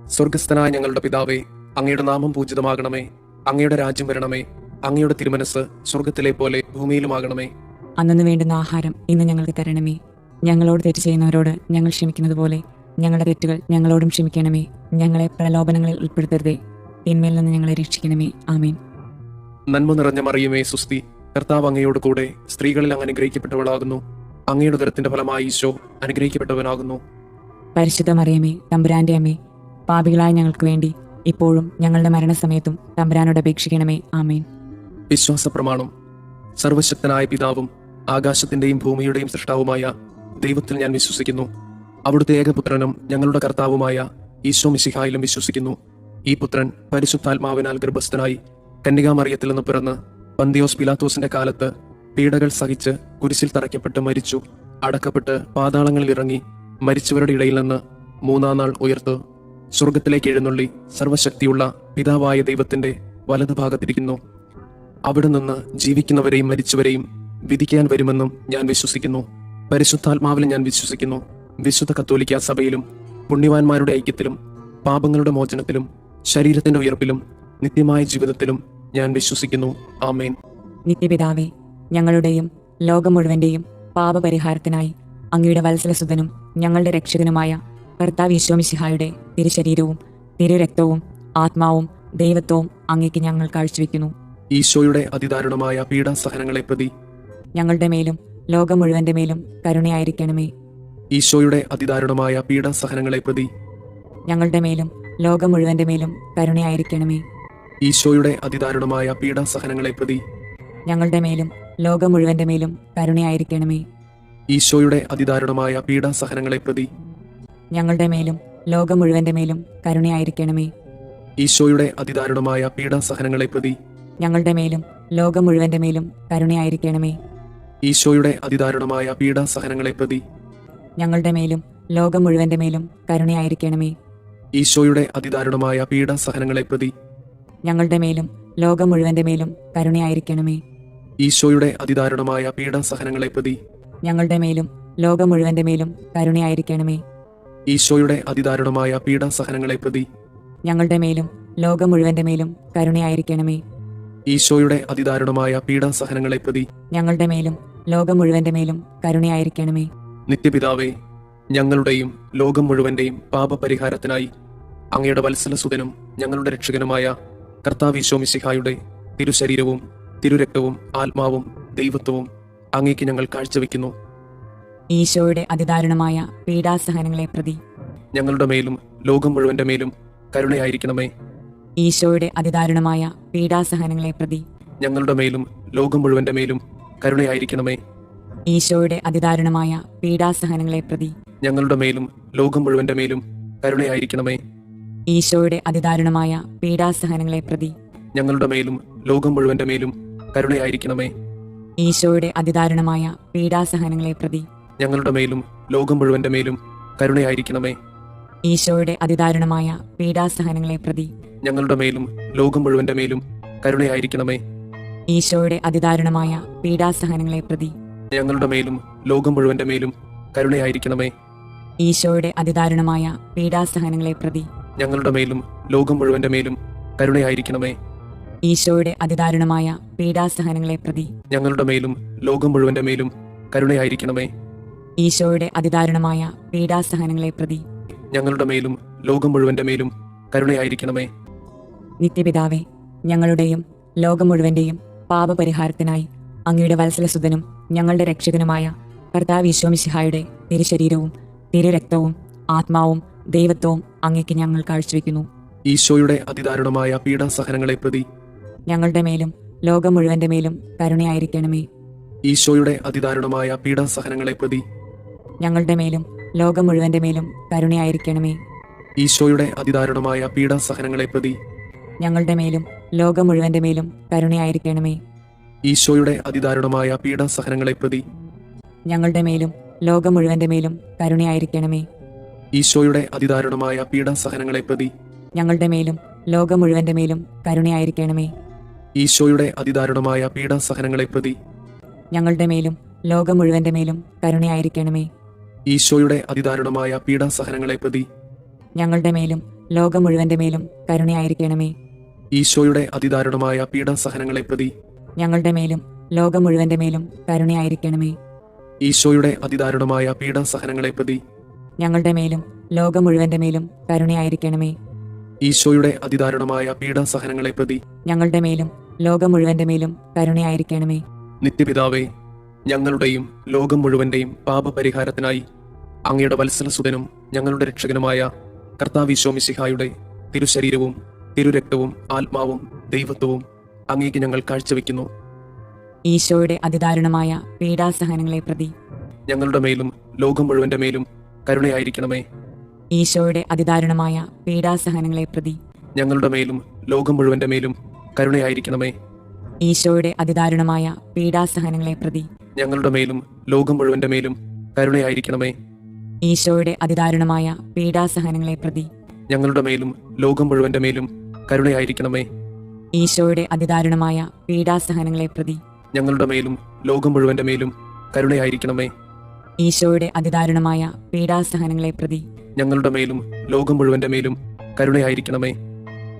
സ്വർഗസ്ഥനായ ഞങ്ങളുടെ പിതാവേ, അങ്ങയുടെ നാമം പൂജിതമാകണമേ. അങ്ങയുടെ രാജ്യം വരണമേ. അങ്ങയുടെ തിരുമനസ് സ്വർഗത്തിലെ പോലെ ഭൂമിയിലുമാകണമേ. അന്നു വേണ്ടുന്ന ആഹാരം ഇന്ന് ഞങ്ങൾക്ക് തരണമേ. ഞങ്ങളോട് തെറ്റ് ചെയ്യുന്നവരോട് ഞങ്ങൾ ക്ഷമിക്കുന്നത് പോലെ ഞങ്ങളുടെ തെറ്റുകൾ ഞങ്ങളോടും ക്ഷമിക്കണമേ. ഞങ്ങളെ പ്രലോഭനങ്ങളിൽ ഉൾപ്പെടുത്തരുതേ, തിന്മയിൽ നിന്ന് ഞങ്ങളെ രക്ഷിക്കണമേ. ആമേൻ. നന്മ നിറഞ്ഞ മറിയമേ, സുസ്തി. കർത്താവ് അങ്ങയോട് കൂടെ സ്ത്രീകളിൽ അങ്ങ് അനുഗ്രഹിക്കപ്പെട്ടവളാകുന്നു. അങ്ങയുടെ ഉദരത്തിന്റെ ഫലമായി ഈശോ അനുഗ്രഹിക്കപ്പെട്ടവനാകുന്നു. പരിശുദ്ധ മറിയമേ, തമ്പുരാന്റെ അമ്മേ, പാപികളായ ഞങ്ങൾക്ക് വേണ്ടി ഇപ്പോഴും ഞങ്ങളുടെ മരണസമയത്തും തമ്പുരാനോട് അപേക്ഷിക്കണമേ. ആമേൻ. വിശ്വാസ പ്രമാണം. സർവശക്തനായ പിതാവും ആകാശത്തിന്റെയും ഭൂമിയുടെയും സൃഷ്ടാവുമായ ദൈവത്തിൽ ഞാൻ വിശ്വസിക്കുന്നു. അവിടുത്തെ ഏകപുത്രനും ഞങ്ങളുടെ കർത്താവുമായ ഈശോ മിശിഹായിലും വിശ്വസിക്കുന്നു. ഈ പുത്രൻ പരിശുദ്ധാത്മാവിനാൽ ഗർഭസ്ഥനായി കന്യകാമറിയത്തിൽ നിന്ന് പിറന്ന് പന്തിയോസ് പിലാത്തോസിന്റെ കാലത്ത് പീഡകൾ സഹിച്ച് കുരിശിൽ തറയ്ക്കപ്പെട്ട് മരിച്ചു, അടക്കപ്പെട്ട് പാതാളങ്ങളിൽ ഇറങ്ങി മരിച്ചവരുടെ ഇടയിൽ നിന്ന് മൂന്നാം നാൾ ഉയർത്തു സ്വർഗത്തിലേക്ക് എഴുന്നള്ളി സർവശക്തിയുള്ള പിതാവായ ദൈവത്തിന്റെ വലതുഭാഗത്തിരിക്കുന്നു. അവിടെ നിന്ന് ജീവിക്കുന്നവരെയും മരിച്ചവരെയും വിധിക്കാൻ വരുമെന്നും ഞാൻ വിശ്വസിക്കുന്നു. പരിശുദ്ധാത്മാവിൽ ഞാൻ വിശ്വസിക്കുന്നു. വിശുദ്ധ കത്തോലിക്ക സഭയിലും പുണ്യവാന്മാരുടെ ഐക്യത്തിലും പാപങ്ങളുടെ മോചനത്തിലും ശരീരത്തിന്റെ ഉയർപ്പിലും നിത്യമായ ജീവിതത്തിലും ഞാൻ വിശ്വസിക്കുന്നു. ആമേൻ. നിത്യപിതാവേ, ഞങ്ങളുടെയും ലോകം മുഴുവന്റെയും പാപപരിഹാരത്തിനായി അങ്ങയുടെ വത്സലസുതനും ഞങ്ങളുടെ രക്ഷകനുമായ കർത്താവ് ഈശോ മിശിഹായുടെ തിരുശരീരവും തിരുരക്തവും ആത്മാവും ദൈവത്വവും അങ്ങേക്ക് ഞങ്ങൾ കാഴ്ചവെക്കുന്നു. ഈശോയുടെ അതിദാരുണമായ പീഡാസഹനങ്ങളെ പ്രതി ഞങ്ങളുടെ മേലും ലോകം മുഴുവന്റെ മേലും കരുണയായിരിക്കണമേ. ഈശോയുടെ അതിദാരുണമായ പീഡാസഹനങ്ങളെ പ്രതി ഞങ്ങളുടെ മേലും ലോകം മുഴുവന്റെ മേലും കരുണയായിരിക്കണമേ. ഈശോയുടെ അതിദാരുണമായ പീഡാസഹനങ്ങളെ പ്രതി ഞങ്ങളുടെ മേലും ലോകം മുഴുവന്റെ മേലും കരുണയായിരിക്കണമേ. ഈശോയുടെ അതിദാരുണമായ പീഡാസഹനങ്ങളെ പ്രതി ഞങ്ങളുടെ മേലും ലോകം മുഴുവന്റെ മേലും കരുണയായിരിക്കണമേ. ഈശോയുടെ അതിദാരുണമായ പീഡാസഹനങ്ങളെ പ്രതി ഞങ്ങളുടെ മേലും ലോകം മുഴുവന്റെ മേലും കരുണയായിരിക്കണമേ. ഈശോയുടെ അതിദാരുണമായ പീഡാസഹനങ്ങളെ പ്രതി ഞങ്ങളുടെ മേലും ലോകം മുഴുവന്റെ മേലും കരുണയായിരിക്കണമേ. ഈശോയുടെ അതിദാരുണമായ പീഡാസഹനങ്ങളെ പ്രതി ഞങ്ങളുടെ മേലും ലോകം മുഴുവന്റെ മേലും കരുണയായിരിക്കണമേ. ഈശോയുടെ അതിദാരുണമായ പീഡാസഹനങ്ങളെ പ്രതി ഞങ്ങളുടെ മേലും ലോകം മുഴുവന്റെ മേലും കരുണയായിരിക്കണമേ. ഈശോയുടെ അതിദാരുണമായ പീഡാസഹനങ്ങളെ പ്രതി ഞങ്ങളുടെ മേലും ലോകം മുഴുവന്റെ മേലും കരുണയായിരിക്കണമേ. ഈശോയുടെ അതിദാരുണമായ പീഡാസഹനങ്ങളെ പ്രതി ഞങ്ങളുടെ മേലും ലോകം മുഴുവന്റെ മേലും കരുണയായിരിക്കണമേ. നിത്യപിതാവേ, ഞങ്ങളുടെയും ലോകം മുഴുവന്റെയും പാപപരിഹാരത്തിനായി അങ്ങയുടെ വത്സലസുതനും ഞങ്ങളുടെ രക്ഷകനുമായ കർത്താവ് ഈശോ മിശിഹായുടെ തിരുശരീരവും തിരുരക്തവും ആത്മാവും ദൈവത്വവും അങ്ങേക്ക് ഞങ്ങൾ കാഴ്ചവെക്കുന്നു. ഈശോയുടെ അതിദാരുണമായ പീഡാസഹനങ്ങളെ പ്രതി ഞങ്ങളുടെ മേലും ലോകം മുഴുവന്റെ മേലും കരുണയായിരിക്കണമേ. ഈശോയുടെ അതിദാരുണമായ പീഡാസഹനങ്ങളെ പ്രതി ഞങ്ങളുടെ മേലും ലോകം മുഴുവന്റെ മേലും കരുണയായിരിക്കണമേ. ഈശോയുടെ അതിദാരുണമായ പീഡാസഹനങ്ങളെ പ്രതി ഞങ്ങളുടെ മേലും ലോകം മുഴുവന്റെ മേലും കരുണയായിരിക്കണമേ. ഈശോയുടെ അതിദാരുണമായ പീഡാസഹനങ്ങളെ പ്രതി ഞങ്ങളുടെ മേലും ലോകം മുഴുവന്റെ മേലും കരുണയായിരിക്കണമേ. ഈശോയുടെ അതിദാരുണമായ പീഡാസഹനങ്ങളെ പ്രതി ഞങ്ങളുടെ മേലും ലോകം മുഴുവന്റെ മേലും കരുണയായിരിക്കണമേ. ഈശോയുടെ അതിദാരുണമായ പീഡാസഹനങ്ങളെ പ്രതി ഞങ്ങളുടെ മേലും ലോകം മുഴുവന്റെ മേലും കരുണയായിരിക്കണമേ. ഈശോയുടെ അതിദാരുണമായ പീഡാസഹനങ്ങളെ പ്രതി ഞങ്ങളുടെ മേലും ലോകം മുഴുവന്റെ മേലും കരുണയായിരിക്കണമേ. ഈശോയുടെ അതിദാരുണമായ പീഡാസഹനങ്ങളെ പ്രതി ഞങ്ങളുടെ മേലും ലോകം മുഴുവന്റെ മേലും കരുണയായിരിക്കണമേ. ഈശോയുടെ അതിദാരുണമായ പീഡാസഹനങ്ങളെ പ്രതി ഞങ്ങളുടെ മേലും ലോകം മുഴുവന്റെ മേലും കരുണയായിരിക്കണമേ. ഈശോയുടെ അതിദാരുണമായ പീഡാസഹനങ്ങളെ പ്രതി ഞങ്ങളുടെ മേലും ലോകം മുഴുവന്റെ മേലും കരുണയായിരിക്കണമേ. നിത്യപിതാവേ, ഞങ്ങളുടെയും ലോകം മുഴുവന്റെയും പാപപരിഹാരത്തിനായി അങ്ങയുടെ വത്സലസുതനും ഞങ്ങളുടെ രക്ഷകനുമായ കർത്താവ് ഈശോ മിശിഹായുടെ തിരുശരീരവും തിരുരക്തവും ആത്മാവും ദൈവത്വവും അങ്ങേക്ക് ഞങ്ങൾ കാഴ്ചവെക്കുന്നു. ഈശോയുടെ അതിദാരുണമായ പീഡാസഹനങ്ങളെ പ്രതി ഞങ്ങളുടെ മേലും ലോകം മുഴുവന്റെ മേലും കരുണയായിരിക്കണമേ. ഈശോയുടെ അതിദാരുണമായ പീഡാസഹനങ്ങളെ പ്രതി ഞങ്ങളുടെ മേലും ലോകം മുഴുവന്റെ മേലും കരുണയായിരിക്കണമേ. ഈശോയുടെ അതിദാരുണമായ പീഡാസഹനങ്ങളെ പ്രതി ഞങ്ങളുടെ മേലും ലോകം മുഴുവന്റെ മേലും കരുണയായിരിക്കണമേ. ഈശോയുടെ അതിദാരുണമായ പീഡാസഹനങ്ങളെ പ്രതി ഞങ്ങളുടെ മേലും ലോകം മുഴുവന്റെ മേലും കരുണയായിരിക്കണമേ. ഈശോയുടെ അതിദാരുണമായ പീഡാസഹനങ്ങളെ പ്രതി ഞങ്ങളുടെ മേലും ലോകം മുഴുവന്റെ മേലും കരുണയായിരിക്കണമേ. ഈശോയുടെ അതിദാരുണമായ പീഡാസഹനങ്ങളെ പ്രതി ഞങ്ങളുടെ മേലും ലോകം മുഴുവന്റെ മേലും കരുണയായിരിക്കണമേ. ഈശോയുടെ അതിദാരുണമായ പീഡാസഹനങ്ങളെ പ്രതി ഞങ്ങളുടെ മേലും ലോകം മുഴുവന്റെ മേലും കരുണയായിരിക്കണമേ. ഈശോയുടെ അതിദാരുണമായ പീഡാസഹനങ്ങളെ പ്രതി ഞങ്ങളുടെ മേലും ലോകം മുഴുവന്റെ മേലും കരുണയായിരിക്കണമേ. ഈശോയുടെ അതിദാരുണമായ പീഡാസഹനങ്ങളെ പ്രതി ഞങ്ങളുടെ മേലും ലോകം മുഴുവന്റെ മേലും കരുണയായിരിക്കണമേ. ഈശോയുടെ അതിദാരുണമായ പീഡാസഹനങ്ങളെ പ്രതി ഞങ്ങളുടെ മേലും ലോകം മുഴുവന്റെ മേലും കരുണയായിരിക്കണമേ. നിത്യപിതാവേ, ഞങ്ങളുടെയും ലോകം മുഴുവന്റെയും പാപപരിഹാരത്തിനായി അങ്ങയുടെ വത്സലസുതനും ഞങ്ങളുടെ രക്ഷകനുമായ കർത്താവ് മിശിഹായുടെ തിരുശരീരവും തിരുരക്തവും ആത്മാവും ദൈവത്വവും അങ്ങേക്ക് ഞങ്ങൾ കാഴ്ചവെക്കുന്നു. ഈശോയുടെ അതിദാരുണമായ പീഡാസഹനങ്ങളെ പ്രതി ഞങ്ങളുടെ മേലും ലോകം മുഴുവന്റെ മേലും കരുണയായിരിക്കണമേ. ഈശോയുടെ അതിദാരുണമായ പീഡാസഹനങ്ങളെ പ്രതി ഞങ്ങളുടെ മേലും ലോകം മുഴുവന്റെ മേലും കരുണയായിരിക്കണമേ. ഈശോയുടെ അതിദാരുണമായ പീഡാസഹനങ്ങളെ പ്രതി ഞങ്ങളുടെ മേലും ലോകം മുഴുവന്റെ മേലും കരുണയായിരിക്കണമേ. ഈശോയുടെ അതിദാരുണമായ പീഡാസഹനങ്ങളെ പ്രതി ഞങ്ങളുടെ മേലും ലോകം മുഴുവന്റെ മേലും കരുണയായിരിക്കണമേ. ഈശോയുടെ അതിദാരുണമായ പീഡാസഹനങ്ങളെ പ്രതി ഞങ്ങളുടെ മേലും ലോകം മുഴുവന്റെ മേലും കരുണയായിരിക്കണമേ. ഈശോയുടെ അതിദാരുണമായ പീഡാസഹനങ്ങളെ പ്രതി ഞങ്ങളുടെ മേലും ലോകം മുഴുവന്റെ മേലും കരുണയായിരിക്കണമേ.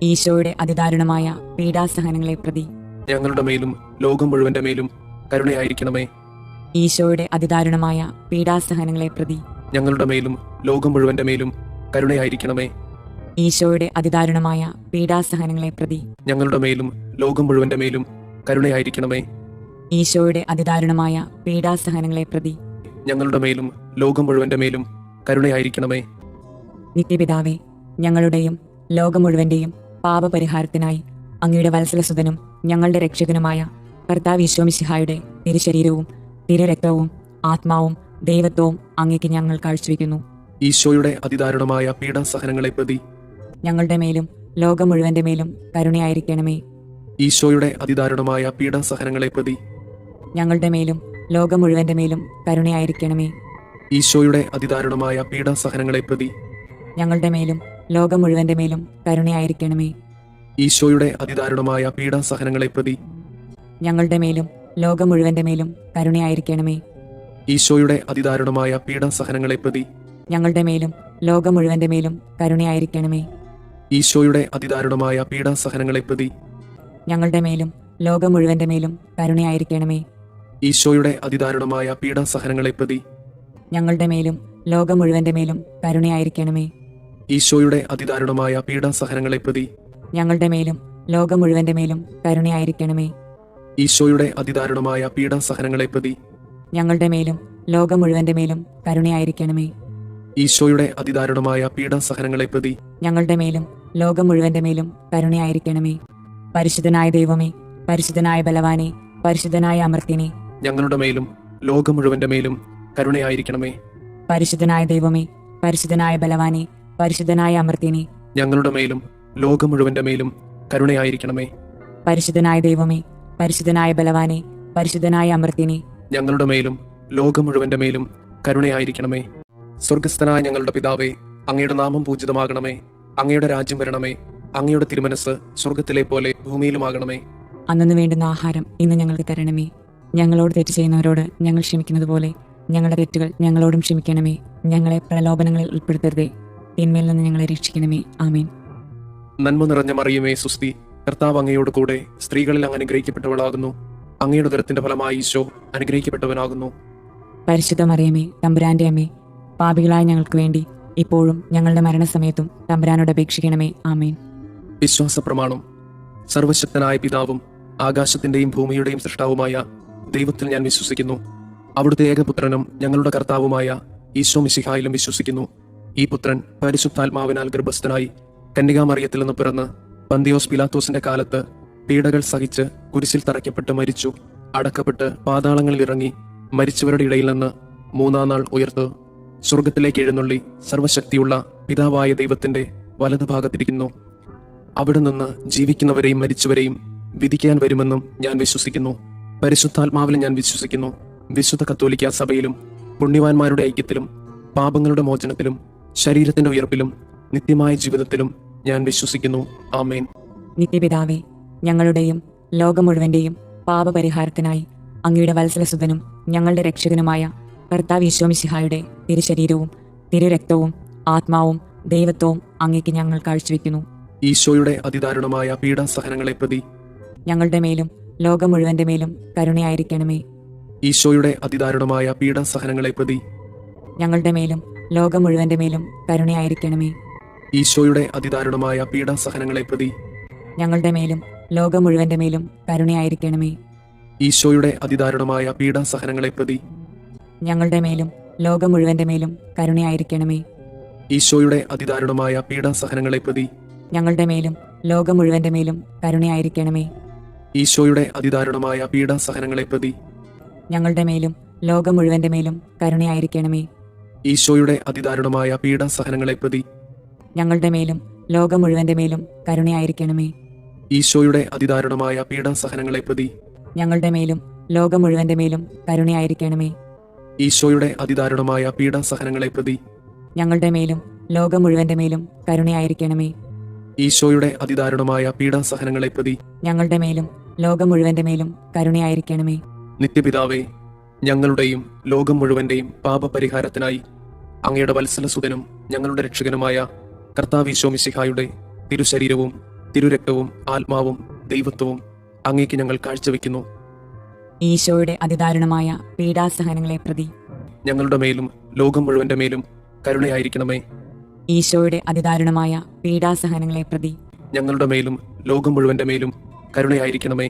ഈശോയുടെ അതിദാരുണമായ പീഡാസഹനങ്ങളെ പ്രതി ഞങ്ങളുടെ മേലും ലോകം മുഴുവന്റെ മേലും കരുണയായിരിക്കണമേ. ഈശോയുടെ അതിദാരുണമായ പീഡാസഹനങ്ങളെ പ്രതി ഞങ്ങളുടെ മേലും ലോകം മുഴുവന്റെ മേലും കരുണയായിരിക്കണമേ. ഈശോയുടെ അതിദാരുണമായ പീഡാസഹനങ്ങളെ പ്രതി ഞങ്ങളുടെ മേലും ലോകം മുഴുവന്റെ മേലും കരുണയായിരിക്കണമേ. ഈശോയുടെ അതിദാരുണമായ പീഡാസഹനങ്ങളെ പ്രതി ഞങ്ങളുടെ മേലും ലോകം മുഴുവന്റെ മേലും കരുണയായിരിക്കണമേ. നിത്യപിതാവേ, ഞങ്ങളുടെയും ലോകം മുഴുവന്റെയും പാപപരിഹാരത്തിനായി അങ്ങയുടെ വത്സലസുതനും ഞങ്ങളുടെ രക്ഷകനുമായ കർത്താവ് മിശിഹായുടെ തിരുശരീരവും തിരുരക്തവും ആത്മാവും ദൈവത്വവും അങ്ങേക്ക് ഞങ്ങൾ കാഴ്ചവെക്കുന്നു. ഈശോയുടെ അതിദാരുണമായ പീഡാസഹനങ്ങളെ പ്രതി ഞങ്ങളുടെ മേലും ലോകം മുഴുവന്റെ മേലും കരുണയായിരിക്കണമേ. ഈശോയുടെ അതിദാരുണമായ പീഡാസഹനങ്ങളെ പ്രതി ഞങ്ങളുടെ മേലും ലോകം മുഴുവന്റെ മേലും കരുണയായിരിക്കണമേ. ഈശോയുടെ അതിദാരുണമായ പീഡാസഹനങ്ങളെ പ്രതി ഞങ്ങളുടെ മേലും ലോകം മുഴുവന്റെ മേലും കരുണയായിരിക്കണമേ. ഈശോയുടെ അതിദാരുണമായ പീഡാസഹനങ്ങളെ പ്രതി ഞങ്ങളുടെ മേലും ലോകം മുഴുവന്റെ മേലും കരുണയായിരിക്കണമേ. ഈശോയുടെ അതിദാരുണമായ പീഡാസഹനങ്ങളെ പ്രതി ഞങ്ങളുടെ മേലും ലോകം മുഴുവന്റെ മേലും കരുണയായിരിക്കണമേ. ഈശോയുടെ അതിദാരുണമായ പീഡാസഹനങ്ങളെ പ്രതി ഞങ്ങളുടെ മേലും ലോകം മുഴുവന്റെ മേലും കരുണയായിരിക്കണമേ. ഈശോയുടെ അതിദാരുണമായ പീഡാസഹനങ്ങളെ പ്രതി ഞങ്ങളുടെ മേലും ലോകം മുഴുവന്റെ മേലും കരുണയായിരിക്കണമേ. ഈശോയുടെ അതിദാരുണമായ പീഡാസഹനങ്ങളെ പ്രതി ഞങ്ങളുടെ മേലും ലോകം മുഴുവന്റെ മേലും കരുണയായിരിക്കണമേ. ഈശോയുടെ അതിദാരുണമായ പീഡാസഹനങ്ങളെ പ്രതി ഞങ്ങളുടെ മേലും ലോകം മുഴുവന്റെ മേലും കരുണയായിരിക്കണമേ. ഈശോയുടെ അതിദാരുണമായ പീഡാസഹനങ്ങളെ പ്രതി ഞങ്ങളുടെ മേലും ലോകം മുഴുവന്റെ മേലും കരുണയായിരിക്കണമേ. പരിശുദ്ധനായ ദൈവമേ, പരിശുദ്ധനായ ബലവാനെ, പരിശുദ്ധനായ അമർത്തിനെ, ഞങ്ങളുടെ മേലും ലോകം മുഴുവന്റെ മേലും കരുണയായിരിക്കണമേ. പരിശുദ്ധനായ ദൈവമേ, പരിശുദ്ധനായ ബലവാനെ, പരിശുദ്ധനായ അമർത്തിനെ, ഞങ്ങളുടെ മേലും ലോകം മുഴുവന്റെ മേലും കരുണയായിരിക്കണമേ. പരിശുദ്ധനായ ദൈവമേ, പരിശുദ്ധനായ ബലവാനെ, പരിശുദ്ധനായ അമർത്തിനെ, ഞങ്ങളുടെ മേലും ലോകം മുഴുവന്റെ മേലും കരുണയായിരിക്കണമേ. സ്വർഗസ്ഥനായ ഞങ്ങളുടെ പിതാവേ, അങ്ങയുടെ നാമം പൂജിതമാകണമേ. അങ്ങയുടെ രാജ്യം വരണമേ. അങ്ങയുടെ തിരുമനസ് സ്വർഗത്തിലെ പോലെ ഭൂമിയിലുമാകണമേ. അന്നു വേണ്ടുന്ന ആഹാരം ഇന്ന് ഞങ്ങൾക്ക് തരണമേ. ഞങ്ങളോട് തെറ്റ് ചെയ്യുന്നവരോട് ഞങ്ങൾ ക്ഷമിക്കുന്നത് പോലെ ഞങ്ങളുടെ തെറ്റുകൾ ഞങ്ങളോടും ക്ഷമിക്കണമേ. ഞങ്ങളെ പ്രലോഭനങ്ങളിൽ ഉൾപ്പെടുത്തരുതേ, തിന്മയിൽ നിന്ന് ഞങ്ങളെ രക്ഷിക്കണമേ. ആമേൻ. നന്മ നിറഞ്ഞ മറിയമേ, സുസ്തി, കർത്താവ് അങ്ങയോട് കൂടെ സ്ത്രീകളിൽ അങ്ങ് അനുഗ്രഹിക്കപ്പെട്ടവളാകുന്നു. അങ്ങയുടെ ഉദരത്തിന്റെ ഫലമായി ഈശോ അനുഗ്രഹിക്കപ്പെട്ടവനാകുന്നു. പരിശുദ്ധ മറിയമേ, തമ്പുരാന്റെ അമ്മേ, പാപികളായ ഞങ്ങൾക്ക് വേണ്ടി ഇപ്പോഴും ഞങ്ങളുടെ മരണസമയത്തും തമ്പുരാനോട് അപേക്ഷിക്കണമേ. ആമേൻ. വിശ്വാസ പ്രമാണം. സർവശക്തനായ പിതാവും ആകാശത്തിന്റെയും ഭൂമിയുടെയും സൃഷ്ടാവുമായ ദൈവത്തിൽ ഞാൻ വിശ്വസിക്കുന്നു. അവിടുത്തെ ഏകപുത്രനും ഞങ്ങളുടെ കർത്താവുമായ ഈശോ മിശിഹായിലും വിശ്വസിക്കുന്നു. ഈ പുത്രൻ പരിശുദ്ധാത്മാവിനാൽ ഗർഭസ്ഥനായി കന്യകാമറിയത്തിൽ നിന്ന് പിറന്ന് പന്തിയോസ് പിലാത്തോസിന്റെ കാലത്ത് പീഡകൾ സഹിച്ച് കുരിശിൽ തറയ്ക്കപ്പെട്ട് മരിച്ചു, അടക്കപ്പെട്ട് പാതാളങ്ങളിൽ ഇറങ്ങി, മരിച്ചവരുടെ ഇടയിൽ നിന്ന് മൂന്നാം നാൾ ഉയർത്ത് സ്വർഗത്തിലേക്ക് എഴുന്നള്ളി സർവശക്തിയുള്ള പിതാവായ ദൈവത്തിന്റെ വലതുഭാഗത്തിരിക്കുന്നു. അവിടെ നിന്ന് ജീവിക്കുന്നവരെയും മരിച്ചവരെയും വിധിക്കാൻ വരുമെന്നും ഞാൻ വിശ്വസിക്കുന്നു. പരിശുദ്ധാത്മാവിൽ ഞാൻ വിശ്വസിക്കുന്നു. വിശുദ്ധ കത്തോലിക്ക സഭയിലും പുണ്യവാന്മാരുടെ ഐക്യത്തിലും പാപങ്ങളുടെ മോചനത്തിലും ശരീരത്തിന്റെ ഉയർപ്പിലും നിത്യമായ ജീവിതത്തിലും ഞാൻ വിശ്വസിക്കുന്നു. ആമേൻ. നിത്യപിതാവേ, ഞങ്ങളുടെയും ലോകം മുഴുവന്റെയും പാപപരിഹാരത്തിനായി അങ്ങയുടെ വത്സലസുതനും ഞങ്ങളുടെ രക്ഷകനുമായ കർത്താവ് മിശിഹായുടെ തിരുശരീരവും തിരുരക്തവും ആത്മാവും ദൈവത്വവും അങ്ങേക്ക് ഞങ്ങൾ കാഴ്ചവെക്കുന്നു. ഈശോയുടെ അതിദാരുണമായ പീഡാസഹനങ്ങളെ പ്രതി ഞങ്ങളുടെ മേലും ലോകം മുഴുവന്റെ മേലും കരുണയായിരിക്കണമേ. ഈശോയുടെ അതിദാരുണമായ പീഡാസഹനങ്ങളെ പ്രതി ഞങ്ങളുടെ മേലും ലോകം മുഴുവന്റെ മേലും കരുണയായിരിക്കണമേ. ഈശോയുടെ അതിദാരുണമായ പീഡാസഹനങ്ങളെ പ്രതി ഞങ്ങളുടെ മേലും ലോകം മുഴുവന്റെ മേലും കരുണയായിരിക്കണമേ. ഈശോയുടെ അതിദാരുണമായ പീഡാസഹനങ്ങളെ പ്രതി ഞങ്ങളുടെ മേലും ലോകം മുഴുവന്റെ മേലും കരുണയായിരിക്കണമേ. ഈശോയുടെ അതിദാരുണമായ പീഡാസഹനങ്ങളെ പ്രതി ഞങ്ങളുടെ മേലും ലോകം മുഴുവന്റെ മേലും കരുണയായിരിക്കണമേ. ഈശോയുടെ അതിദാരുണമായ പീഡാസഹനങ്ങളെ പ്രതി ഞങ്ങളുടെ മേലും ലോകം മുഴുവന്റെ മേലും കരുണയായിരിക്കണമേ. ഈശോയുടെ അതിദാരുണമായ പീഡാസഹനങ്ങളെ പ്രതി ഞങ്ങളുടെ മേലും ലോകം മുഴുവന്റെ മേലും കരുണയായിരിക്കണമേ. ഈശോയുടെ അതിദാരുണമായ പീഡാസഹനങ്ങളെ പ്രതി ഞങ്ങളുടെ മേലും ലോകം മുഴുവന്റെ മേലും കരുണയായിരിക്കണമേ. ഈശോയുടെ അതിദാരുണമായ പീഡാസഹനങ്ങളെ പ്രതി ഞങ്ങളുടെ മേലും ലോകം മുഴുവന്റെ മേലും കരുണയായിരിക്കണമേ. ഈശോയുടെ അതിദാരുണമായ പീഡാസഹനങ്ങളെ പ്രതി ഞങ്ങളുടെ മേലും ലോകം മുഴുവന്റെ മേലും കരുണയായിരിക്കണമേ. നിത്യപിതാവേ, ഞങ്ങളുടെയും ലോകം മുഴുവന്റെയും പാപപരിഹാരത്തിനായി അങ്ങയുടെ വത്സലസുതനും ഞങ്ങളുടെ രക്ഷകനുമായ കർത്താവ് മിശിഹായുടെ തിരുശരീരവും തിരുരക്തവും ആത്മാവും ദൈവത്വവും അങ്ങേക്ക് ഞങ്ങൾ കാഴ്ചവെക്കുന്നു. ഈശോയുടെ അതിദാരുണമായ പീഡാസഹനങ്ങളെ പ്രതി ഞങ്ങളുടെ മേലും ലോകം മുഴുവന്റെ മേലും കരുണയായിരിക്കണമേ. ഈശോയുടെ അതിദാരുണമായ പീഡാസഹനങ്ങളെ പ്രതി ഞങ്ങളുടെ മേലും ലോകം മുഴുവന്റെ മേലും കരുണയായിരിക്കണമേ.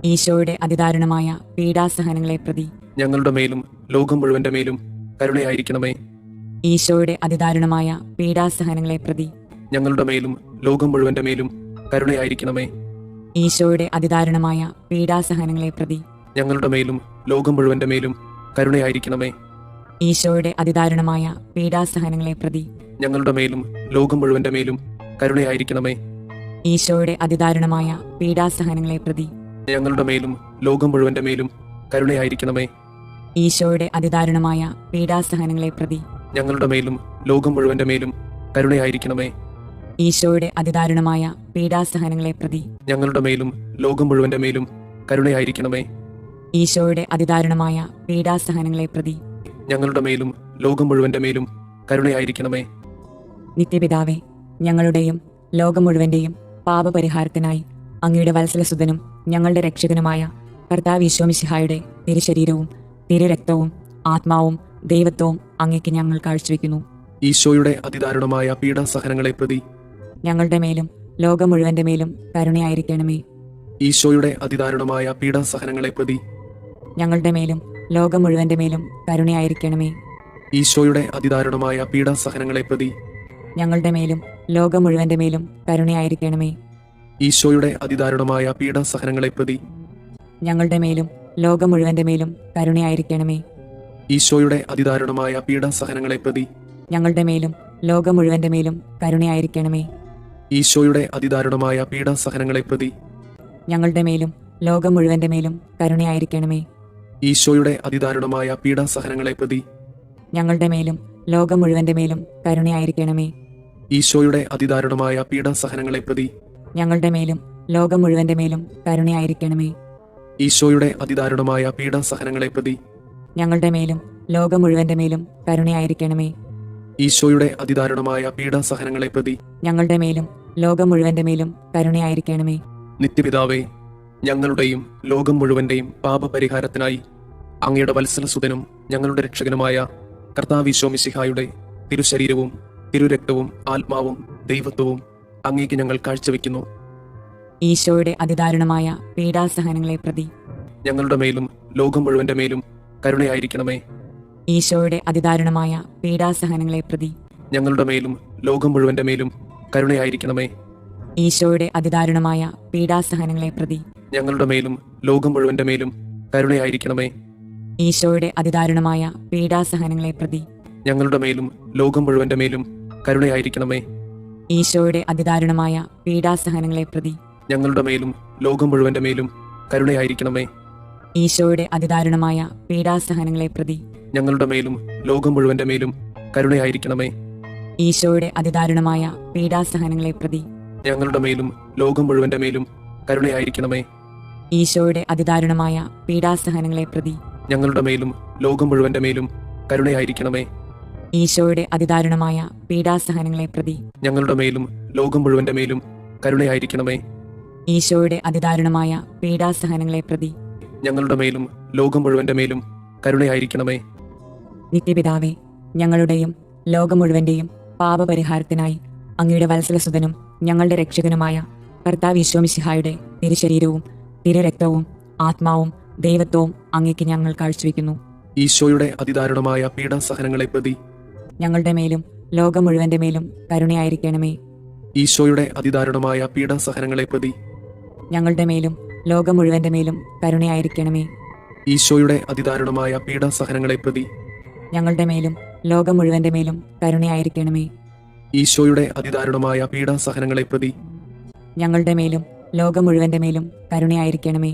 ഈശോയുടെ അതിദാരുണമായ പീഡാസഹനങ്ങളെ പ്രതി ഞങ്ങളുടെ മേലും ലോകം മുഴുവന്റെ മേലും കരുണയായിരിക്കണമേ. ഈശോയുടെ അതിദാരുണമായ പീഡാസഹനങ്ങളെ പ്രതി ഞങ്ങളുടെ മേലും ലോകം മുഴുവന്റെ മേലും കരുണയായിരിക്കണമേ. ഈശോയുടെ അതിദാരുണമായ പീഡാസഹനങ്ങളെ പ്രതി ഞങ്ങളുടെ മേലും ലോകം മുഴുവന്റെ മേലും കരുണയായിരിക്കണമേ. ഈശോയുടെ അതിദാരുണമായ പീഡാസഹനങ്ങളെ പ്രതി ഞങ്ങളുടെ മേലും ലോകം മുഴുവന്റെ മേലും കരുണയായിരിക്കണമേ. ഈശോയുടെ അതിദാരുണമായ പീഡാസഹനങ്ങളെ പ്രതി ഞങ്ങളുടെ മേലും ലോകം മുഴുവന്റെ മേലും കരുണയായിരിക്കണമേ. ഈശോയുടെ അതിദാരുണമായ പീഡാസഹനങ്ങളെ പ്രതി ഞങ്ങളുടെ മേലും ലോകം മുഴുവന്റെ മേലും കരുണയായിരിക്കണമേ. ഈശോയുടെ അതിദാരുണമായ പീഡാസഹനങ്ങളെ പ്രതി ഞങ്ങളുടെ മേലും ലോകം മുഴുവന്റെ മേലും കരുണയായിരിക്കണമേ. ഈശോയുടെ അതിദാരുണമായ പീഡാസഹനങ്ങളെ പ്രതി ഞങ്ങളുടെ മേലും ലോകം മുഴുവന്റെ മേലും കരുണയായിരിക്കണമേ. നിത്യപിതാവേ, ഞങ്ങളുടെയും ലോകം മുഴുവന്റെയും പാപപരിഹാരത്തിനായി അങ്ങയുടെ വത്സലസുതനും ഞങ്ങളുടെ രക്ഷകനുമായ കർത്താവ് മിശിഹായുടെ തിരുശരീരവും തിരുരക്തവും ആത്മാവും ദൈവത്വവും അങ്ങേക്ക് ഞങ്ങൾ കാഴ്ചവെക്കുന്നു. ഈശോയുടെ അതിദാരുണമായ പീഡാസഹനങ്ങളെ പ്രതി ഞങ്ങളുടെ മേലും ലോകം മുഴുവന്റെ മേലും കരുണയായിരിക്കണമേ. ഈശോയുടെ അതിദാരുണമായ പീഡാസഹനങ്ങളെ പ്രതി ഞങ്ങളുടെ മേലും ലോകം മുഴുവന്റെ മേലും കരുണയായിരിക്കണമേ. ഈശോയുടെ അതിദാരുണമായ പീഡാസഹനങ്ങളെ പ്രതി ഞങ്ങളുടെ മേലും ലോകം മുഴുവന്റെ മേലും കരുണയായിരിക്കണമേ. ഈശോയുടെ അതിദാരുണമായ പീഡാസഹനങ്ങളെ പ്രതി ഞങ്ങളുടെ മേലും ലോകം മുഴുവന്റെ മേലും കരുണയായിരിക്കണമേ. ഈശോയുടെ അതിദാരുണമായ പീഡാസഹനങ്ങളെ പ്രതി ഞങ്ങളുടെ മേലും ലോകം മുഴുവന്റെ മേലും കരുണയായിരിക്കണമേ. ഈശോയുടെ അതിദാരുണമായ പീഡാസഹനങ്ങളെ പ്രതി ഞങ്ങളുടെ മേലും ലോകം മുഴുവന്റെ മേലും കരുണയായിരിക്കണമേ. ഈശോയുടെ അതിദാരുണമായ പീഡാസഹനങ്ങളെ പ്രതി ഞങ്ങളുടെ മേലും ലോകം മുഴുവന്റെ മേലും കരുണയായിരിക്കണമേ. ഈശോയുടെ അതിദാരുണമായ പീഡാസഹനങ്ങളെ പ്രതി ഞങ്ങളുടെ മേലും ലോകം മുഴുവന്റെ മേലും കരുണയായിരിക്കണമേ. ഈശോയുടെ അതിദാരുണമായ പീഡാസഹനങ്ങളെ പ്രതി ഞങ്ങളുടെ മേലും ലോകം മുഴുവന്റെ മേലും കരുണയായിരിക്കണമേ. ഈശോയുടെ അതിദാരുണമായ പീഡാസഹനങ്ങളെ പ്രതി ഞങ്ങളുടെ മേലും ലോകം മുഴുവന്റെ മേലും കരുണയായിരിക്കണമേ. നിത്യപിതാവേ, ഞങ്ങളുടെയും ലോകം മുഴുവന്റെയും പാപപരിഹാരത്തിനായി അങ്ങയുടെ വത്സലസുതനും ഞങ്ങളുടെ രക്ഷകനുമായ കർത്താവ് മിശിഹായുടെ തിരുശരീരവും തിരുരക്തവും ആത്മാവും ദൈവത്വവും അങ്ങേക്ക് ഞങ്ങൾ കാഴ്ചവെക്കുന്നു. ഈശോയുടെ അതിദാരുണമായ പീഡാസഹനങ്ങളെ പ്രതി ഞങ്ങളുടെ മേലും ലോകം മുഴുവന്റെ മേലും കരുണയായിരിക്കണമേ. ഈശോയുടെ അതിദാരുണമായ പീഡാസഹനങ്ങളെ പ്രതി ഞങ്ങളുടെ മേലും ലോകം മുഴുവന്റെ മേലും കരുണയായിരിക്കണമേ. ഈശോയുടെ അതിദാരുണമായ പീഡാസഹനങ്ങളെ പ്രതി ഞങ്ങളുടെ മേലും ലോകം മുഴുവന്റെ മേലും കരുണയായിരിക്കണമേ. ഈശോയുടെ അതിദാരുണമായ പീഡാസഹനങ്ങളെ പ്രതി ഞങ്ങളുടെ മേലും ലോകം മുഴുവന്റെ മേലും കരുണയായിരിക്കണമേ. ഈശോയുടെ അതിദാരുണമായ പീഡാസഹനങ്ങളെ പ്രതി ഞങ്ങളുടെ മേലും ലോകം മുഴുവന്റെ മേലും കരുണയായിരിക്കണമേ. ഈശോയുടെ അതിദാരുണമായ പീഡാസഹനങ്ങളെ പ്രതി ഞങ്ങളുടെ മേലും ലോകം മുഴുവന്റെ മേലും കരുണയായിരിക്കണമേ. ഈശോയുടെ അതിദാരുണമായ പീഡാസഹനങ്ങളെ പ്രതി ഞങ്ങളുടെ മേലും ലോകം മുഴുവന്റെ മേലും കരുണയായിരിക്കണമേ. ഈശോയുടെ അതിദാരുണമായ പീഡാസഹനങ്ങളെ പ്രതി ഞങ്ങളുടെ മേലും ലോകം മുഴുവന്റെ മേലും കരുണയായിരിക്കണമേ. ഈശോയുടെ അതിദാരുണമായ പീഡാസഹനങ്ങളെ പ്രതി ഞങ്ങളുടെ മേലും ലോകം മുഴുവന്റെ മേലും കരുണയായിരിക്കണമേ. ഈശോയുടെ അതിദാരുണമായ പീഡാസഹനങ്ങളെ പ്രതി ഞങ്ങളുടെ മേലും ലോകം മുഴുവന്റെ മേലും കരുണയായിരിക്കണമേ. നിത്യപിതാവേ, ഞങ്ങളുടെയും ലോകം മുഴുവന്റെയും പാപപരിഹാരത്തിനായി അങ്ങയുടെ വത്സലസുതനും ഞങ്ങളുടെ രക്ഷകനുമായ കർത്താവ് ഈശോമിശിഹായുടെ തിരുശരീരവും തിരുരക്തവും ആത്മാവും ദൈവത്വവും അങ്ങേക്ക് ഞങ്ങൾ കാഴ്ചവെക്കുന്നു. ഈശോയുടെ അതിദാരുണമായ പീഡാസഹനങ്ങളെ പ്രതി ഞങ്ങളുടെ മേലും ലോകം മുഴുവന്റെ മേലും കരുണയായിരിക്കണമേ. ഈശോയുടെ അതിദാരുണമായ പീഡാസഹനങ്ങളെ പ്രതി ഞങ്ങളുടെ മേലും ലോകം മുഴുവന്റെ മേലും കരുണയായിരിക്കണമേ. ഈശോയുടെ അതിദാരുണമായ പീഡാസഹനങ്ങളെ പ്രതി ഞങ്ങളുടെ മേലും ലോകം മുഴുവന്റെ മേലും കരുണയായിരിക്കണമേ. ഈശോയുടെ അതിദാരുണമായ പീഡാസഹനങ്ങളെ പ്രതി ഞങ്ങളുടെ മേലും ലോകം മുഴുവന്റെ മേലും കരുണയായിരിക്കണമേ.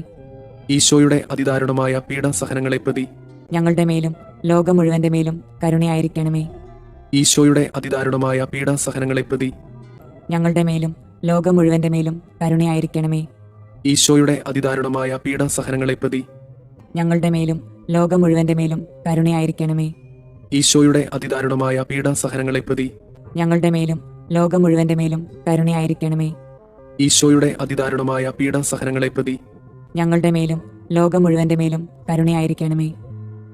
ഈശോയുടെ അതിദാരുണമായ പീഡാസഹനങ്ങളെ പ്രതി ഞങ്ങളുടെ മേലും ലോകം മുഴുവന്റെ മേലും കരുണയായിരിക്കണമേ. ഈശോയുടെ അതിദാരുണമായ പീഡാസഹനങ്ങളെ പ്രതി ഞങ്ങളുടെ മേലും ലോകം മുഴുവന്റെ മേലും കരുണയായിരിക്കണമേ. ഈശോയുടെ അതിദാരുണമായ പീഡാസഹനങ്ങളെ പ്രതി ഞങ്ങളുടെ മേലും ലോകം മുഴുവന്റെ മേലും കരുണയായിരിക്കണമേ. ഈശോയുടെ അതിദാരുണമായ പീഡാസഹനങ്ങളെ പ്രതി ഞങ്ങളുടെ മേലും ലോകം മുഴുവന്റെ മേലും കരുണയായിരിക്കണമേ. ഈശോയുടെ അതിദാരുണമായ പീഡാസഹനങ്ങളെ പ്രതി ഞങ്ങളുടെ മേലും ലോകം മുഴുവന്റെ മേലും കരുണയായിരിക്കണമേ.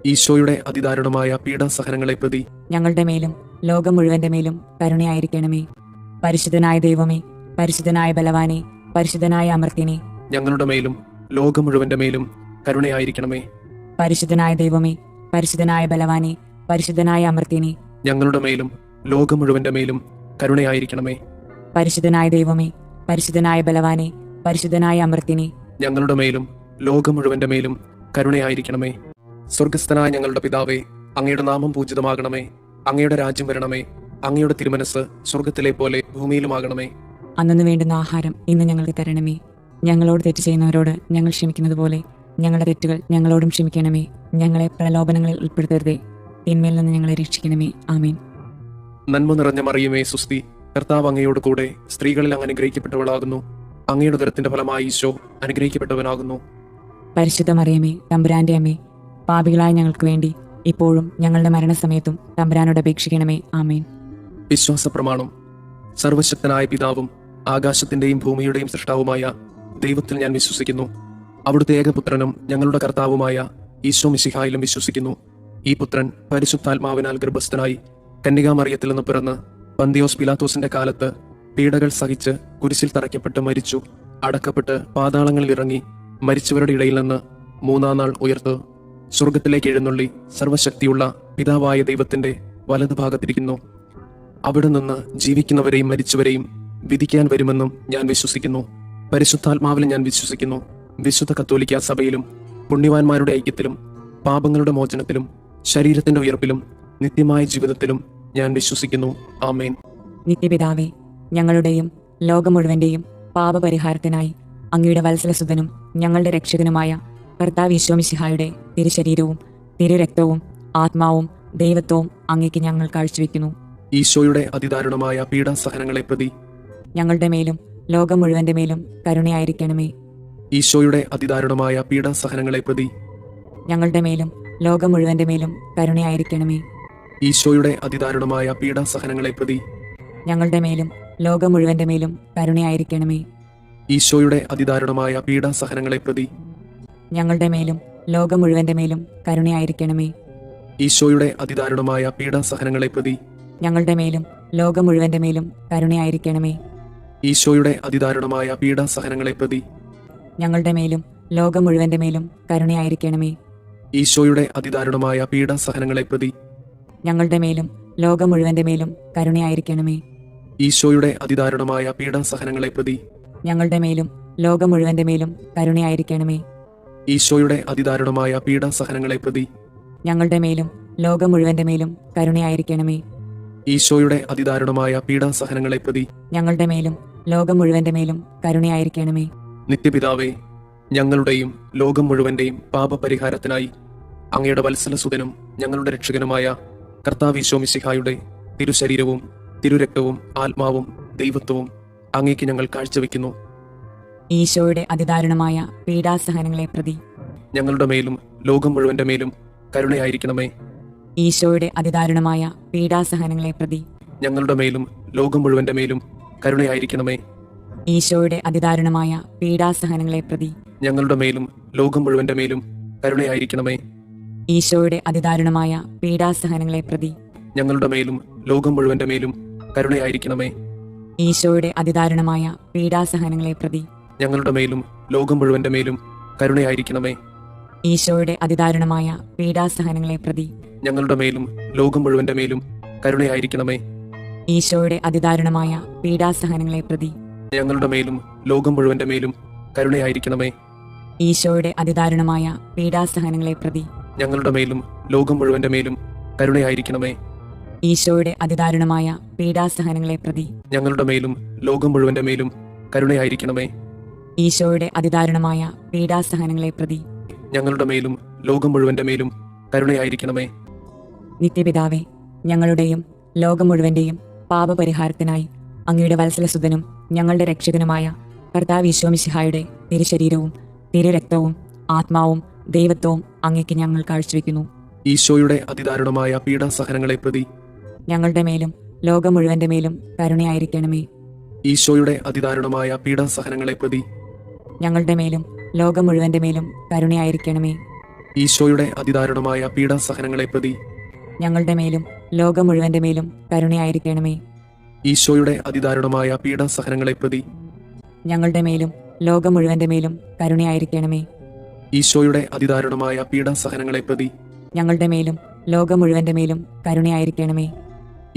ഈശോയുടെ അതിദാരുണമായ പീഡാസഹനങ്ങളെ പ്രതി ഞങ്ങളുടെ മേലും ലോകം മുഴുവന്റെ മേലും കരുണയായിരിക്കണമേ. പരിശുദ്ധനായ ദൈവമേ, പരിശുദ്ധനായ ബലവാനെ, പരിശുദ്ധനായ അമർത്യനെ, ഞങ്ങളുടെ മേലും ലോകം മുഴുവന്റെ മേലും കരുണയായിരിക്കണമേ. പരിശുദ്ധനായ ദൈവമേ, പരിശുദ്ധനായ ബലവാനെ, പരിശുദ്ധനായ അമർത്യനെ, ഞങ്ങളുടെ മേലും ലോകം മുഴുവന്റെ മേലും കരുണയായിരിക്കണമേ. പരിശുദ്ധനായ ദൈവമേ, പരിശുദ്ധനായ ബലവാനെ, പരിശുദ്ധനായ അമർത്യനെ, ഞങ്ങളുടെ മേലും ലോകം മുഴുവന്റെ മേലും കരുണയായിരിക്കണമേ. സ്വർഗസ്ഥനായ ഞങ്ങളുടെ പിതാവേ, അങ്ങയുടെ നാമം പൂജിതമാകണമേ. അങ്ങയുടെ രാജ്യം വരണമേ. അങ്ങയുടെ തിരുമനസ് സ്വർഗത്തിലെ പോലെ ഭൂമിയിലുമാകണമേ. അന്നു വേണ്ടുന്ന ആഹാരം ഇന്ന് ഞങ്ങൾക്ക് തരണമേ. ഞങ്ങളോട് തെറ്റ് ചെയ്യുന്നവരോട് ഞങ്ങൾ ക്ഷമിക്കുന്നത് പോലെ ഞങ്ങളുടെ തെറ്റുകൾ ഞങ്ങളോടും ക്ഷമിക്കണമേ. ഞങ്ങളെ പ്രലോഭനങ്ങളിൽ ഉൾപ്പെടുത്തരുതേ, തിന്മയിൽ നിന്ന് ഞങ്ങളെ രക്ഷിക്കണമേ. ആമേൻ. നന്മ നിറഞ്ഞ മറിയമേ, സുസ്തി, കർത്താവ് അങ്ങയോട് കൂടെ സ്ത്രീകളിൽ അങ്ങ് അനുഗ്രഹിക്കപ്പെട്ടവളാകുന്നു. അങ്ങയുടെ ഉദരത്തിന്റെ ഫലമായി ഈശോ അനുഗ്രഹിക്കപ്പെട്ടവനാകുന്നു. പരിശുദ്ധ മറിയമേ, തമ്പുരാന്റെ അമ്മേ, പാപികളായ ഞങ്ങൾക്ക് വേണ്ടി ഇപ്പോഴും ഞങ്ങളുടെ മരണസമയത്തും തമ്പുരാനോട് അപേക്ഷിക്കണമേ. ആമേൻ. വിശ്വാസ പ്രമാണം. സർവശക്തനായ പിതാവും ആകാശത്തിന്റെയും ഭൂമിയുടെയും സൃഷ്ടാവുമായ ദൈവത്തിൽ ഞാൻ വിശ്വസിക്കുന്നു. അവിടുത്തെ ഏകപുത്രനും ഞങ്ങളുടെ കർത്താവുമായ ഈശോ മിശിഹായിലും വിശ്വസിക്കുന്നു. ഈ പുത്രൻ പരിശുദ്ധാത്മാവിനാൽ ഗർഭസ്ഥനായി കന്യകാമറിയത്തിൽ നിന്ന് പിറന്ന് പന്തിയോസ് പിലാത്തോസിന്റെ കാലത്ത് പീഡകൾ സഹിച്ച് കുരിശിൽ തറയ്ക്കപ്പെട്ട് മരിച്ചു, അടക്കപ്പെട്ട് പാതാളങ്ങളിൽ ഇറങ്ങി മരിച്ചവരുടെ ഇടയിൽ നിന്ന് മൂന്നാം നാൾ ഉയർത്ത് സ്വർഗത്തിലേക്ക് എഴുന്നള്ളി സർവശക്തിയുള്ള പിതാവായ ദൈവത്തിന്റെ വലതുഭാഗത്തിരിക്കുന്നു. അവിടെ നിന്ന് ജീവിക്കുന്നവരെയും മരിച്ചവരെയും വിധിക്കാൻ വരുമെന്നും ഞാൻ വിശ്വസിക്കുന്നു. പരിശുദ്ധാത്മാവിൽ ഞാൻ വിശ്വസിക്കുന്നു. വിശുദ്ധ കത്തോലിക്ക സഭയിലും പുണ്യവാന്മാരുടെ ഐക്യത്തിലും പാപങ്ങളുടെ മോചനത്തിലും ശരീരത്തിന്റെ ഉയർപ്പിലും നിത്യമായ ജീവിതത്തിലും ഞാൻ വിശ്വസിക്കുന്നു. ആമേൻ. നിത്യപിതാവേ, ഞങ്ങളുടെയും ലോകം മുഴുവന്റെയും പാപപരിഹാരത്തിനായി അങ്ങയുടെ വത്സലസുതനും ഞങ്ങളുടെ രക്ഷകനുമായ കർത്താവ് ഈശോമിശിഹായുടെ തിരുശരീരവും തിരുരക്തവും ആത്മാവും ദൈവത്വവും അങ്ങേക്ക് ഞങ്ങൾ കാഴ്ചവെക്കുന്നു. ഈശോയുടെ അതിദാരുണമായ പീഡാസഹനങ്ങളെ പ്രതി ഞങ്ങളുടെ മേലും ലോകം മുഴുവന്റെ മേലും കരുണയായിരിക്കണമേ. ഈശോയുടെ അതിദാരുണമായ പീഡാസഹനങ്ങളെ പ്രതി ഞങ്ങളുടെ മേലും ലോകം മുഴുവന്റെ മേലും കരുണയായിരിക്കണമേ. ഈശോയുടെ അതിദാരുണമായ പീഡാസഹനങ്ങളെ പ്രതി ഞങ്ങളുടെ മേലും ലോകം മുഴുവന്റെ മേലും കരുണയായിരിക്കണമേ. ഈശോയുടെ അതിദാരുണമായ പീഡാസഹനങ്ങളെ പ്രതി ഞങ്ങളുടെ മേലും ലോകം മുഴുവന്റെ മേലും കരുണയായിരിക്കണമേ. ഈശോയുടെ അതിദാരുണമായ പീഡാസഹനങ്ങളെ പ്രതി ഞങ്ങളുടെ മേലും ലോകം മുഴുവന്റെ മേലും കരുണയായിരിക്കണമേ. ഈശോയുടെ അതിദാരുണമായ പീഡാസഹനങ്ങളെ പ്രതി ഞങ്ങളുടെ മേലും ലോകം മുഴുവന്റെ മേലും കരുണയായിരിക്കണമേ. ഈശോയുടെ അതിദാരുണമായ പീഡാസഹനങ്ങളെ പ്രതി ഞങ്ങളുടെ മേലും ലോകം മുഴുവന്റെ മേലും കരുണയായിരിക്കണമേ. ഈശോയുടെ അതിദാരുണമായ പീഡാസഹനങ്ങളെ പ്രതി ഞങ്ങളുടെ മേലും ലോകം മുഴുവന്റെ മേലും കരുണയായിരിക്കണമേ. ഈശോയുടെ അതിദാരുണമായ പീഡാസഹനങ്ങളെ പ്രതി ഞങ്ങളുടെ മേലും ലോകം മുഴുവന്റെ മേലും കരുണയായിരിക്കണമേ. ഈശോയുടെ അതിദാരുണമായ പീഡാസഹനങ്ങളെ പ്രതി ഞങ്ങളുടെ മേലും ലോകം മുഴുവന്റെ മേലും കരുണയായിരിക്കണമേ. നിത്യപിതാവേ, ഞങ്ങളുടെയും ലോകം മുഴുവന്റെയും പാപപരിഹാരത്തിനായി അങ്ങയുടെ വത്സലസുതനും ഞങ്ങളുടെ രക്ഷകനുമായ കർത്താവ് ഈശോ മിശിഹായുടെ തിരുശരീരവും തിരുരക്തവും ആത്മാവും ദൈവത്വവും അങ്ങേക്ക് ഞങ്ങൾ കാഴ്ചവെക്കുന്നു. ഈശോയുടെ അതിദാരുണമായ പീഡാസഹനങ്ങളെ പ്രതി ഞങ്ങളുടെ മേലും ലോകം മുഴുവന്റെ മേലും കരുണയായിരിക്കണമേ. ഈശോയുടെ അതിദാരുണമായ പീഡാസഹനങ്ങളെ പ്രതി ഞങ്ങളുടെ മേലും ലോകം മുഴുവന്റെ മേലും കരുണയായിരിക്കണമേ. ഈശോയുടെ അതിദാരുണമായ പീഡാസഹനങ്ങളെ പ്രതി ഞങ്ങളുടെ മേലും ലോകം മുഴുവന്റെ മേലും കരുണയായിരിക്കണമേ. ഈശോയുടെ അതിദാരുണമായ പീഡാസഹനങ്ങളെ പ്രതി ഞങ്ങളുടെ മേലും ലോകം മുഴുവന്റെ മേലും കരുണയായിരിക്കണമേ. ഈശോയുടെ അതിദാരുണമായ പീഡാസഹനങ്ങളെ പ്രതി ഞങ്ങളുടെ മേലും ലോകം മുഴുവന്റെ മേലും കരുണയായിരിക്കണമേ. ഈശോയുടെ അതിദാരുണമായ പീഡാസഹനങ്ങളെ പ്രതി ഞങ്ങളുടെ മേലും ലോകം മുഴുവന്റെ മേലും കരുണയായിരിക്കണമേ. ഈശോയുടെ അതിദാരുണമായ പീഡാസഹനങ്ങളെ പ്രതി ഞങ്ങളുടെ മേലും ലോകം മുഴുവന്റെ മേലും കരുണയായിരിക്കണമേ. ഈശോയുടെ അതിദാരുണമായ പീഡാസഹനങ്ങളെ പ്രതി ഞങ്ങളുടെ മേലും ലോകം മുഴുവന്റെ മേലും കരുണയായിരിക്കണമേ. ഈശോയുടെ അതിദാരുണമായ പീഡാസഹനങ്ങളെ പ്രതി ഞങ്ങളുടെ മേലും ലോകം മുഴുവന്റെ മേലും കരുണയായിരിക്കണമേ. ഈശോയുടെ അതിദാരുണമായ പീഡാസഹനങ്ങളെ പ്രതി ഞങ്ങളുടെ മേലും ലോകം മുഴുവന്റെ മേലും കരുണയായിരിക്കണമേ. നിത്യപിതാവേ, ഞങ്ങളുടെയും ലോകം മുഴുവന്റെയും പാപപരിഹാരത്തിനായി അങ്ങയുടെ വത്സലസുതനും ഞങ്ങളുടെ രക്ഷകനുമായ കർത്താവ് ഈശോ മിശിഹായുടെ തിരുശരീരവും തിരുരക്തവും ആത്മാവും ദൈവത്വവും അങ്ങേക്ക് ഞങ്ങൾ കാഴ്ചവെക്കുന്നു. ഈശോയുടെ അതിദാരുണമായ പീഡാസഹനങ്ങളെ പ്രതി ഞങ്ങളുടെ മേലും ലോകം മുഴുവന്റെ മേലും കരുണയായിരിക്കണമേ. ഈശോയുടെ അതിദാരുണമായ പീഡാസഹനങ്ങളെ പ്രതി ഞങ്ങളുടെ മേലും ലോകം മുഴുവന്റെ മേലും കരുണയായിരിക്കണമേ. ഈശോയുടെ അതിദാരുണമായ പീഡാസഹനങ്ങളെ പ്രതി ഞങ്ങളുടെ മേലും ലോകം മുഴുവന്റെ മേലും കരുണയായിരിക്കണമേ. ഈശോയുടെ അതിദാരുണമായ പീഡാസഹനങ്ങളെ പ്രതി ഞങ്ങളുടെ മേലും ലോകം മുഴുവന്റെ മേലും കരുണയായിരിക്കണമേ. ഈശോയുടെ അതിദാരുണമായ പീഡാസഹനങ്ങളെ പ്രതി ഞങ്ങളുടെ മേലും ലോകം മുഴുവന്റെ മേലും കരുണയായിരിക്കണമേ.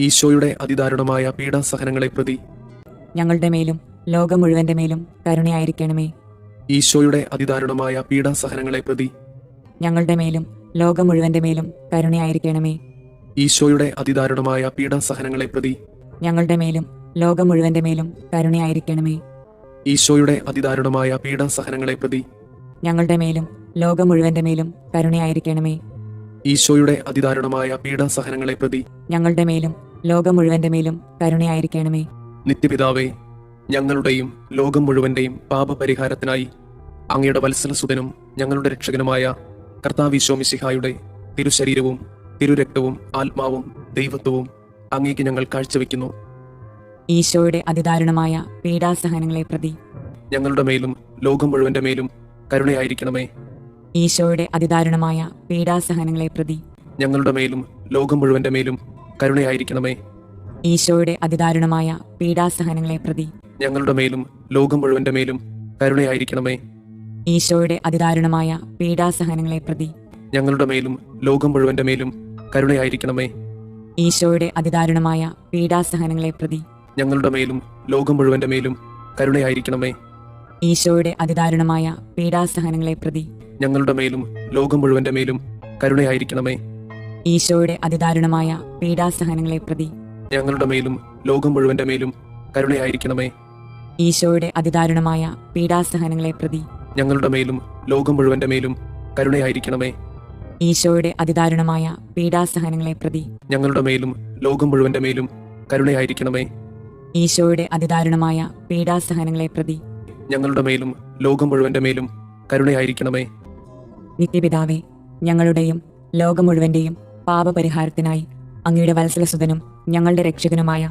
ഈശോയുടെ അതിദാരുണമായ പീഡാസഹനങ്ങളെ പ്രതി ഞങ്ങളുടെ മേലും ലോകം മുഴുവന്റെ മേലും കരുണയായിരിക്കണമേ. ഈശോയുടെ അതിദാരുണമായ പീഡാസഹനങ്ങളെ പ്രതി ഞങ്ങളുടെ മേലും ലോകം മുഴുവന്റെ മേലും കരുണയായിരിക്കണമേ. ഈശോയുടെ അതിദാരുണമായ പീഡാസഹനങ്ങളെ പ്രതി ഞങ്ങളുടെ മേലും ലോകം മുഴുവന്റെ മേലും കരുണയായിരിക്കണമേ. ഈശോയുടെ അതിദാരുണമായ പീഡാസഹനങ്ങളെ പ്രതി ഞങ്ങളുടെ മേലും ലോകം മുഴുവന്റെ മേലും കരുണയായിരിക്കണമേ. ഈശോയുടെ അതിദാരുണമായ പീഡാസഹനങ്ങളെ പ്രതി ഞങ്ങളുടെ മേലും ലോകം മുഴുവന്റെ മേലും കരുണയായിരിക്കണമേ. നിത്യപിതാവേ, ഞങ്ങളുടെയും ലോകം മുഴുവന്റെയും പാപപരിഹാരത്തിനായി അങ്ങയുടെ വത്സലസുതനും ഞങ്ങളുടെ രക്ഷകനുമായ കർത്താവ് ഈശോ മിശിഹായുടെ തിരുശരീരവും തിരുരക്തവും ആത്മാവും ദൈവത്വവും അങ്ങേക്ക് ഞങ്ങൾ കാഴ്ചവെക്കുന്നു. ഈശോയുടെ അതിദാരുണമായ പീഡാസഹനങ്ങളെ പ്രതി ഞങ്ങളുടെ മേലും ലോകം മുഴുവന്റെ മേലും കരുണയായിരിക്കണമേ. ഈശോയുടെ അതിദാരുണമായ പീഡാസഹനങ്ങളെ പ്രതി ഞങ്ങളുടെ മേലും ലോകം മുഴുവന്റെ മേലും കരുണയായിരിക്കണമേ. ഈശോയുടെ അതിദാരുണമായ പീഡാസഹനങ്ങളെ പ്രതി ഞങ്ങളുടെ മേലും ലോകം മുഴുവന്റെ മേലും കരുണയായിരിക്കണമേ. ഈശോയുടെ അതിദാരുണമായ പീഡാസഹനങ്ങളെ പ്രതി ഞങ്ങളുടെ മേലും ലോകം മുഴുവന്റെ മേലും കരുണയായിരിക്കണമേ. ഈശോയുടെ അതിദാരുണമായ പീഡാസഹനങ്ങളെ പ്രതി ഞങ്ങളുടെ മേലും ലോകം മുഴുവന്റെ മേലും കരുണയായിരിക്കണമേ. ഈശോയുടെ അതിദാരുണമായ പീഡാസഹനങ്ങളെ പ്രതി ഞങ്ങളുടെ മേലും ലോകം മുഴുവന്റെ മേലും കരുണയായിരിക്കണമേ. ഈശോയുടെ അതിദാരുണമായ പീഡാസഹനങ്ങളെ പ്രതി ഞങ്ങളുടെ മേലും ലോകം മുഴുവന്റെ മേലും കരുണയായിരിക്കണമേ. ഈശോയുടെ അതിദാരുണമായ പീഡാസഹനങ്ങളെ പ്രതി ഞങ്ങളുടെ മേലും ലോകം മുഴുവന്റെ മേലും കരുണയായിരിക്കണമേ. ഈശോയുടെ അതിദാരുണമായ പീഡാസഹനങ്ങളെ പ്രതി ഞങ്ങളുടെ മേലും ലോകം മുഴുവന്റെ മേലും കരുണയായിരിക്കണമേ. ഈശോയുടെ അതിദാരുണമായ പീഡാസഹനങ്ങളെ പ്രതി ഞങ്ങളുടെ മേലും ലോകം മുഴുവന്റെ മേലും കരുണയായിരിക്കണമേ. നിത്യപിതാവേ, ഞങ്ങളുടെയും ലോകം മുഴുവന്റെയും പാപപരിഹാരത്തിനായി അങ്ങയുടെ വത്സലസുതനും ഞങ്ങളുടെ രക്ഷകനുമായ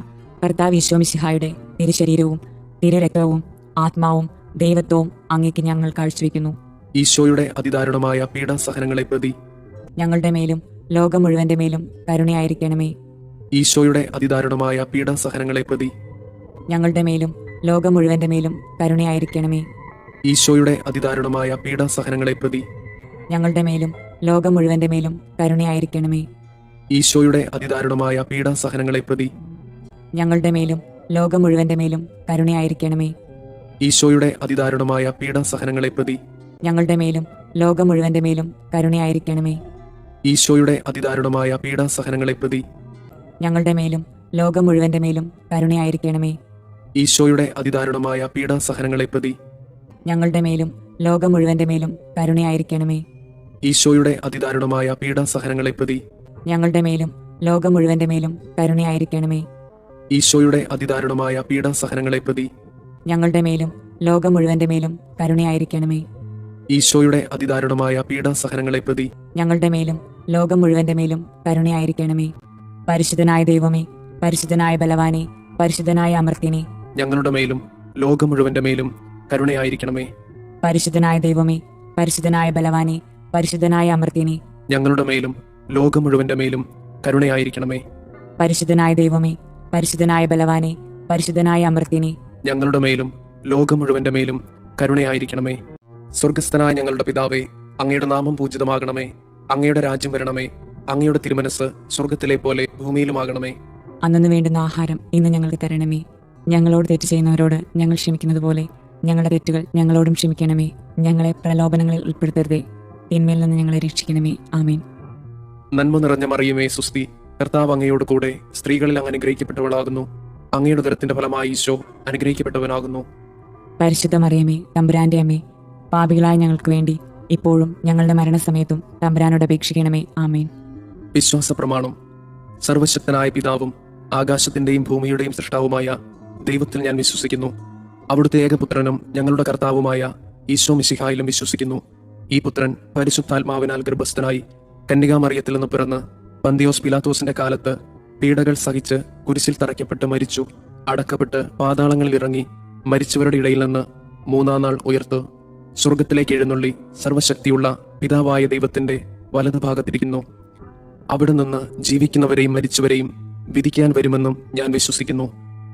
കർത്താവ് ഈശോ മിശിഹായുടെ തിരുശരീരവും തിരുരക്തവും ആത്മാവും ദൈവത്വവും അങ്ങേക്ക് ഞങ്ങൾ കാഴ്ചവെക്കുന്നു. ഈശോയുടെ അതിദാരുണമായ പീഡാസഹനങ്ങളെ പ്രതി ഞങ്ങളുടെ മേലും ലോകം മുഴുവന്റെ മേലും കരുണയായിരിക്കണമേ. ഈശോയുടെ അതിദാരുണമായ പീഡാസഹനങ്ങളെ പ്രതി ഞങ്ങളുടെ മേലും ലോകം മുഴുവന്റെ മേലും കരുണയായിരിക്കണമേ. ഈശോയുടെ അതിദാരുണമായ പീഡാസഹനങ്ങളെ പ്രതി ഞങ്ങളുടെ മേലും ലോകം മുഴുവന്റെ മേലും കരുണയായിരിക്കണമേ. ഈശോയുടെ അതിദാരുണമായ പീഡാസഹനങ്ങളെ പ്രതി ഞങ്ങളുടെ മേലും ലോകം മുഴുവന്റെ മേലും കരുണയായിരിക്കണമേ. ഈശോയുടെ അതിദാരുണമായ പീഡാസഹനങ്ങളെ പ്രതി ഞങ്ങളുടെ മേലും ലോകം മുഴുവന്റെ മേലും കരുണയായിരിക്കണമേ. ഈശോയുടെ അതിദാരുണമായ പീഡാസഹനങ്ങളെ പ്രതി ഞങ്ങളുടെ മേലും ലോകം മുഴുവന്റെ മേലും കരുണയായിരിക്കണമേ. ഈശോയുടെ അതിദാരുണമായ പീഡാസഹനങ്ങളെ പ്രതി ഞങ്ങളുടെ മേലും ലോകം മുഴുവന്റെ മേലും കരുണയായിരിക്കണമേ. ഈശോയുടെ അതിദാരുണമായ പീഡാസഹനങ്ങളെ പ്രതി ഞങ്ങളുടെ മേലും ലോകം മുഴുവന്റെ മേലും കരുണയായിരിക്കണമേ. ഈശോയുടെ അതിദാരുണമായ പീഡാസഹനങ്ങളെ പ്രതി ഞങ്ങളുടെ മേലും ലോകം മുഴുവന്റെ മേലും കരുണയായിരിക്കണമേ. ഈശോയുടെ അതിദാരുണമായ പീഡാസഹനങ്ങളെ പ്രതി ഞങ്ങളുടെ മേലും ലോകം മുഴുവന്റെ മേലും കരുണയായിരിക്കണമേ. പരിശുദ്ധനായ ദൈവമേ, പരിശുദ്ധനായ ബലവാനെ, പരിശുദ്ധനായ അമർത്യനെ, ഞങ്ങളുടെ മേലും ലോകം മുഴുവന്റെ മേലും കരുണയായിരിക്കണമേ. പരിശുദ്ധനായ ദൈവമേ, പരിശുദ്ധനായ ബലവാനെ, പരിശുദ്ധനായ അമർത്യനെ, ഞങ്ങളുടെ മേലും ലോകം മുഴുവന്റെ മേലും കരുണയായിരിക്കണമേ. പരിശുദ്ധനായ ദൈവമേ, പരിശുദ്ധനായ ബലവാനെ, പരിശുദ്ധനായ അമർത്യനെ, ഞങ്ങളുടെ മേലും ലോകം മുഴുവന്റെ മേലും കരുണയായിരിക്കണമേ. സ്വർഗസ്ഥനായ ഞങ്ങളുടെ പിതാവേ, അങ്ങയുടെ നാമം പൂജിതമാകണമേ. അങ്ങയുടെ രാജ്യം വരണമേ. അങ്ങയുടെ തിരുമനസ് സ്വർഗത്തിലെ പോലെ ഭൂമിയിലുമാകണമേ. അന്നു വേണ്ടുന്ന ആഹാരം ഇന്ന് ഞങ്ങൾക്ക് തരണമേ. ഞങ്ങളോട് തെറ്റ് ചെയ്യുന്നവരോട് ഞങ്ങൾ ക്ഷമിക്കുന്നത് പോലെ ഞങ്ങളുടെ തെറ്റുകൾ ഞങ്ങളോടും ക്ഷമിക്കണമേ. ഞങ്ങളെ പ്രലോഭനങ്ങളിൽ ഉൾപ്പെടുത്തരുതേ, തിന്മയിൽ നിന്ന് ഞങ്ങളെ രക്ഷിക്കണമേ. ആമേൻ. നന്മ നിറഞ്ഞ മറിയമേ, സുസ്തി, കർത്താവ് അങ്ങയോട് കൂടെ സ്ത്രീകളിൽ അങ്ങ് അനുഗ്രഹിക്കപ്പെട്ടവളാകുന്നു. അങ്ങയുടെ ഉദരത്തിന്റെ ഫലമായി ഈശോ അനുഗ്രഹിക്കപ്പെട്ടവനാകുന്നു. പരിശുദ്ധ മറിയമേ, തമ്പുരാന്റെ അമ്മേ, പാപികളായ ഞങ്ങൾക്ക് വേണ്ടി ഇപ്പോഴും ഞങ്ങളുടെ മരണസമയത്തും തമ്പുരാനോട് അപേക്ഷിക്കണമേ. ആമേൻ. വിശ്വാസ പ്രമാണം. സർവശക്തനായ പിതാവും ആകാശത്തിന്റെയും ഭൂമിയുടെയും സൃഷ്ടാവുമായ ദൈവത്തിൽ ഞാൻ വിശ്വസിക്കുന്നു. അവിടുത്തെ ഏകപുത്രനും ഞങ്ങളുടെ കർത്താവുമായ ഈശോ മിശിഹായിലും വിശ്വസിക്കുന്നു. ഈ പുത്രൻ പരിശുദ്ധാത്മാവിനാൽ ഗർഭസ്ഥനായി കന്യകാമറിയത്തിൽ നിന്ന് പിറന്ന് പന്തിയോസ് പിലാത്തോസിന്റെ കാലത്ത് പീഡകൾ സഹിച്ച് കുരിശിൽ തറയ്ക്കപ്പെട്ട് മരിച്ചു, അടക്കപ്പെട്ട് പാതാളങ്ങളിൽ ഇറങ്ങി, മരിച്ചവരുടെ ഇടയിൽ നിന്ന് മൂന്നാം നാൾ ഉയർത്ത് സ്വർഗത്തിലേക്ക് എഴുന്നള്ളി സർവശക്തിയുള്ള പിതാവായ ദൈവത്തിന്റെ വലതുഭാഗത്തിരിക്കുന്നു. അവിടെ നിന്ന് ജീവിക്കുന്നവരെയും മരിച്ചവരെയും വിധിക്കാൻ വരുമെന്നും ഞാൻ വിശ്വസിക്കുന്നു.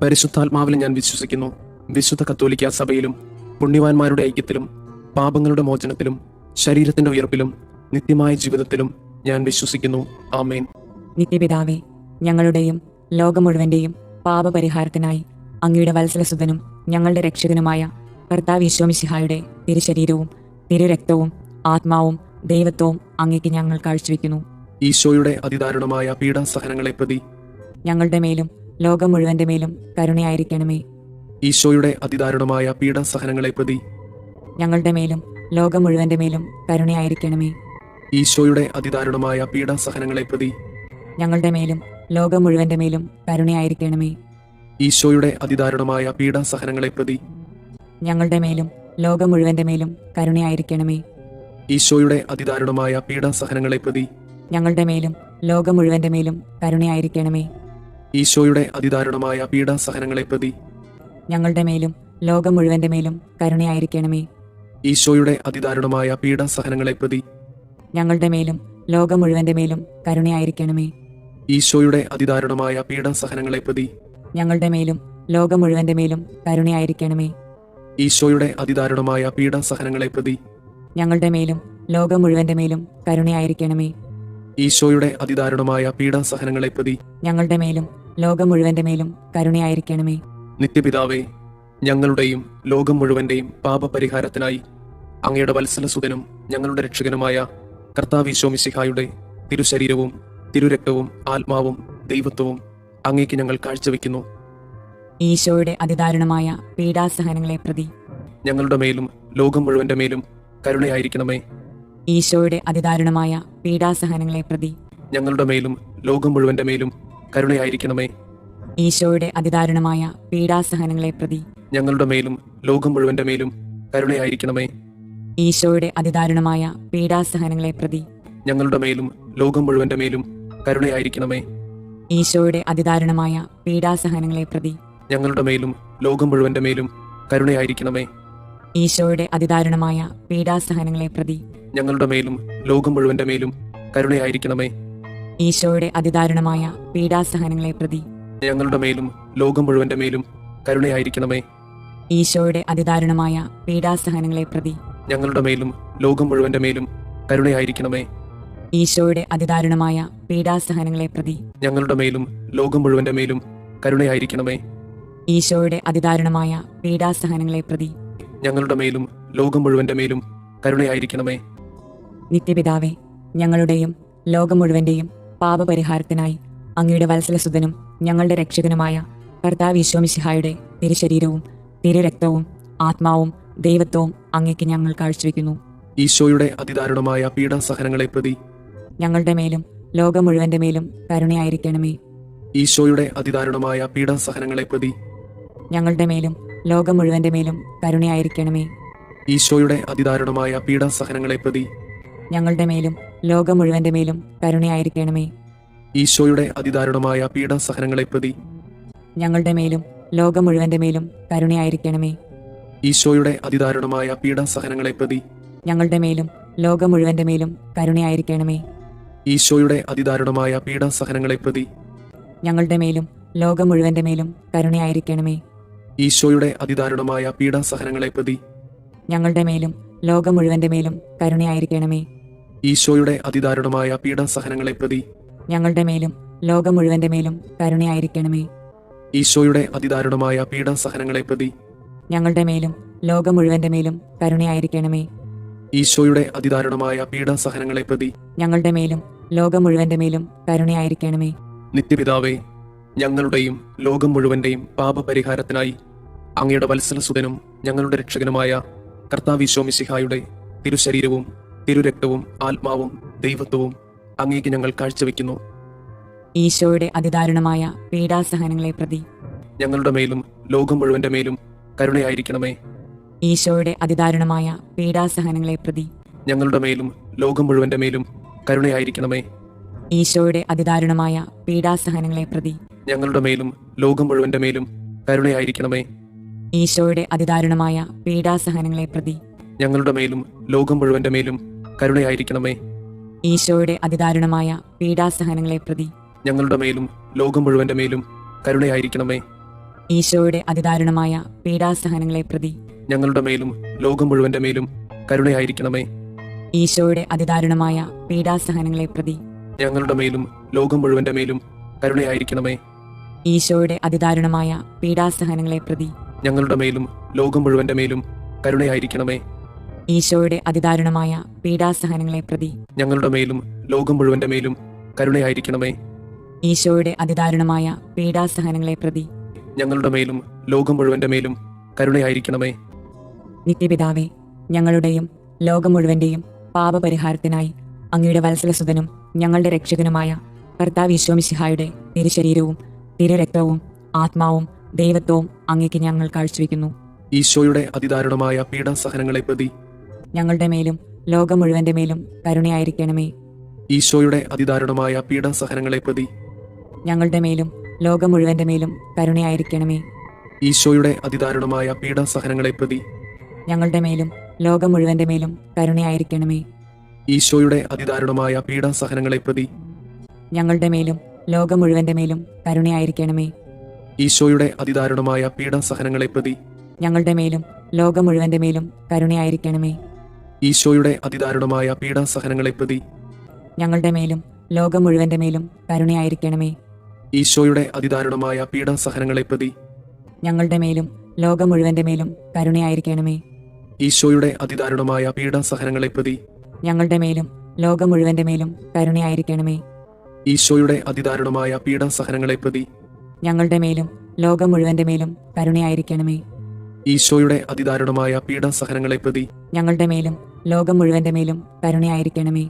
പരിശുദ്ധാത്മാവിലും ഞാൻ വിശ്വസിക്കുന്നു. വിശുദ്ധ കത്തോലിക്ക സഭയിലും പുണ്യവാന്മാരുടെ ഐക്യത്തിലും പാപങ്ങളുടെ മോചനത്തിലും ശരീരത്തിന്റെ ഉയർപ്പിലും നിത്യമായ ജീവിതത്തിലും ഞാൻ വിശ്വസിക്കുന്നു. ആമേൻ. നിത്യപിതാവേ, ഞങ്ങളുടെയും ലോകം മുഴുവന്റെയും പാപപരിഹാരത്തിനായി അങ്ങയുടെ വത്സലസുതനും ഞങ്ങളുടെ രക്ഷകനുമായ കർത്താവ് ഈശോ മിശിഹായുടെ തിരുശരീരവും തിരുരക്തവും ആത്മാവും ദൈവത്വവും അങ്ങേക്ക് ഞങ്ങൾ കാഴ്ചവെക്കുന്നു. ഈശോയുടെ അതിദാരുണമായ പീഡാസഹനങ്ങളെ പ്രതി ഞങ്ങളുടെ മേലും ലോകം മുഴുവന്റെ മേലും കരുണയായിരിക്കണമേ. ഈശോയുടെ അതിദാരുണമായ പീഡാസഹനങ്ങളെ പ്രതി ഞങ്ങളുടെ മേലും ലോകം മുഴുവന്റെ മേലും കരുണയായിരിക്കണമേ. ഈശോയുടെ അതിദാരുണമായ പീഡാസഹനങ്ങളെ പ്രതി ഞങ്ങളുടെ മേലും ലോകം മുഴുവന്റെ മേലും കരുണയായിരിക്കണമേ. ഈശോയുടെ അതിദാരുണമായ പീഡാസഹനങ്ങളെ പ്രതി ഞങ്ങളുടെ മേലും ലോകം മുഴുവന്റെ മേലും കരുണയായിരിക്കണമേ. ഈശോയുടെ അതിദാരുണമായ പീഡാസഹനങ്ങളെ പ്രതി ഞങ്ങളുടെ മേലും ലോകം മുഴുവന്റെ മേലും കരുണയായിരിക്കണമേ. ഈശോയുടെ അതിദാരുണമായ പീഡാസഹനങ്ങളെ പ്രതി ഞങ്ങളുടെ മേലും ലോകം മുഴുവന്റെ മേലും കരുണയായിരിക്കണമേ. ഈശോയുടെ അതിദാരുണമായ പീഡാസഹനങ്ങളെ പ്രതി ഞങ്ങളുടെ മേലും ലോകം മുഴുവന്റെ മേലും കരുണയായിരിക്കണമേ. ഈശോയുടെ അതിദാരുണമായ പീഡാസഹനങ്ങളെ പ്രതി ഞങ്ങളുടെ മേലും ലോകം മുഴുവന്റെ മേലും കരുണയായിരിക്കണമേ. ഈശോയുടെ അതിദാരുണമായ പീഡാസഹനങ്ങളെ പ്രതി ഞങ്ങളുടെ മേലും ലോകം മുഴുവന്റെ മേലും കരുണയായിരിക്കണമേ. ഈശോയുടെ അതിദാരുണമായ പീഡാസഹനങ്ങളെ പ്രതി ഞങ്ങളുടെ മേലും ലോകം മുഴുവന്റെ മേലും കരുണയായിരിക്കണമേ. നിത്യപിതാവേ, ഞങ്ങളുടെയും ലോകം മുഴുവന്റെയും പാപപരിഹാരത്തിനായി അങ്ങയുടെ വത്സലസുതനും ഞങ്ങളുടെ രക്ഷകനുമായ കർത്താവ് ഈശോ മിശിഹായുടെ തിരുശരീരവും തിരുരക്തവും ആത്മാവും ദൈവത്വവും അങ്ങേക്ക് ഞങ്ങൾ കാഴ്ചവെക്കുന്നു. ഈശോയുടെ അതിദാരുണമായ പീഡാസഹനങ്ങളെ പ്രതി ഞങ്ങളുടെ മേലും ലോകം മുഴുവന്റെ മേലും കരുണയായിരിക്കണമേ. ഈശോയുടെ അതിദാരുണമായ പീഡാസഹനങ്ങളെ പ്രതി ഞങ്ങളുടെ മേലും ലോകം മുഴുവന്റെ മേലും കരുണയായിരിക്കണമേ. ഈശോയുടെ അതിദാരുണമായ പീഡാസഹനങ്ങളെ പ്രതി ഞങ്ങളുടെ മേലും ലോകം മുഴുവന്റെ മേലും കരുണയായിരിക്കണമേ. ഈശോയുടെ അതിദാരുണമായ പീഡാസഹനങ്ങളെ പ്രതി ഞങ്ങളുടെ മേലും ലോകം മുഴുവന്റെ മേലും കരുണയായിരിക്കണമേ. ഈശോയുടെ അതിദാരുണമായ പീഡാസഹനങ്ങളെ പ്രതി ഞങ്ങളുടെ മേലും ലോകം മുഴുവന്റെ മേലും കരുണയായിരിക്കണമേ. ഈശോയുടെ അതിദാരുണമായ പീഡാസഹനങ്ങളെ പ്രതി ഞങ്ങളുടെ മേലും ലോകം മുഴുവന്റെ മേലും കരുണയായിരിക്കണമേ. ഈശോയുടെ അതിദാരുണമായ പീഡാസഹനങ്ങളെ പ്രതി ഞങ്ങളുടെ മേലും ലോകം മുഴുവന്റെ മേലും കരുണയായിരിക്കണമേ. ഈശോയുടെ അതിദാരുണമായ പീഡാസഹനങ്ങളെ പ്രതി ഞങ്ങളുടെ മേലും ലോകം മുഴുവന്റെ മേലും കരുണയായിരിക്കണമേ. ഈശോയുടെ അതിദാരുണമായ പീഡാസഹനങ്ങളെ പ്രതി ഞങ്ങളുടെ മേലും ലോകം മുഴുവന്റെ മേലും കരുണയായിരിക്കണമേ. ഈശോയുടെ അതിദാരുണമായ പീഡാസഹനങ്ങളെ പ്രതി ഞങ്ങളുടെ മേലും ലോകം മുഴുവന്റെ മേലും കരുണയായിരിക്കണമേ. നിത്യപിതാവേ, ഞങ്ങളുടെയും ലോകം മുഴുവന്റെയും പാപപരിഹാരത്തിനായി അങ്ങയുടെ വത്സലസുതനും ഞങ്ങളുടെ രക്ഷകനുമായ കർത്താവ് ഈശോ മിശിഹായുടെ തിരുശരീരവും തിരുരക്തവും ആത്മാവും ദൈവത്വവും അങ്ങേക്ക് ഞങ്ങൾ കാഴ്ചവെക്കുന്നു. ഈശോയുടെ അതിദാരുണമായ പീഡാസഹനങ്ങളെ പ്രതി ഞങ്ങളുടെ മേലും ലോകം മുഴുവന്റെ മേലും കരുണയായിരിക്കണമേ. ഈശോയുടെ അതിദാരുണമായ പീഡാസഹനങ്ങളെ പ്രതി ഞങ്ങളുടെ മേലും ലോകം മുഴുവന്റെ മേലും കരുണയായിരിക്കണമേ. ഈശോയുടെ അതിദാരുണമായ പീഡാസഹനങ്ങളെ പ്രതി ഞങ്ങളുടെ മേലും ലോകം മുഴുവന്റെ മേലും കരുണയായിരിക്കണമേ. ഈശോയുടെ അതിദാരുണമായ പീഡാസഹനങ്ങളെ പ്രതി ഞങ്ങളുടെ മേലും ലോകം മുഴുവന്റെ മേലും കരുണയായിരിക്കണമേ. ഈശോയുടെ അതിദാരുണമായ പീഡാസഹനങ്ങളെ പ്രതി ഞങ്ങളുടെ മേലും ലോകം മുഴുവന്റെ മേലും കരുണയായിരിക്കണമേ. ഈശോയുടെ അതിദാരുണമായ പീഡാസഹനങ്ങളെ പ്രതി ഞങ്ങളുടെ മേലും ലോകം മുഴുവന്റെ മേലും കരുണയായിരിക്കണമേ. ഈശോയുടെ അതിദാരുണമായ പീഡാസഹനങ്ങളെ പ്രതി ഞങ്ങളുടെ മേലും ലോകം മുഴുവന്റെ മേലും കരുണയായിരിക്കണമേ. ഈശോയുടെ അതിദാരുണമായ പീഡാസഹനങ്ങളെ പ്രതി ഞങ്ങളുടെ മേലും ലോകം മുഴുവന്റെ മേലും കരുണയായിരിക്കണമേ. ഈശോയുടെ അതിദാരുണമായ പീഡാസഹനങ്ങളെ പ്രതി ഞങ്ങളുടെ മേലും ലോകം മുഴുവന്റെ മേലും കരുണയായിരിക്കണമേ. ഈശോയുടെ അതിദാരുണമായ പീഡാസഹനങ്ങളെ പ്രതി ഞങ്ങളുടെ മേലും ലോകം മുഴുവന്റെ മേലും കരുണയായിരിക്കണമേ. നിത്യപിതാവേ, ഞങ്ങളുടെയും ലോകം മുഴുവന്റെയും പാപപരിഹാരത്തിനായി അങ്ങയുടെ വത്സലസുതനും ഞങ്ങളുടെ രക്ഷകനുമായ കർത്താവീശോ മിശിഹായുടെ തിരുശരീരവും തിരുരക്തവും ആത്മാവും ദൈവത്വവും അങ്ങേക്ക് ഞങ്ങൾ കാഴ്ചവെക്കുന്നു. ഈശോയുടെ അതിദാരുണമായ പീഡാസഹനങ്ങളെ പ്രതി ഞങ്ങളുടെ മേലും ലോകം മുഴുവന്റെ മേലും കരുണയായിരിക്കണമേ. ഈശോയുടെ അതിദാരുണമായ പീഡാസഹനങ്ങളെ പ്രതി ഞങ്ങളുടെ മേലും ലോകം മുഴുവന്റെ മേലും കരുണയായിരിക്കണമേ. ഈശോയുടെ അതിദാരുണമായ പീഡാസഹനങ്ങളെ പ്രതി ഞങ്ങളുടെ മേലും ലോകം മുഴുവന്റെ മേലും കരുണയായിരിക്കണമേ. ഈശോയുടെ അതിദാരുണമായ പീഡാസഹനങ്ങളെ പ്രതി ഞങ്ങളുടെ മേലും ലോകം മുഴുവന്റെ മേലും കരുണയായിരിക്കണമേ. ഈശോയുടെ അതിദാരുണമായ പീഡാസഹനങ്ങളെ പ്രതി ഞങ്ങളുടെ മേലും ലോകം മുഴുവന്റെ മേലും കരുണയായിരിക്കണമേ. ഈശോയുടെ അതിദാരുണമായ പീഡാസഹനങ്ങളെ പ്രതി ഞങ്ങളുടെ മേലും ലോകം മുഴുവന്റെ മേലും കരുണയായിരിക്കണമേ. ഈശോയുടെ അതിദാരുണമായ പീഡാസഹനങ്ങളെ പ്രതി ഞങ്ങളുടെ മേലും ലോകം മുഴുവന്റെ മേലും കരുണയായിരിക്കണമേ. ഈശോയുടെ അതിദാരുണമായ പീഡാസഹനങ്ങളെ പ്രതി ഞങ്ങളുടെ മേലും ലോകം മുഴുവന്റെ മേലും കരുണയായിരിക്കണമേ. ഈശോയുടെ അതിദാരുണമായ പീഡാസഹനങ്ങളെ പ്രതി ഞങ്ങളുടെ മേലും ലോകം മുഴുവന്റെ മേലും കരുണയായിരിക്കണമേ. ഈശോയുടെ അതിദാരുണമായ പീഡാസഹനങ്ങളെ പ്രതി ഞങ്ങളുടെ മേലും ലോകം മുഴുവന്റെ മേലും കരുണയായിരിക്കണമേ. നിത്യപിതാവേ, ഞങ്ങളുടെയും ലോകം മുഴുവന്റെയും പാപപരിഹാരത്തിനായി അങ്ങയുടെ വത്സലസുതനും ഞങ്ങളുടെ രക്ഷകനുമായ കർത്താവ് ഈശോ മിശിഹായുടെ തിരുശരീരവും തിരുരക്തവും ആത്മാവും ദൈവത്വവും അങ്ങേക്ക് ഞങ്ങൾ കാഴ്ചവെക്കുന്നു. ഈശോയുടെ അതിദാരുണമായ പീഡാസഹനങ്ങളെ പ്രതി ഞങ്ങളുടെ മേലും ലോകം മുഴുവന്റെ മേലും കരുണയായിരിക്കണമേ. ഈശോയുടെ അതിദാരുണമായ പീഡാസഹനങ്ങളെ പ്രതി ഞങ്ങളുടെ മേലും ലോകം മുഴുവന്റെ മേലും കരുണയായിരിക്കണമേ. ഈശോയുടെ അതിദാരുണമായ പീഡാസഹനങ്ങളെ പ്രതി ഞങ്ങളുടെ മേലും ലോകം മുഴുവന്റെ മേലും കരുണയായിരിക്കണമേ. ഈശോയുടെ അതിദാരുണമായ പീഡാസഹനങ്ങളെ പ്രതി ഞങ്ങളുടെ മേലും ലോകം മുഴുവന്റെ മേലും കരുണയായിരിക്കണമേ. ഈശോയുടെ അതിദാരുണമായ പീഡാസഹനങ്ങളെ പ്രതി ഞങ്ങളുടെ മേലും ലോകം മുഴുവന്റെ മേലും കരുണയായിരിക്കണമേ. ഈശോയുടെ അതിദാരുണമായ പീഡാസഹനങ്ങളെ പ്രതി ഞങ്ങളുടെ മേലും ലോകം മുഴുവന്റെ മേലും കരുണയായിരിക്കണമേ. ഈശോയുടെ അതിദാരുണമായ പീഡാസഹനങ്ങളെ പ്രതി ഞങ്ങളുടെ മേലും ലോകം മുഴുവന്റെ മേലും കരുണയായിരിക്കണമേ. ഈശോയുടെ അതിദാരുണമായ പീഡാസഹനങ്ങളെ പ്രതി ഞങ്ങളുടെ മേലും ലോകം മുഴുവന്റെ മേലും കരുണയായിരിക്കണമേ. ഈശോയുടെ അതിദാരുണമായ പീഡാസഹനങ്ങളെ പ്രതി ഞങ്ങളുടെ മേലും ലോകം മുഴുവന്റെ മേലും കരുണയായിരിക്കണമേ. ഈശോയുടെ അതിദാരുണമായ പീഡാസഹനങ്ങളെ പ്രതി ഞങ്ങളുടെ മേലും ലോകം മുഴുവന്റെ മേലും കരുണയായിരിക്കണമേ.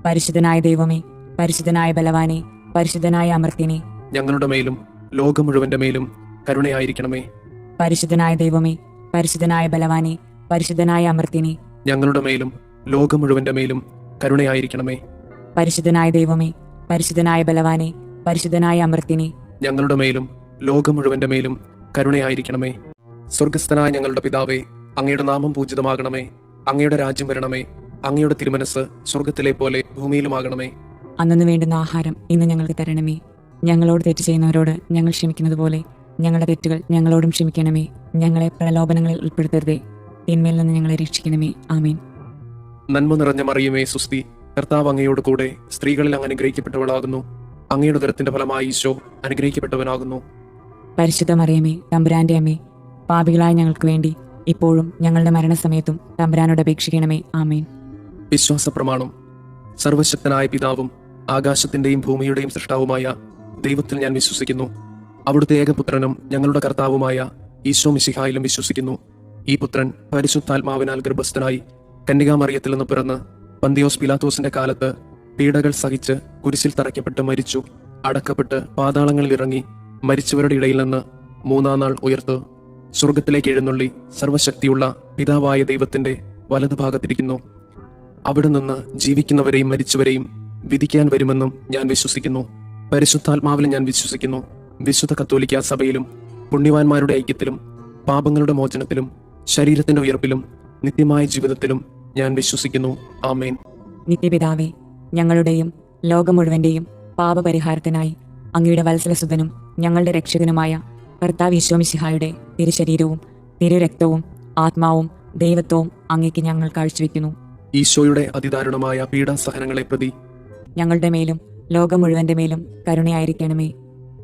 പരിശുദ്ധനായ ദൈവമേ, പരിശുദ്ധനായ ബലവാനെ, പരിശുദ്ധനായ അമർത്യനെ, ഞങ്ങളുടെ മേലും ലോകം മുഴുവന്റെ മേലും കരുണയായിരിക്കണമേ. പരിശുദ്ധനായ ദൈവമേ, പരിശുദ്ധനായ ബലവാനെ, പരിശുദ്ധനായ അമർത്യനെ, ഞങ്ങളുടെ മേലും ലോകം മുഴുവന്റെ മേലും കരുണയായിരിക്കണമേ. പരിശുദ്ധനായ ദൈവമേ, പരിശുദ്ധനായ ബലവാനെ, പരിശുദ്ധനായ അമർത്യനെ, ഞങ്ങളുടെ മേലും ലോകം മുഴുവന്റെ മേലും കരുണയായിരിക്കണമേ. സ്വർഗസ്ഥനായ ഞങ്ങളുടെ പിതാവേ, അങ്ങയുടെ നാമം പൂജിതമാകണമേ. അങ്ങയുടെ രാജ്യം വരണമേ. അങ്ങയുടെ തിരുമനസ് സ്വർഗത്തിലെ പോലെ ഭൂമിയിലുമാകണമേ. അന്നു വേണ്ടുന്ന ആഹാരം ഇന്ന് ഞങ്ങൾക്ക് തരണമേ. ഞങ്ങളോട് തെറ്റ് ചെയ്യുന്നവരോട് ഞങ്ങൾ ക്ഷമിക്കുന്നത് പോലെ ഞങ്ങളുടെ തെറ്റുകൾ ഞങ്ങളോടും ക്ഷമിക്കണമേ. ഞങ്ങളെ പ്രലോഭനങ്ങളിൽ ഉൾപ്പെടുത്തരുതേ, തിന്മയിൽ നിന്ന് ഞങ്ങളെ രക്ഷിക്കണമേ. ആമേൻ. നന്മ നിറഞ്ഞ മറിയമേ സുസ്തി, കർത്താവ് അങ്ങയോട് കൂടെ സ്ത്രീകളിൽ അങ്ങ് അനുഗ്രഹിക്കപ്പെട്ടവളാകുന്നു. അങ്ങയുടെ ഉദരത്തിന്റെ ഫലമായി ഈശോ അനുഗ്രഹിക്കപ്പെട്ടവനാകുന്നു. പരിശുദ്ധ മറിയമേ, തമ്പുരാന്റെ അമ്മേ, പാപികളായ ഞങ്ങൾക്ക് വേണ്ടി ഇപ്പോഴും ഞങ്ങളുടെ മരണസമയത്തും തമ്പുരാനോട് അപേക്ഷിക്കണമേ. ആമേൻ. വിശ്വാസ പ്രമാണം. സർവശക്തനായ പിതാവും ആകാശത്തിന്റെയും ഭൂമിയുടെയും സൃഷ്ടാവുമായ ദൈവത്തിൽ ഞാൻ വിശ്വസിക്കുന്നു. അവിടുത്തെ ഏകപുത്രനും ഞങ്ങളുടെ കർത്താവുമായ ഈശോ മിശിഹായിലും വിശ്വസിക്കുന്നു. ഈ പുത്രൻ പരിശുദ്ധാത്മാവിനാൽ ഗർഭസ്ഥനായി കന്യകാമറിയത്തിൽ നിന്ന് പിറന്ന് പന്തിയോസ് പിലാത്തോസിന്റെ കാലത്ത് പീഡകൾ സഹിച്ച് കുരിശിൽ തറയ്ക്കപ്പെട്ട് മരിച്ചു, അടക്കപ്പെട്ട് പാതാളങ്ങളിൽ ഇറങ്ങി, മരിച്ചവരുടെ ഇടയിൽ നിന്ന് മൂന്നാം നാൾ ഉയർത്ത് സ്വർഗത്തിലേക്ക് എഴുന്നള്ളി സർവശക്തിയുള്ള പിതാവായ ദൈവത്തിന്റെ വലതുഭാഗത്തിരിക്കുന്നു. അവിടെ നിന്ന് ജീവിക്കുന്നവരെയും മരിച്ചവരെയും വിധിക്കാൻ വരുമെന്നും ഞാൻ വിശ്വസിക്കുന്നു. പരിശുദ്ധാത്മാവിലും ഞാൻ വിശ്വസിക്കുന്നു. വിശുദ്ധ കത്തോലിക്കാ സഭയിലും പുണ്യവാന്മാരുടെ ഐക്യത്തിലും പാപങ്ങളുടെ മോചനത്തിലും ശരീരത്തിന്റെ ഉയർപ്പിലും നിത്യമായ ജീവിതത്തിലും ഞാൻ വിശ്വസിക്കുന്നു. ആമേൻ. നിത്യപിതാവേ, ഞങ്ങളുടെയും ലോകം മുഴുവന്റെയും പാപപരിഹാരത്തിനായി അങ്ങയുടെ വത്സലസുതനും ഞങ്ങളുടെ രക്ഷകനുമായ കർത്താവ് ഈശോ മിശിഹായുടെ തിരുശരീരവും തിരുരക്തവും ആത്മാവും ദൈവത്വവും അങ്ങേക്ക് ഞങ്ങൾ കാഴ്ചവെക്കുന്നു. ഈശോയുടെ അതിദാരുണമായ പീഡാസഹനങ്ങളെ പ്രതി ഞങ്ങളുടെ മേലും ലോകം മുഴുവന്റെ മേലും കരുണയായിരിക്കണമേ.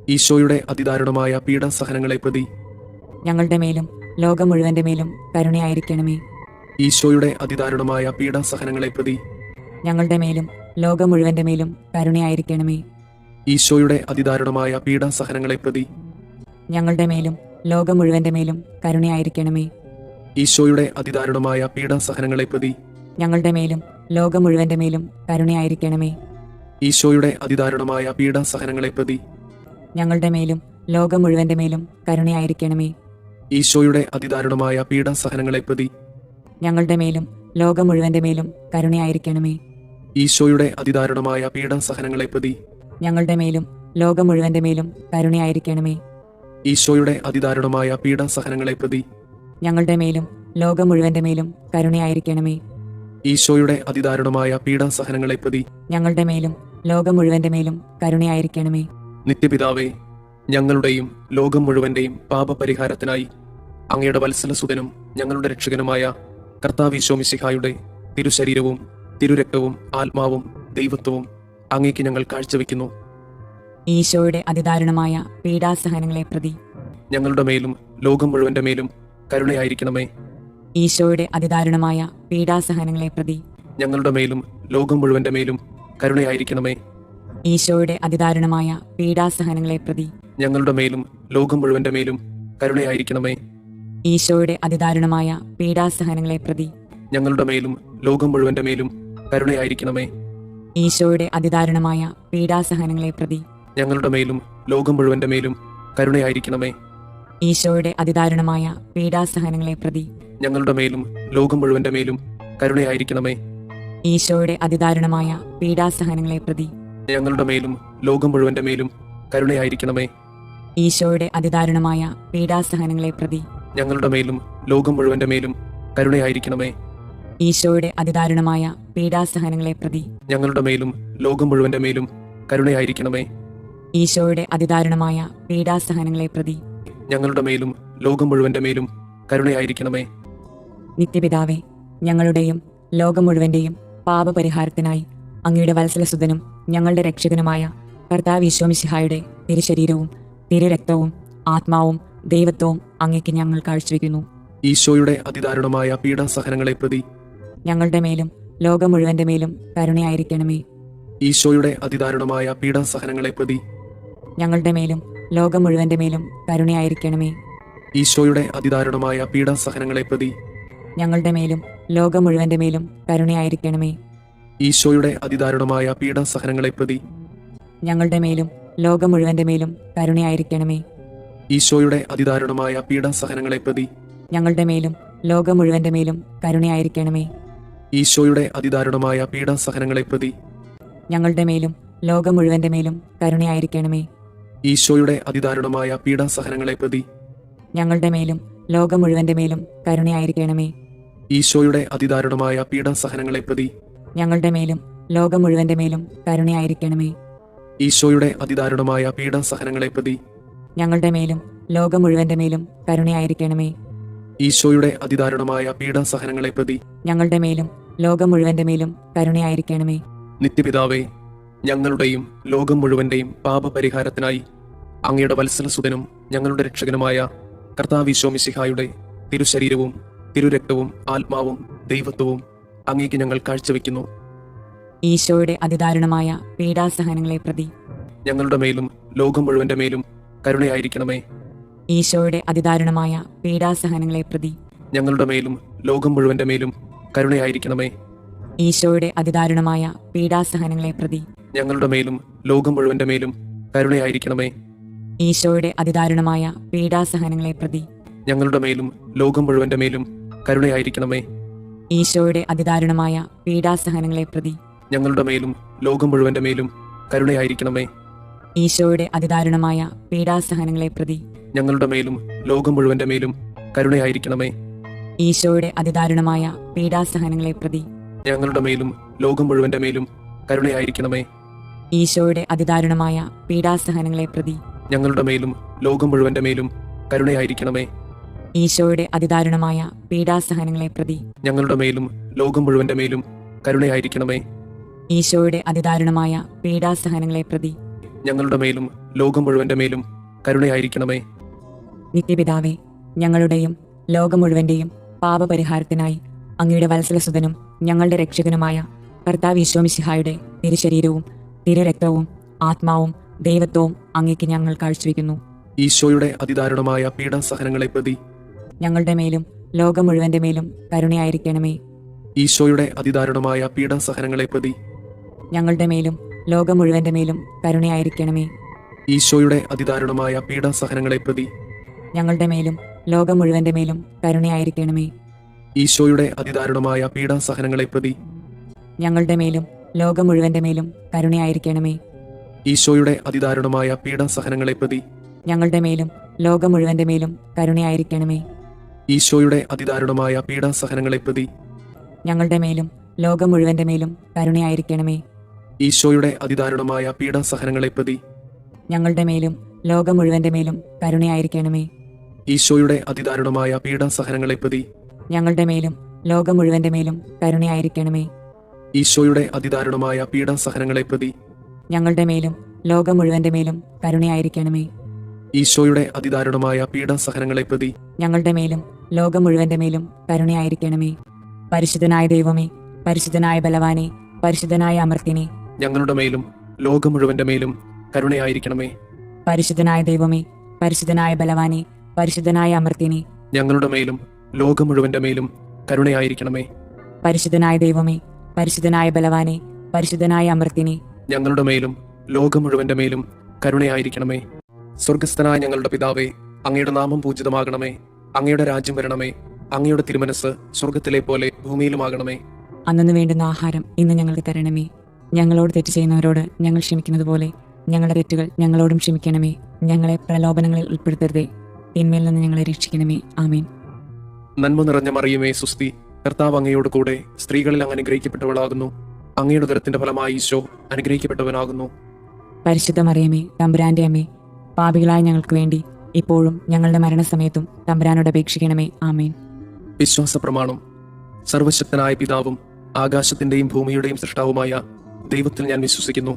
ഈശോയുടെ അതിദാരുണമായ പീഡാസഹനങ്ങളെ പ്രതി ഞങ്ങളുടെ മേലും ലോകം മുഴുവന്റെ മേലും കരുണയായിരിക്കണമേ. ഈശോയുടെ അതിദാരുണമായ പീഡാസഹനങ്ങളെ പ്രതി ഞങ്ങളുടെ മേലും ലോകം മുഴുവന്റെ മേലും കരുണയായിരിക്കണമേ. ഈശോയുടെ അതിദാരുണമായ പീഡാസഹനങ്ങളെ പ്രതി ഞങ്ങളുടെ മേലും ലോകം മുഴുവന്റെ മേലും കരുണയായിരിക്കണമേ. ഈശോയുടെ അതിദാരുണമായ പീഡാസഹനങ്ങളെ പ്രതി ഞങ്ങളുടെ മേലും ലോകം മുഴുവന്റെ മേലും കരുണയായിരിക്കണമേ. ഈശോയുടെ അതിദാരുണമായ പീഡാസഹനങ്ങളെ പ്രതി ഞങ്ങളുടെ മേലും ലോകം മുഴുവന്റെ മേലും കരുണയായിരിക്കണമേ. ഈശോയുടെ അതിദാരുണമായ പീഡാസഹനങ്ങളെ പ്രതി ഞങ്ങളുടെ മേലും ലോകം മുഴുവന്റെ മേലും കരുണയായിരിക്കണമേ. ഈശോയുടെ അതിദാരുണമായ പീഡാസഹനങ്ങളെ പ്രതി ഞങ്ങളുടെ മേലും ലോകം മുഴുവന്റെ മേലും കരുണയായിരിക്കണമേ. ഈശോയുടെ അതിദാരുണമായ പീഡാസഹനങ്ങളെ പ്രതി ഞങ്ങളുടെ മേലും ലോകം മുഴുവന്റെ മേലും കരുണയായിരിക്കണമേ. ഈശോയുടെ അതിദാരുണമായ പീഡാസഹനങ്ങളെ പ്രതി ഞങ്ങളുടെ മേലും ലോകം മുഴുവന്റെ മേലും കരുണയായിരിക്കണമേ. നിത്യപിതാവേ, ഞങ്ങളുടെയും ലോകം മുഴുവന്റെയും പാപപരിഹാരത്തിനായി അങ്ങയുടെ വത്സലസുതനും ഞങ്ങളുടെ രക്ഷകനുമായ കർത്താവ് ഈശോ മിശിഹായുടെ തിരുശരീരവും തിരുരക്തവും ആത്മാവും ദൈവത്വവും അങ്ങേക്ക് ഞങ്ങൾ കാഴ്ചവെക്കുന്നു. ഈശോയുടെ അതിദാരുണമായ പീഡാസഹനങ്ങളെ പ്രതി ഞങ്ങളുടെ മേലും ലോകം മുഴുവന്റെ മേലും കരുണയായിരിക്കണമേ. ഈശോയുടെ അതിദാരുണമായ പീഡാസഹനങ്ങളെ പ്രതി ഞങ്ങളുടെ മേലും ലോകം മുഴുവന്റെ മേലും കരുണയായിരിക്കണമേ. ഈശോയുടെ അതിദാരുണമായ പീഡാസഹനങ്ങളെ പ്രതി ഞങ്ങളുടെ മേലും ലോകം മുഴുവന്റെ മേലും കരുണയായിരിക്കണമേ. ഈശോയുടെ അതിദാരുണമായ പീഡാസഹനങ്ങളെ പ്രതി ഞങ്ങളുടെ മേലും ലോകം മുഴുവന്റെ മേലും കരുണയായിരിക്കണമേ. ഈശോയുടെ അതിദാരുണമായ പീഡാസഹനങ്ങളെ പ്രതി ഞങ്ങളുടെ മേലും ലോകം മുഴുവന്റെ മേലും കരുണയായിരിക്കണമേ. ഈശോയുടെ അതിദാരുണമായ പീഡാസഹനങ്ങളെ പ്രതി ഞങ്ങളുടെ മേലും ലോകം മുഴുവന്റെ മേലും കരുണയായിരിക്കണമേ. ഈശോയുടെ അതിദാരുണമായ പീഡാസഹനങ്ങളെ പ്രതി ഞങ്ങളുടെ മേലും ലോകം മുഴുവന്റെ മേലും കരുണയായിരിക്കണമേ. ഈശോയുടെ അതിദാരുണമായ പീഡാസഹനങ്ങളെ പ്രതി ഞങ്ങളുടെ മേലും ലോകം മുഴുവന്റെ മേലും കരുണയായിരിക്കണമേ. ഈശോയുടെ അതിദാരുണമായ പീഡാസഹനങ്ങളെ പ്രതി ഞങ്ങളുടെ മേലും ലോകം മുഴുവന്റെ മേലും കരുണയായിരിക്കണമേ. ഈശോയുടെ അതിദാരുണമായ പീഡാസഹനങ്ങളെ പ്രതി ഞങ്ങളുടെ മേലും ലോകം മുഴുവന്റെ മേലും കരുണയായിരിക്കണമേ. നിത്യപിതാവേ, ഞങ്ങളുടെയും ലോകം മുഴുവന്റെയും പാപപരിഹാരത്തിനായി അങ്ങയുടെ വത്സലസുതനും ഞങ്ങളുടെ രക്ഷകനുമായ കർത്താവ് ഈശോ മിശിഹായുടെ തിരുശരീരവും തിരുരക്തവും ആത്മാവും ദൈവത്വവും അങ്ങേക്ക് ഞങ്ങൾ കാഴ്ചവെക്കുന്നു. ഈശോയുടെ അതിദാരുണമായ പീഡാസഹനങ്ങളെ പ്രതി ഞങ്ങളുടെ മേലും ലോകം മുഴുവന്റെ മേലും കരുണയായിരിക്കണമേ. ഈശോയുടെ അതിദാരുണമായ പീഡാസഹനങ്ങളെ പ്രതി ഞങ്ങളുടെ മേലും ലോകം മുഴുവന്റെ മേലും കരുണയായിരിക്കണമേ. ഈശോയുടെ അതിദാരുണമായ പീഡാസഹനങ്ങളെ പ്രതി ഞങ്ങളുടെ മേലും ലോകം മുഴുവന്റെ മേലും കരുണയായിരിക്കണമേ. ഈശോയുടെ അതിദാരുണമായ പീഡാസഹനങ്ങളെ പ്രതി ഞങ്ങളുടെ മേലും ലോകം മുഴുവന്റെ മേലും കരുണയായിരിക്കണമേ. ഈശോയുടെ അതിദാരുണമായ പീഡാസഹനങ്ങളെ പ്രതി ഞങ്ങളുടെ മേലും ലോകം മുഴുവന്റെ മേലും കരുണയായിരിക്കണമേ. ഈശോയുടെ അതിദാരുണമായ പീഡാസഹനങ്ങളെ പ്രതി ഞങ്ങളുടെ മേലും ലോകം മുഴുവന്റെ മേലും കരുണയായിരിക്കണമേ. ഈശോയുടെ അതിദാരുണമായ പീഡാസഹനങ്ങളെ പ്രതി ഞങ്ങളുടെ മേലും ലോകം മുഴുവന്റെ മേലും കരുണയായിരിക്കണമേ. ഈശോയുടെ അതിദാരുണമായ പീഡാസഹനങ്ങളെ പ്രതി ഞങ്ങളുടെ മേലും ലോകം മുഴുവന്റെ മേലും കരുണയായിരിക്കണമേ. ഈശോയുടെ അതിദാരുണമായ പീഡാസഹനങ്ങളെ പ്രതി ഞങ്ങളുടെ മേലും ലോകം മുഴുവന്റെ മേലും കരുണയായിരിക്കണമേ. ഈശോയുടെ അതിദാരുണമായ പീഡാസഹനങ്ങളെ പ്രതി ഞങ്ങളുടെ മേലും ലോകം മുഴുവന്റെ മേലും കരുണയായിരിക്കണമേ. നിത്യപിതാവേ, ഞങ്ങളുടെയും ലോകം മുഴുവന്റെയും പാപപരിഹാരത്തിനായി അങ്ങയുടെ വത്സലസുതനും ഞങ്ങളുടെ രക്ഷകനുമായ കർത്താവ് ഈശോ മിശിഹായുടെ തിരുശരീരവും തിരുരക്തവും ആത്മാവും ദൈവത്വവും അങ്ങേക്ക് ഞങ്ങൾ കാഴ്ചവെക്കുന്നു. ഈശോയുടെ അതിദാരുണമായ പീഡാസഹനങ്ങളെ പ്രതി ഞങ്ങളുടെ മേലും ലോകം മുഴുവന്റെ മേലും കരുണയായിരിക്കണമേ. ഈശോയുടെ അതിദാരുണമായ പീഡാസഹനങ്ങളെ പ്രതി ഞങ്ങളുടെ മേലും ലോകം മുഴുവന്റെ മേലും കരുണയായിരിക്കണമേ. ഈശോയുടെ അതിദാരുണമായ പീഡാസഹനങ്ങളെ പ്രതി ഞങ്ങളുടെ മേലും ലോകം മുഴുവന്റെ മേലും കരുണയായിരിക്കണമേ. ഈശോയുടെ അതിദാരുണമായ പീഡാസഹനങ്ങളെ പ്രതി ഞങ്ങളുടെ മേലും ലോകം മുഴുവന്റെ മേലും കരുണയായിരിക്കണമേ. ഈശോയുടെ അതിദാരുണമായ പീഡാസഹനങ്ങളെ പ്രതി ഞങ്ങളുടെ മേലും ലോകം മുഴുവന്റെ മേലും കരുണയായിരിക്കണമേ. ഈശോയുടെ അതിദാരുണമായ പീഡാസഹനങ്ങളെ പ്രതി ഞങ്ങളുടെ മേലും ലോകം മുഴുവന്റെ മേലും കരുണയായിരിക്കണമേ. ഈശോയുടെ അതിദാരുണമായ പീഡാസഹനങ്ങളെ പ്രതി ഞങ്ങളുടെ മേലും ലോകം മുഴുവന്റെ മേലും കരുണയായിരിക്കണമേ. ഈശോയുടെ അതിദാരുണമായ പീഡാസഹനങ്ങളെ പ്രതി ഞങ്ങളുടെ മേലും ലോകം മുഴുവന്റെ മേലും കരുണയായിരിക്കണമേ. ഈശോയുടെ അതിദാരുണമായ പീഡാസഹനങ്ങളെ പ്രതി ഞങ്ങളുടെ മേലും ലോകം മുഴുവന്റെ മേലും കരുണയായിരിക്കണമേ. ഈശോയുടെ അതിദാരുണമായ പീഡാസഹനങ്ങളെ പ്രതി ഞങ്ങളുടെ മേലും ലോകം മുഴുവന്റെ മേലും കരുണയായിരിക്കണമേ. നിത്യപിതാവേ, ഞങ്ങളുടെയും ലോകം മുഴുവന്റെയും പാപപരിഹാരത്തിനായി അങ്ങയുടെ വത്സലസുതനും ഞങ്ങളുടെ രക്ഷകനുമായ കർത്താവ് ഈശോ മിശിഹായുടെ തിരുശരീരവും തിരുരക്തവും ആത്മാവും ദൈവത്വവും അങ്ങേക്ക് ഞങ്ങൾ കാഴ്ചവെക്കുന്നു. ഈശോയുടെ അതിദാരുണമായ പീഡാസഹനങ്ങളെ പ്രതി ഞങ്ങളുടെ മേലും ലോകം മുഴുവന്റെ മേലും കരുണയായിരിക്കണമേ. ഈശോയുടെ അതിദാരുണമായ പീഡാസഹനങ്ങളെ പ്രതി ഞങ്ങളുടെ മേലും ലോകം മുഴുവന്റെ മേലും കരുണയായിരിക്കണമേ. ഈശോയുടെ അതിദാരുണമായ പീഡാസഹനങ്ങളെ പ്രതി ഞങ്ങളുടെ മേലും ലോകം മുഴുവന്റെ മേലും കരുണയായിരിക്കണമേ. ഈശോയുടെ അതിദാരുണമായ പീഡാസഹനങ്ങളെ പ്രതി ഞങ്ങളുടെ മേലും ലോകം മുഴുവന്റെ മേലും കരുണയായിരിക്കണമേ. ഈശോയുടെ അതിദാരുണമായ പീഡാസഹനങ്ങളെ പ്രതി ഞങ്ങളുടെ മേലും ലോകം മുഴുവന്റെ മേലും കരുണയായിരിക്കണമേ. ഈശോയുടെ അതിദാരുണമായ പീഡാസഹനങ്ങളെ പ്രതി ഞങ്ങളുടെ മേലും ലോകം മുഴുവന്റെ മേലും കരുണയായിരിക്കണമേ. ഈശോയുടെ അതിദാരുണമായ പീഡാസഹനങ്ങളെ പ്രതി ഞങ്ങളുടെ മേലും ലോകം മുഴുവന്റെ മേലും കരുണയായിരിക്കണമേ. ഈശോയുടെ അതിദാരുണമായ പീഡാസഹനങ്ങളെ പ്രതി ഞങ്ങളുടെ മേലും ലോകം മുഴുവന്റെ മേലും കരുണയായിരിക്കണമേ. ഈശോയുടെ അതിദാരുണമായ പീഡാസഹനങ്ങളെ പ്രതി ഞങ്ങളുടെ മേലും ലോകം മുഴുവന്റെ മേലും കരുണയായിരിക്കണമേ. ഈശോയുടെ അതിദാരുണമായ പീഡാസഹനങ്ങളെ പ്രതി ഞങ്ങളുടെ മേലും ലോകം മുഴുവന്റെ മേലും കരുണയായിരിക്കണമേ. പരിശുദ്ധനായ ദൈവമേ, പരിശുദ്ധനായ ബലവാനെ, പരിശുദ്ധനായ അമർത്തിനെ, ഞങ്ങളുടെ മേലും ലോകം മുഴുവന്റെ മേലും കരുണയായിരിക്കണമേ. പരിശുദ്ധനായ ദൈവമേ, പരിശുദ്ധനായ ബലവാനെ, പരിശുദ്ധനായ അമർത്തിനെ, ഞങ്ങളുടെ മേലും ലോകം മുഴുവന്റെ മേലും കരുണയായിരിക്കണമേ. പരിശുദ്ധനായ ദൈവമേ, പരിശുദ്ധനായ ബലവാനെ, പരിശുദ്ധനായ അമർത്തിനെ, ഞങ്ങളുടെ മേലും ലോകം മുഴുവന്റെ മേലും കരുണയായിരിക്കണമേ. സ്വർഗസ്ഥനായ ഞങ്ങളുടെ പിതാവേ, അങ്ങയുടെ നാമം പൂജിതമാകണമേ. അങ്ങയുടെ രാജ്യം വരണമേ. അങ്ങയുടെ തിരുമനസ് സ്വർഗത്തിലെ പോലെ ഭൂമിയിലുമാകണമേ. അന്നു വേണ്ടുന്ന ആഹാരം ഇന്ന് ഞങ്ങൾക്ക് തരണമേ. ഞങ്ങളോട് തെറ്റ് ചെയ്യുന്നവരോട് ഞങ്ങൾ ക്ഷമിക്കുന്നത് പോലെ ഞങ്ങളുടെ തെറ്റുകൾ ഞങ്ങളോടും ക്ഷമിക്കണമേ. ഞങ്ങളെ പ്രലോഭനങ്ങളിൽ ഉൾപ്പെടുത്തരുതേ, തിന്മയിൽ നിന്ന് ഞങ്ങളെ രക്ഷിക്കണമേ. ആമേൻ. നന്മ നിറഞ്ഞ മറിയമേ സുസ്തി, കർത്താവ് അങ്ങയോട് കൂടെ സ്ത്രീകളിൽ അങ്ങ് അനുഗ്രഹിക്കപ്പെട്ടവളാകുന്നു. അങ്ങയുടെ ഉദരത്തിന്റെ ഫലമായി ഈശോ അനുഗ്രഹിക്കപ്പെട്ടവനാകുന്നു. പരിശുദ്ധ മറിയമേ, തമ്പുരാന്റെ അമ്മേ, പാപികളായ ഞങ്ങൾക്ക് വേണ്ടി ഇപ്പോഴും ഞങ്ങളുടെ മരണസമയത്തും തമ്പുരാനോട് അപേക്ഷിക്കണമേ. ആമേൻ. വിശ്വാസ പ്രമാണം. സർവശക്തനായ പിതാവും ആകാശത്തിന്റെയും ഭൂമിയുടെയും സൃഷ്ടാവുമായ ദൈവത്തിൽ ഞാൻ വിശ്വസിക്കുന്നു.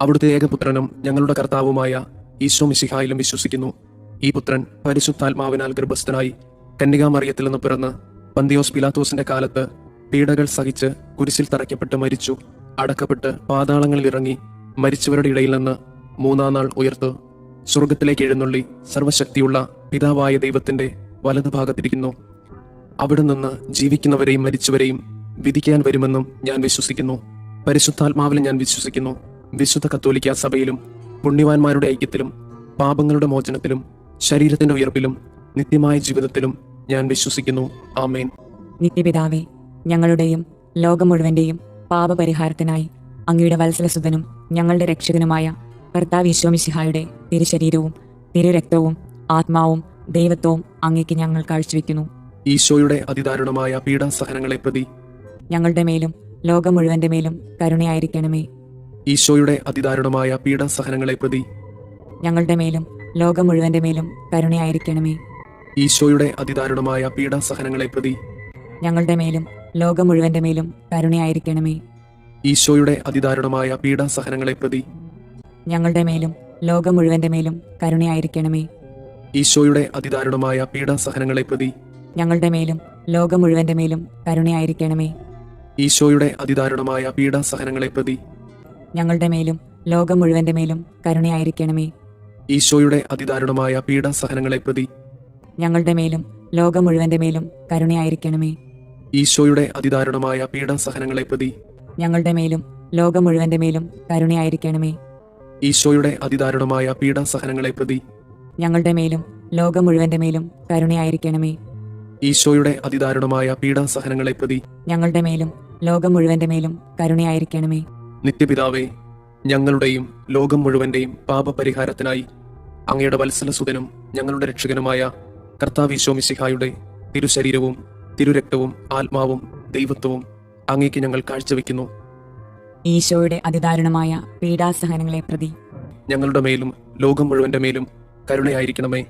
അവിടുത്തെ ഏകപുത്രനും ഞങ്ങളുടെ കർത്താവുമായ ഈശോ മിശിഹായിലും വിശ്വസിക്കുന്നു. ഈ പുത്രൻ പരിശുദ്ധാത്മാവിനാൽ ഗർഭസ്ഥനായി കന്യകാമറിയത്തിൽ നിന്ന് പിറന്ന് പന്തിയോസ് പിലാത്തോസിന്റെ കാലത്ത് പീഡകൾ സഹിച്ച് കുരിശിൽ തറയ്ക്കപ്പെട്ട് മരിച്ചു, അടക്കപ്പെട്ട് പാതാളങ്ങളിൽ ഇറങ്ങി മരിച്ചവരുടെ ഇടയിൽ നിന്ന് മൂന്നാം നാൾ ഉയർത്ത് സ്വർഗത്തിലേക്ക് എഴുന്നള്ളി സർവശക്തിയുള്ള പിതാവായ ദൈവത്തിന്റെ വലതുഭാഗത്തിരിക്കുന്നു. അവിടെ നിന്ന് ജീവിക്കുന്നവരെയും മരിച്ചവരെയും വിധിക്കാൻ വരുമെന്നും ഞാൻ വിശ്വസിക്കുന്നു. പരിശുദ്ധാത്മാവിലും ഞാൻ വിശ്വസിക്കുന്നു. വിശുദ്ധ കത്തോലിക്ക സഭയിലും പുണ്യവാന്മാരുടെ ഐക്യത്തിലും പാപങ്ങളുടെ മോചനത്തിലും ശരീരത്തിന്റെ ഉയർപ്പിലും നിത്യമായ ജീവിതത്തിലും ഞാൻ വിശ്വസിക്കുന്നു. ആമേൻ. നിത്യപിതാവേ, ഞങ്ങളുടെയും ലോകം മുഴുവന്റെയും പാപപരിഹാരത്തിനായി അങ്ങയുടെ വത്സലസുതനും ഞങ്ങളുടെ രക്ഷകനുമായ കർത്താവ് ഈശോ മിശിഹായുടെ തിരുശരീരവും തിരുരക്തവും ആത്മാവും ദൈവത്വവും അങ്ങേക്ക് ഞങ്ങൾ കാഴ്ചവെക്കുന്നു. ഈശോയുടെ അതിദാരുണമായ പീഡാസഹനങ്ങളെ പ്രതി ഞങ്ങളുടെ മേലും ലോകം മുഴുവന്റെ മേലും കരുണയായിരിക്കണമേ. ഈശോയുടെ അതിദാരുണമായ പീഡാസഹനങ്ങളെ പ്രതി ഞങ്ങളുടെ മേലും ലോകം മുഴുവന്റെ മേലും കരുണയായിരിക്കണമേ. ഈശോയുടെ അതിദാരുണമായ പീഡാസഹനങ്ങളെ പ്രതി ഞങ്ങളുടെ മേലും ലോകം മുഴുവന്റെ മേലും കരുണയായിരിക്കണമേ. ഈശോയുടെ അതിദാരുണമായ പീഡാസഹനങ്ങളെ പ്രതി ഞങ്ങളുടെ മേലും ലോകം മുഴുവന്റെ മേലും കരുണയായിരിക്കണമേ. ഈശോയുടെ അതിദാരുണമായ പീഡാസഹനങ്ങളെ പ്രതി ഞങ്ങളുടെ മേലും ലോകം മുഴുവന്റെ മേലും കരുണയായിരിക്കണമേ. ഈശോയുടെ അതിദാരുണമായ പീഡാസഹനങ്ങളെ പ്രതി ഞങ്ങളുടെ മേലും ലോകം മുഴുവന്റെ മേലും കരുണയായിരിക്കണമേ. ഈശോയുടെ അതിദാരുണമായ പീഡാസഹനങ്ങളെ പ്രതി ഞങ്ങളുടെ മേലും ലോകം മുഴുവന്റെ മേലും കരുണയായിരിക്കണമേ. ഈശോയുടെ അതിദാരുണമായ പീഡാസഹനങ്ങളെ പ്രതി ഞങ്ങളുടെ മേലും ലോകം മുഴുവന്റെ മേലും കരുണയായിരിക്കണമേ. ഈശോയുടെ അതിദാരുണമായ പീഡാസഹനങ്ങളെ പ്രതി ഞങ്ങളുടെ മേലും ലോകം മുഴുവന്റെ മേലും കരുണയായിരിക്കണമേ. ഈശോയുടെ അതിദാരുണമായ പീഡാസഹനങ്ങളെ പ്രതി ഞങ്ങളുടെ മേലും ലോകം മുഴുവന്റെ മേലും കരുണയായിരിക്കണമേ. നിത്യപിതാവേ, ഞങ്ങളുടെയും ലോകം മുഴുവന്റെയും പാപപരിഹാരത്തിനായി അങ്ങയുടെ വത്സലസുതനും ഞങ്ങളുടെ രക്ഷകനുമായ കർത്താവ് ഈശോ മിശിഹായുടെ തിരുശരീരവും തിരുരക്തവും ആത്മാവും ദൈവത്വവും അങ്ങേക്ക് ഞങ്ങൾ കാഴ്ചവെക്കുന്നു. ഈശോയുടെ അതിദാരുണമായ പീഡാസഹനങ്ങളെ പ്രതി ഞങ്ങളുടെ മേലും ലോകം മുഴുവന്റെ മേലും കരുണയായിരിക്കണമേ.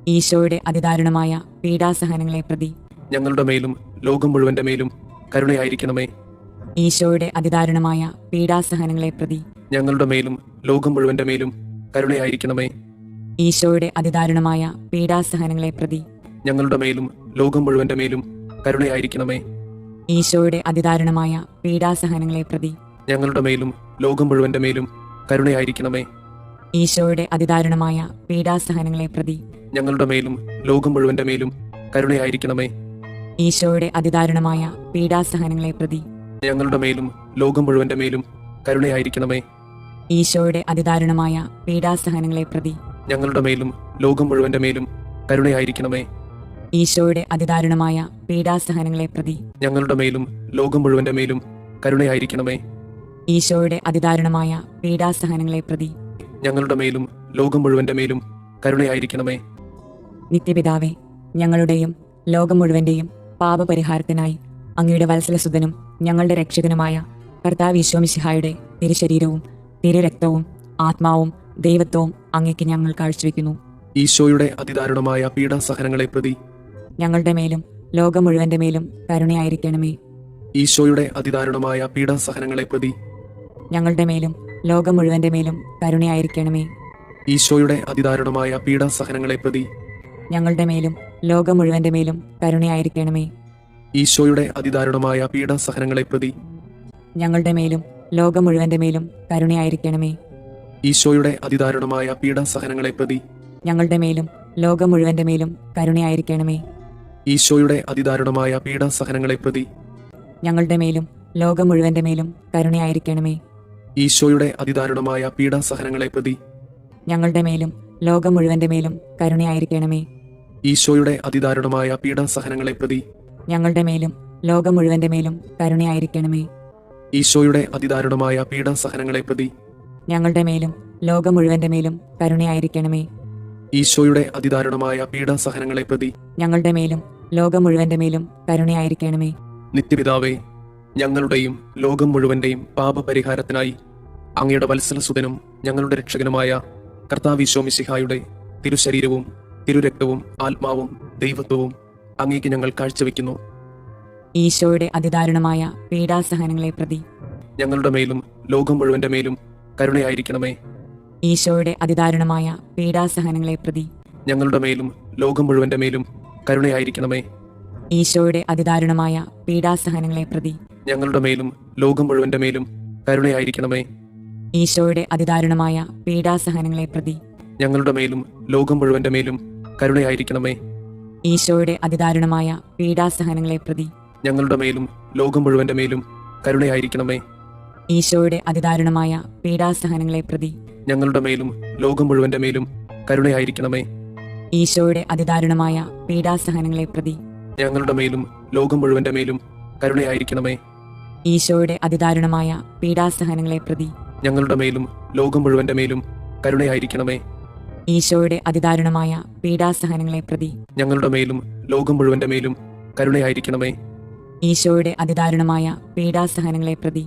ഈശോയുടെ അതിദാരുണമായ പീഡാസഹനങ്ങളെ പ്രതി ഞങ്ങളുടെ മേലും ലോകം മുഴുവന്റെ മേലും കരുണയായിരിക്കണമേ. ഈശോയുടെ അതിദാരുണമായ പീഡാസഹനങ്ങളെ പ്രതി ഞങ്ങളുടെ മേലും ലോകം മുഴുവന്റെ മേലും കരുണയായിരിക്കണമേ. ഈശോയുടെ അതിദാരുണമായ പീഡാസഹനങ്ങളെ പ്രതി ഞങ്ങളുടെ മേലും ലോകം മുഴുവന്റെ മേലും കരുണയായിരിക്കണമേ. ഈശോയുടെ അതിദാരുണമായ പീഡാസഹനങ്ങളെ പ്രതി ഞങ്ങളുടെ മേലും ലോകം മുഴുവന്റെ മേലും കരുണയായിരിക്കണമേ. ഈശോയുടെ അതിദാരുണമായ പീഡാസഹനങ്ങളെ പ്രതി ഞങ്ങളുടെ മേലും ലോകം മുഴുവന്റെ മേലും കരുണയായിരിക്കണമേ. ഈശോയുടെ അതിദാരുണമായ പീഡാസഹനങ്ങളെ പ്രതി ഞങ്ങളുടെ മേലും ലോകം മുഴുവന്റെ മേലും കരുണയായിരിക്കണമേ. ഈശോയുടെ അതിദാരുണമായ പീഡാസഹനങ്ങളെ പ്രതി ഞങ്ങളുടെ മേലും ലോകം മുഴുവന്റെ മേലും കരുണയായിരിക്കണമേ. ഈശോയുടെ അതിദാരുണമായ പീഡാസഹനങ്ങളെ പ്രതി ഞങ്ങളുടെ മേലും ലോകം മുഴുവന്റെ മേലും കരുണയായിരിക്കണമേ. ഈശോയുടെ അതിദാരുണമായ പീഡാസഹനങ്ങളെ പ്രതി ഞങ്ങളുടെ മേലും ലോകം മുഴുവന്റെ മേലും കരുണയായിരിക്കണമേ. നിത്യപിതാവേ, ഞങ്ങളുടെയും ലോകം മുഴുവന്റെയും പാപപരിഹാരത്തിനായി അങ്ങയുടെ വത്സലസുതനും ഞങ്ങളുടെ രക്ഷകനുമായ കർത്താവ് ഈശോ മിശിഹായുടെ തിരുശരീരവും തിരുരക്തവും ആത്മാവും ദൈവത്വവും അങ്ങേക്ക് ഞങ്ങൾ കാഴ്ചവെക്കുന്നു. ഈശോയുടെ അതിദാരുണമായ പീഡാസഹനങ്ങളെ പ്രതി ഞങ്ങളുടെ മേലും ലോകം മുഴുവന്റെ മേലും കരുണയായിരിക്കണമേ. ഈശോയുടെ അതിദാരുണമായ പീഡാസഹനങ്ങളെ പ്രതി ഞങ്ങളുടെ മേലും ലോകം മുഴുവന്റെ മേലും കരുണയായിരിക്കണമേ. ഈശോയുടെ അതിദാരുണമായ പീഡാസഹനങ്ങളെ പ്രതി ഞങ്ങളുടെ മേലും ലോകം മുഴുവന്റെ മേലും കരുണയായിരിക്കണമേ. ഈശോയുടെ അതിദാരുണമായ പീഡാസഹനങ്ങളെ പ്രതി ഞങ്ങളുടെ മേലും ലോകം മുഴുവന്റെ മേലും കരുണയായിരിക്കണമേ. ഈശോയുടെ അതിദാരുണമായ പീഡാസഹനങ്ങളെ പ്രതി ഞങ്ങളുടെ മേലും ലോകം മുഴുവന്റെ മേലും കരുണയായിരിക്കണമേ. ഈശോയുടെ അതിദാരുണമായ പീഡാസഹനങ്ങളെ പ്രതി ഞങ്ങളുടെ മേലും ലോകം മുഴുവന്റെ മേലും കരുണയായിരിക്കണമേ. ഈശോയുടെ അതിദാരുണമായ പീഡാസഹനങ്ങളെ പ്രതി ഞങ്ങളുടെ മേലും ലോകം മുഴുവന്റെ മേലും കരുണയായിരിക്കണമേ. ഈശോയുടെ അതിദാരുണമായ പീഡാസഹനങ്ങളെ പ്രതി ഞങ്ങളുടെ മേലും ലോകം മുഴുവന്റെ മേലും കരുണയായിരിക്കണമേ. ഈശോയുടെ അതിദാരുണമായ പീഡാസഹനങ്ങളെ പ്രതി ഞങ്ങളുടെ മേലും ലോകം മുഴുവന്റെ മേലും കരുണയായിരിക്കണമേ. ഈശോയുടെ അതിദാരുണമായ പീഡാസഹനങ്ങളെ പ്രതി ഞങ്ങളുടെ മേലും ലോകം മുഴുവന്റെ മേലും കരുണയായിരിക്കണമേ. നിത്യപിതാവേ, ഞങ്ങളുടെയും ലോകം മുഴുവന്റെയും പാപപരിഹാരത്തിനായി അങ്ങയുടെ വത്സലസുതനും ഞങ്ങളുടെ രക്ഷകനുമായ കർത്താവ് ഈശോ മിശിഹായുടെ തിരുശരീരവും തിരുരക്തവും ആത്മാവും ദൈവത്വവും അങ്ങേക്ക് ഞങ്ങൾ കാഴ്ചവെക്കുന്നു. ഈശോയുടെ അതിദാരുണമായ പീഡാസഹനങ്ങളെ പ്രതി ഞങ്ങളുടെ മേലും ലോകം മുഴുവന്റെ മേലും കരുണയായിരിക്കണമേ. ഈശോയുടെ അതിദാരുണമായ പീഡാസഹനങ്ങളെ പ്രതി ഞങ്ങളുടെ മേലും ലോകം മുഴുവന്റെ മേലും കരുണയായിരിക്കണമേ. ഈശോയുടെ അതിദാരുണമായ പീഡാസഹനങ്ങളെ പ്രതി ഞങ്ങളുടെ മേലും ലോകം മുഴുവന്റെ മേലും കരുണയായിരിക്കണമേ. ഈശോയുടെ അതിദാരുണമായ പീഡാസഹനങ്ങളെ പ്രതി ഞങ്ങളുടെ മേലും ലോകം മുഴുവന്റെ മേലും കരുണയായിരിക്കണമേ. ഈശോയുടെ അതിദാരുണമായ പീഡാസഹനങ്ങളെ പ്രതി ഞങ്ങളുടെ മേലും ലോകം മുഴുവന്റെ മേലും കരുണയായിരിക്കണമേ. ഈശോയുടെ അതിദാരുണമായ പീഡാസഹനങ്ങളെ പ്രതി ഞങ്ങളുടെ മേലും ലോകം മുഴുവന്റെ മേലും കരുണയായിരിക്കണമേ. ഈശോയുടെ അതിദാരുണമായ പീഡാസഹനങ്ങളെ പ്രതി ഞങ്ങളുടെ മേലും ലോകം മുഴുവന്റെ മേലും കരുണയായിരിക്കണമേ. ഈശോയുടെ അതിദാരുണമായ പീഡാസഹനങ്ങളെ പ്രതി ഞങ്ങളുടെ മേലും ലോകം മുഴുവന്റെ മേലും കരുണയായിരിക്കണമേ. ഈശോയുടെ അതിദാരുണമായ പീഡാസഹനങ്ങളെ പ്രതി ഞങ്ങളുടെ മേലും ലോകം മുഴുവന്റെ മേലും കരുണയായിരിക്കണമേ. ഈശോയുടെ അതിദാരുണമായ പീഡാസഹനങ്ങളെ പ്രതി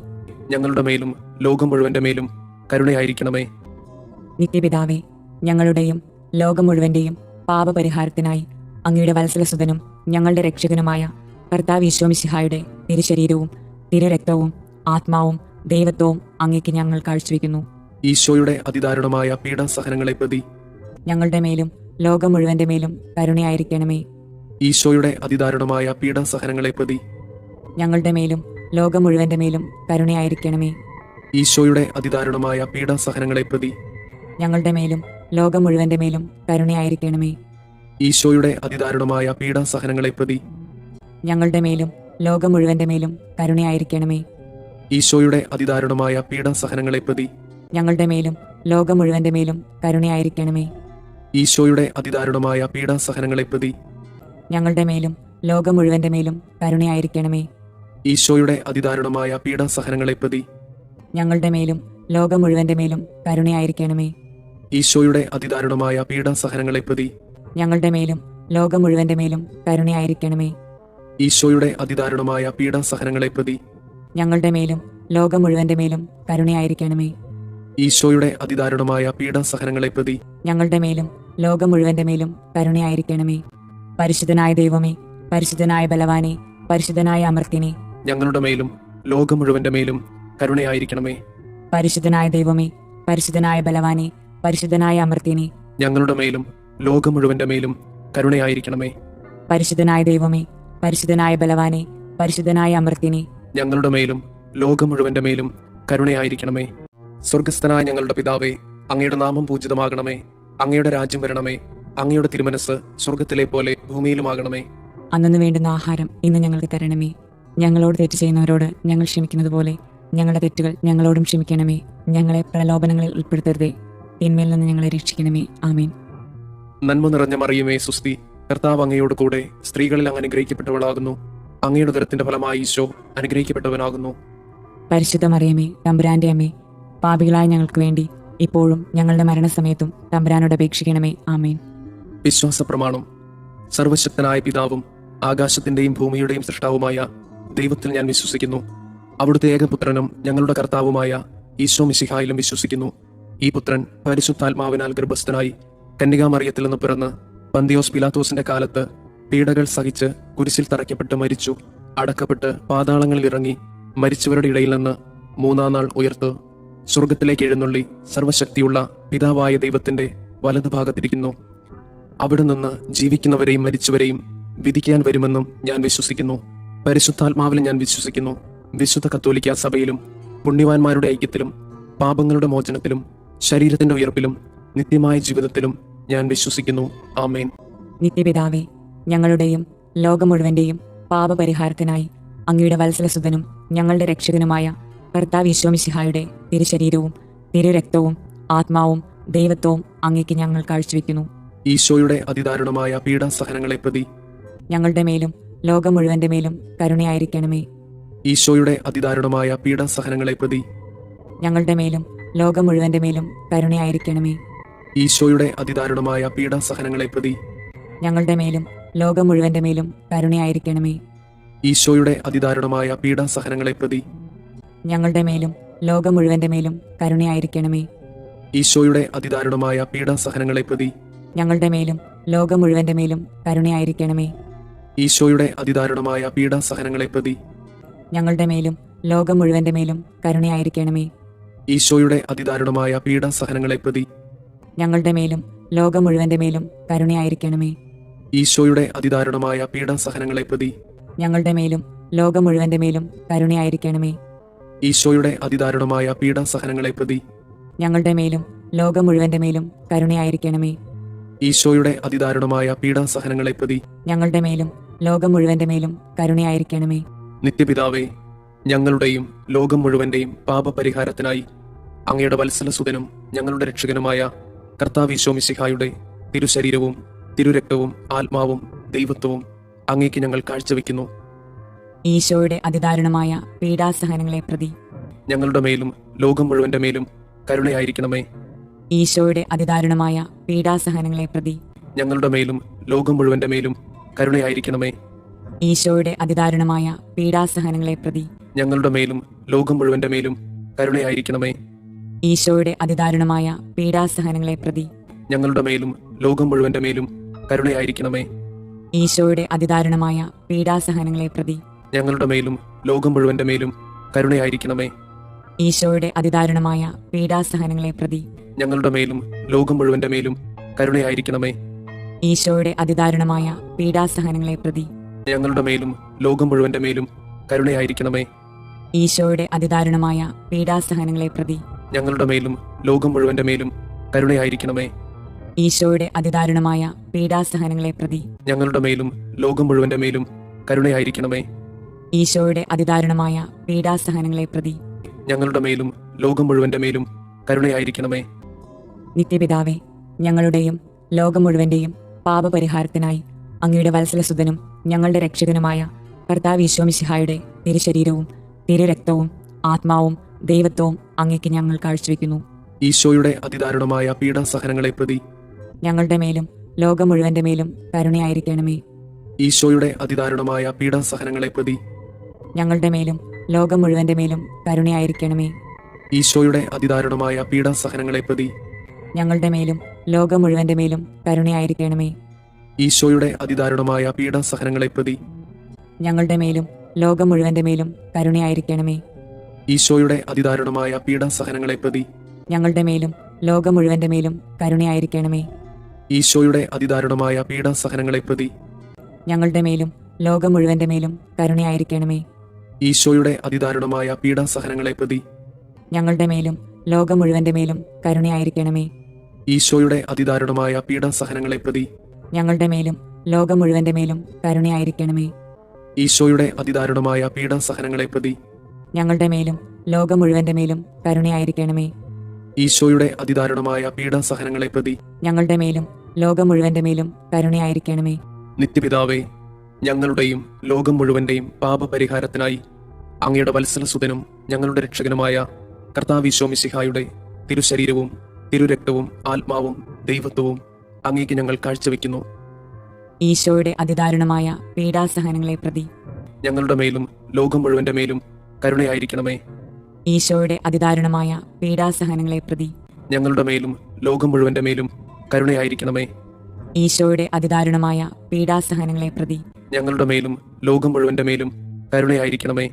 ഞങ്ങളുടെ മേലും ലോകം മുഴുവന്റെ മേലും കരുണയായിരിക്കണമേ. നിത്യപിതാവേ, ഞങ്ങളുടെയും ലോകം മുഴുവന്റെയും പാപപരിഹാരത്തിനായി അങ്ങയുടെ വത്സലസുതനും ഞങ്ങളുടെ രക്ഷകനുമായ കർത്താവ് ഈശോ മിശിഹായുടെ തിരുശരീരവും തിരുരക്തവും ആത്മാവും ദൈവത്വവും അങ്ങേക്ക് ഞങ്ങൾ കാഴ്ചവെക്കുന്നു. ഈശോയുടെ അതിദാരുണമായ പീഡാസഹനങ്ങളെ പ്രതി ഞങ്ങളുടെ മേലും ലോകം മുഴുവന്റെ മേലും കരുണയായിരിക്കണമേ. ഈശോയുടെ അതിദാരുണമായ പീഡാസഹനങ്ങളെ പ്രതി ഞങ്ങളുടെ മേലും ലോകം മുഴുവന്റെ മേലും കരുണയായിരിക്കണമേ. ഈശോയുടെ അതിദാരുണമായ പീഡാസഹനങ്ങളെ പ്രതി ഞങ്ങളുടെ മേലും ലോകം മുഴുവന്റെ മേലും കരുണയായിരിക്കണമേ. ഈശോയുടെ അതിദാരുണമായ പീഡാസഹനങ്ങളെ പ്രതി ഞങ്ങളുടെ മേലും ലോകം മുഴുവന്റെ മേലും കരുണയായിരിക്കണമേ. ഈശോയുടെ അതിദാരുണമായ പീഡാസഹനങ്ങളെ പ്രതി ഞങ്ങളുടെ മേലും ലോകം മുഴുവന്റെ മേലും കരുണയായിരിക്കണമേ. ഈശോയുടെ അതിദാരുണമായ പീഡാസഹനങ്ങളെ പ്രതി ഞങ്ങളുടെ മേലും ലോകം മുഴുവന്റെ മേലും കരുണയായിരിക്കണമേ. ഈശോയുടെ അതിദാരുണമായ പീഡാസഹനങ്ങളെ പ്രതി ഞങ്ങളുടെ മേലും ലോകം മുഴുവന്റെ മേലും കരുണയായിരിക്കണമേ. ഈശോയുടെ അതിദാരുണമായ പീഡാസഹനങ്ങളെ പ്രതി ഞങ്ങളുടെ മേലും ലോകം മുഴുവന്റെ മേലും കരുണയായിരിക്കണമേ. ഈശോയുടെ അതിദാരുണമായ പീഡാസഹനങ്ങളെ പ്രതി ഞങ്ങളുടെ മേലും ലോകം മുഴുവന്റെ മേലും കരുണയായിരിക്കണമേ. ഈശോയുടെ അതിദാരുണമായ പീഡാസഹനങ്ങളെ പ്രതി ഞങ്ങളുടെ മേലും ലോകം മുഴുവന്റെ മേലും കരുണയായിരിക്കണമേ. പരിശുദ്ധനായ ദൈവമേ, പരിശുദ്ധനായ ബലവാനെ, പരിശുദ്ധനായ അമർത്തിനെ, ഞങ്ങളുടെ മേലും ലോകം മുഴുവന്റെ മേലും കരുണയായിരിക്കണമേ. പരിശുദ്ധനായ ദൈവമേ, പരിശുദ്ധനായ ബലവാനെ, പരിശുദ്ധനായ അമർത്തിനെ, ഞങ്ങളുടെ മേലും ലോകം മുഴുവന്റെ മേലും കരുണയായിരിക്കണമേ. പരിശുദ്ധനായ ദൈവമേ, പരിശുദ്ധനായ ബലവാനെ, പരിശുദ്ധനായ അമർത്തിനെ, ഞങ്ങളുടെ മേലും ലോകം മുഴുവന്റെ മേലും കരുണയായിരിക്കണമേ. സ്വർഗസ്ഥനായ ഞങ്ങളുടെ പിതാവേ, അങ്ങയുടെ നാമം പൂജിതമാകണമേ. അങ്ങയുടെ രാജ്യം വരണമേ. അങ്ങയുടെ തിരുമനസ് സ്വർഗത്തിലെ പോലെ ഭൂമിയിലുമാകണമേ. അന്നു വേണ്ടുന്ന ആഹാരം ഇന്ന് ഞങ്ങൾക്ക് തരണമേ. ഞങ്ങളോട് തെറ്റ് ചെയ്യുന്നവരോട് ഞങ്ങൾ ക്ഷമിക്കുന്നത് പോലെ ഞങ്ങളുടെ തെറ്റുകൾ ഞങ്ങളോടും ക്ഷമിക്കണമേ. ഞങ്ങളെ പ്രലോഭനങ്ങളിൽ ഉൾപ്പെടുത്തരുതേ, തിന്മയിൽ നിന്ന് ഞങ്ങളെ രക്ഷിക്കണമേ. ആമേൻ. നന്മ നിറഞ്ഞ മറിയമേ, സുസ്തി, കർത്താവ് അങ്ങയോട് കൂടെ സ്ത്രീകളിൽ അങ്ങ് അനുഗ്രഹിക്കപ്പെട്ടവളാകുന്നു. അങ്ങയുടെ ഉദരത്തിന്റെ ഫലമായി ഈശോ അനുഗ്രഹിക്കപ്പെട്ടവനാകുന്നു. പരിശുദ്ധ മറിയമേ, തമ്പുരാന്റെ അമ്മേ, പാപികളായ ഞങ്ങൾക്ക് വേണ്ടി ഇപ്പോഴും ഞങ്ങളുടെ മരണസമയത്തും തമ്പുരാനോട് അപേക്ഷിക്കണമേ. ആമേൻ. വിശ്വാസ പ്രമാണം. സർവശക്തനായ പിതാവും ആകാശത്തിന്റെയും ഭൂമിയുടെയും സൃഷ്ടാവുമായ ദൈവത്തിൽ ഞാൻ വിശ്വസിക്കുന്നു. അവിടുത്തെ ഏകപുത്രനും ഞങ്ങളുടെ കർത്താവുമായ ഈശോ മിശിഹായിലും വിശ്വസിക്കുന്നു. ഈ പുത്രൻ പരിശുദ്ധാത്മാവിനാൽ ഗർഭസ്ഥനായി കന്യകാമറിയത്തിൽ നിന്ന് പിറന്ന് പന്തിയോസ് പിലാത്തോസിന്റെ കാലത്ത് പീഡകൾ സഹിച്ച് കുരിശിൽ തറയ്ക്കപ്പെട്ട് മരിച്ചു, അടക്കപ്പെട്ട് പാതാളങ്ങളിൽ ഇറങ്ങി, മരിച്ചവരുടെ ഇടയിൽ നിന്ന് മൂന്നാം നാൾ ഉയർത്ത് സ്വർഗത്തിലേക്ക് എഴുന്നള്ളി സർവശക്തിയുള്ള പിതാവായ ദൈവത്തിന്റെ വലതുഭാഗത്തിരിക്കുന്നു. അവിടെ നിന്ന് ജീവിക്കുന്നവരെയും മരിച്ചവരെയും വിധിക്കാൻ വരുമെന്നും ഞാൻ വിശ്വസിക്കുന്നു. പരിശുദ്ധാത്മാവിൽ ഞാൻ വിശ്വസിക്കുന്നു. വിശുദ്ധ കത്തോലിക്ക സഭയിലും പുണ്യവാന്മാരുടെ ഐക്യത്തിലും പാപങ്ങളുടെ മോചനത്തിലും ശരീരത്തിന്റെ ഉയർപ്പിലും നിത്യമായ ജീവിതത്തിലും ഞാൻ വിശ്വസിക്കുന്നു. ആമേൻ. നിത്യപിതാവേ, ഞങ്ങളുടെയും ലോകം മുഴുവന്റെയും പാപപരിഹാരത്തിനായി അങ്ങയുടെ വത്സലസുതനും ഞങ്ങളുടെ രക്ഷകനുമായ കർത്താവ് ഈശോ മിശിഹായുടെ തിരുശരീരവും തിരുരക്തവും ആത്മാവും ദൈവത്വവും അങ്ങേക്ക് ഞങ്ങൾ കാഴ്ചവെക്കുന്നു. ഈശോയുടെ അതിദാരുണമായ പീഡാസഹനങ്ങളെ പ്രതി ഞങ്ങളുടെ മേലും ലോകം മുഴുവന്റെ മേലും കരുണയായിരിക്കണമേ. ഈശോയുടെ അതിദാരുണമായ പീഡാസഹനങ്ങളെ പ്രതി ഞങ്ങളുടെ മേലും ലോകം മുഴുവന്റെ മേലും കരുണയായിരിക്കണമേ. ഈശോയുടെ അതിദാരുണമായ പീഡാസഹനങ്ങളെ പ്രതി ഞങ്ങളുടെ മേലും ലോകം മുഴുവന്റെ മേലും കരുണയായിരിക്കണമേ. ഈശോയുടെ അതിദാരുണമായ പീഡാസഹനങ്ങളെ പ്രതി ഞങ്ങളുടെ മേലും ലോകം മുഴുവന്റെ മേലും കരുണയായിരിക്കണമേ. ഈശോയുടെ അതിദാരുണമായ പീഡാസഹനങ്ങളെ പ്രതി ഞങ്ങളുടെ മേലും ലോകം മുഴുവന്റെ മേലും കരുണയായിരിക്കണമേ. ഈശോയുടെ അതിദാരുണമായ പീഡാസഹനങ്ങളെ പ്രതി ഞങ്ങളുടെ മേലും ലോകം മുഴുവന്റെ മേലും കരുണയായിരിക്കണമേ. ഈശോയുടെ അതിദാരുണമായ പീഡാസഹനങ്ങളെ പ്രതി ഞങ്ങളുടെ മേലും ലോകം മുഴുവന്റെ മേലും കരുണയായിരിക്കണമേ. ഈശോയുടെ അതിദാരുണമായ പീഡാസഹനങ്ങളെ പ്രതി ഞങ്ങളുടെ മേലും ലോകം മുഴുവന്റെ മേലും കരുണയായിരിക്കണമേ. ഈശോയുടെ അതിദാരുണമായ പീഡാസഹനങ്ങളെ പ്രതി ഞങ്ങളുടെ മേലും ലോകം മുഴുവന്റെ മേലും കരുണയായിരിക്കണമേ. ഈശോയുടെ അതിദാരുണമായ പീഡാസഹനങ്ങളെ പ്രതി ഞങ്ങളുടെ മേലും ലോകം മുഴുവന്റെ മേലും കരുണയായിരിക്കണമേ. നിത്യപിതാവേ, ഞങ്ങളുടെയും ലോകം മുഴുവന്റെയും പാപപരിഹാരത്തിനായി അങ്ങയുടെ വത്സലസുതനും ഞങ്ങളുടെ രക്ഷകനുമായ കർത്താവ് ഈശോ മിശിഹായുടെ തിരുശരീരവും തിരുരക്തവും ആത്മാവും ദൈവത്വവും അങ്ങേക്ക് ഞങ്ങൾ കാഴ്ചവെക്കുന്നു. ഈശോയുടെ അതിദാരുണമായ പീഡാസഹനങ്ങളെ പ്രതി ഞങ്ങളുടെ മേലും ലോകം മുഴുവന്റെ മേലും കരുണയായിരിക്കണമേ. ഈശോയുടെ അതിദാരുണമായ പീഡാസഹനങ്ങളെ പ്രതി ഞങ്ങളുടെ മേലും ലോകം മുഴുവന്റെ മേലും കരുണയായിരിക്കണമേ. ഈശോയുടെ അതിദാരുണമായ പീഡാസഹനങ്ങളെ പ്രതി ഞങ്ങളുടെ മേലും ലോകം മുഴുവന്റെ മേലും കരുണയായിരിക്കണമേ. ഈശോയുടെ അതിദാരുണമായ പീഡാസഹനങ്ങളെ പ്രതി ഞങ്ങളുടെ മേലും ലോകം മുഴുവന്റെ മേലും കരുണയായിരിക്കണമേ. ഈശോയുടെ അതിദാരുണമായ പീഡാസഹനങ്ങളെ പ്രതി ഞങ്ങളുടെ മേലും ലോകം മുഴുവന്റെ മേലും കരുണയായിരിക്കണമേ. ഈശോയുടെ അതിദാരുണമായ പീഡാസഹനങ്ങളെ പ്രതി ഞങ്ങളുടെ മേലും ലോകം മുഴുവന്റെ മേലും കരുണയായിരിക്കണമേ. ഈശോയുടെ അതിദാരുണമായ പീഡാസഹനങ്ങളെ പ്രതി ഞങ്ങളുടെ മേലും ലോകം മുഴുവന്റെ മേലും കരുണയായിരിക്കണമേ. ഈശോയുടെ അതിദാരുണമായ പീഡാസഹനങ്ങളെ പ്രതി ഞങ്ങളുടെ മേലും ലോകം മുഴുവന്റെ മേലും കരുണയായിരിക്കണമേ. ഈശോയുടെ അതിദാരുണമായ പീഡാസഹനങ്ങളെ പ്രതി ഞങ്ങളുടെ മേലും ലോകം മുഴുവന്റെ മേലും കരുണയായിരിക്കണമേ. ഈശോയുടെ അതിദാരുണമായ പീഡാസഹനങ്ങളെ പ്രതി ഞങ്ങളുടെ മേലും ലോകം മുഴുവന്റെ മേലും കരുണയായിരിക്കണമേ. നിത്യപിതാവേ, ഞങ്ങളുടെയും ലോകം മുഴുവന്റെയും പാപപരിഹാരത്തിനായി അങ്ങയുടെ വത്സലസുതനും ഞങ്ങളുടെ രക്ഷകനുമായ കർത്താവ് ഈശോമിശിഹായുടെ തിരുശരീരവും തിരുരക്തവും ആത്മാവും ദൈവത്വവും അങ്ങേക്ക് ഞങ്ങൾ കാഴ്ചവെക്കുന്നു. ഈശോയുടെ അതിദാരുണമായ പീഡാസഹനങ്ങളെ പ്രതി ഞങ്ങളുടെ മേലും ലോകം മുഴുവന്റെ മേലും കരുണയായിരിക്കണമേ. ഈശോയുടെ അതിദാരുണമായ പീഡാസഹനങ്ങളെ പ്രതി ഞങ്ങളുടെ മേലും ലോകം മുഴുവന്റെ മേലും കരുണയായിരിക്കണമേ. ഈശോയുടെ അതിദാരുണമായ പീഡാസഹനങ്ങളെ പ്രതി ഞങ്ങളുടെ മേലും ലോകം മുഴുവന്റെ മേലും കരുണയായിരിക്കണമേ. ഈശോയുടെ അതിദാരുണമായ പീഡാസഹനങ്ങളെ പ്രതി ഞങ്ങളുടെ മേലും ലോകം മുഴുവന്റെ മേലും കരുണയായിരിക്കണമേ. ഈശോയുടെ അതിദാരുണമായ പീഡാസഹനങ്ങളെ പ്രതി ഞങ്ങളുടെ മേലും ലോകം മുഴുവന്റെ മേലും കരുണയായിരിക്കണമേ. ഈശോയുടെ അതിദാരുണമായ പീഡാസഹനങ്ങളെ പ്രതി ഞങ്ങളുടെ മേലും ലോകം മുഴുവന്റെ മേലും കരുണയായിരിക്കണമേ. ഈശോയുടെ അതിദാരുണമായ പീഡാസഹനങ്ങളെ പ്രതി ഞങ്ങളുടെ മേലും ലോകം മുഴുവന്റെ മേലും കരുണയായിരിക്കണമേ. ഈശോയുടെ അതിദാരുണമായ പീഡാസഹനങ്ങളെ പ്രതി ഞങ്ങളുടെ മേലും ലോകം മുഴുവന്റെ മേലും കരുണയായിരിക്കണമേ. ഈശോയുടെ അതിദാരുണമായ പീഡാസഹനങ്ങളെ പ്രതി ഞങ്ങളുടെ മേലും ലോകം മുഴുവന്റെ മേലും കരുണയായിരിക്കണമേ. ഈശോയുടെ അതിദാരുണമായ പീഡാസഹനങ്ങളെ പ്രതി ഞങ്ങളുടെ മേലും ലോകം മുഴുവന്റെ മേലും കരുണയായിരിക്കണമേ. നിത്യപിതാവേ, ഞങ്ങളുടെയും ലോകം മുഴുവന്റെയും പാപപരിഹാരത്തിനായി അങ്ങയുടെ വത്സലസുതനും ഞങ്ങളുടെ രക്ഷകനുമായ കർത്താവ് ഈശോമിശിഹായുടെ തിരുശരീരവും തിരുരക്തവും ആത്മാവും ദൈവത്വവും അങ്ങേക്ക് ഞങ്ങൾ കാഴ്ചവെക്കുന്നു. ഈശോയുടെ അതിദാരുണമായ പീഡാസഹനങ്ങളെ പ്രതി ഞങ്ങളുടെ മേലും ലോകം മുഴുവന്റെ മേലും കരുണയായിരിക്കണമേ. ഈശോയുടെ അതിദാരുണമായ പീഡാസഹനങ്ങളെ പ്രതി ഞങ്ങളുടെ മേലും ലോകം മുഴുവന്റെ മേലും കരുണയായിരിക്കണമേ. ഈശോയുടെ അതിദാരുണമായ പീഡാസഹനങ്ങളെ പ്രതി ഞങ്ങളുടെ മേലും ലോകം മുഴുവന്റെ മേലും കരുണയായിരിക്കണമേ.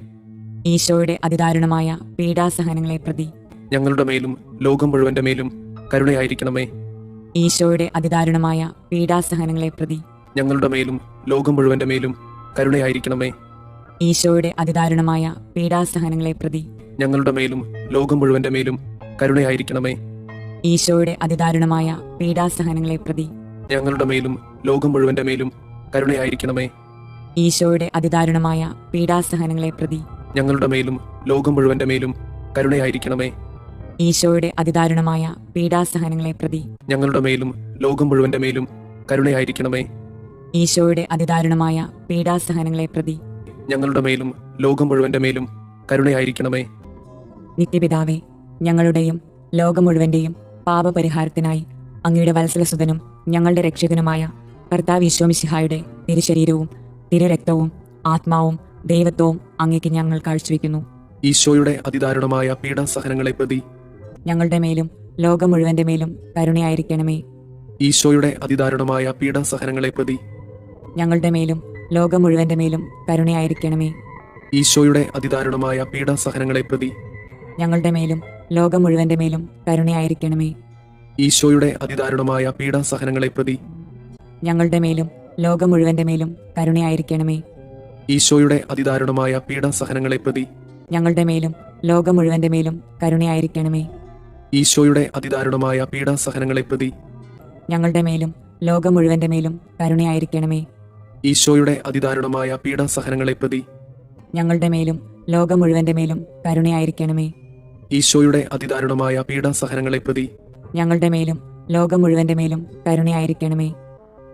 ഈശോയുടെ അതിദാരുണമായ പീഡാസഹനങ്ങളെ പ്രതി ഞങ്ങളുടെ മേലും ലോകം മുഴുവന്റെ മേലും കരുണയായിരിക്കണമേ. ഈശോയുടെ അതിദാരുണമായ പീഡാസഹനങ്ങളെ പ്രതി ഞങ്ങളുടെ മേലും ലോകം മുഴുവന്റെ മേലും കരുണയായിരിക്കണമേ. ഈശോയുടെ അതിദാരുണമായ പീഡാസഹനങ്ങളെ പ്രതി ഞങ്ങളുടെ മേലും ലോകം മുഴുവന്റെ മേലും കരുണയായിരിക്കണമേ. ഈശോയുടെ അതിദാരുണമായ പീഡാസഹനങ്ങളെ പ്രതി ഞങ്ങളുടെ മേലും ലോകം മുഴുവന്റെ മേലും കരുണയായിരിക്കണമേ. ഈശോയുടെ അതിദാരുണമായ പീഡാസഹനങ്ങളെ പ്രതി ഞങ്ങളുടെ മേലും ലോകം മുഴുവന്റെ മേലും കരുണയായിരിക്കണമേ. ഈശോയുടെ അതിദാരുണമായ പീഡാസഹനങ്ങളെ പ്രതി ഞങ്ങളുടെ മേലും ലോകം മുഴുവന്റെ മേലും കരുണയായിരിക്കണമേ. ഈശോയുടെ അതിദാരുണമായ പീഡാസഹനങ്ങളെ പ്രതി ഞങ്ങളുടെ മേലും ലോകം മുഴുവന്റെ മേലും കരുണയായിരിക്കണമേ. നിത്യപിതാവേ, ഞങ്ങളുടെയും ലോകം മുഴുവന്റെയും പാപപരിഹാരത്തിനായി അങ്ങയുടെ വത്സലസുതനും ഞങ്ങളുടെ രക്ഷകനുമായ കർത്താവ് ഈശോമിശിഹായുടെ തിരുശരീരവും തിരുരക്തവും ആത്മാവും ദൈവത്വവും അങ്ങേക്ക് ഞങ്ങൾ കാഴ്ചവെക്കുന്നു. ഈശോയുടെ അതിദാരുണമായ പീഡാസഹനങ്ങളെ പ്രതി ഞങ്ങളുടെ മേലും ലോകം മുഴുവന്റെ മേലും കരുണയായിരിക്കണമേ. ഈശോയുടെ അതിദാരുണമായ പീഡാസഹനങ്ങളെ പ്രതി ഞങ്ങളുടെ മേലും ലോകം മുഴുവന്റെ മേലും കരുണയായിരിക്കണമേ. ഈശോയുടെ അതിദാരുണമായ പീഡാസഹനങ്ങളെ പ്രതി ഞങ്ങളുടെ മേലും ലോകം മുഴുവന്റെ മേലും കരുണയായിരിക്കണമേ. ഈശോയുടെ അതിദാരുണമായ പീഡാസഹനങ്ങളെ പ്രതി ഞങ്ങളുടെ മേലും ലോകം മുഴുവന്റെ മേലും കരുണയായിരിക്കണമേ. ഈശോയുടെ അതിദാരുണമായ പീഡാസഹനങ്ങളെ പ്രതി ഞങ്ങളുടെ മേലും ലോകം മുഴുവന്റെ മേലും കരുണയായിരിക്കണമേ. ഈശോയുടെ അതിദാരുണമായ പീഡാസഹനങ്ങളെ പ്രതി ഞങ്ങളുടെ മേലും ലോകം മുഴുവന്റെ മേലും കരുണയായിരിക്കണമേ. ഈശോയുടെ അതിദാരുണമായ പീഡാസഹനങ്ങളെ പ്രതി ഞങ്ങളുടെ മേലും ലോകം മുഴുവന്റെ മേലും കരുണയായിരിക്കണമേ. ഈശോയുടെ അതിദാരുണമായ പീഡാസഹനങ്ങളെ പ്രതി ഞങ്ങളുടെ മേലും ലോകം മുഴുവന്റെ മേലും കരുണയായിരിക്കണമേ.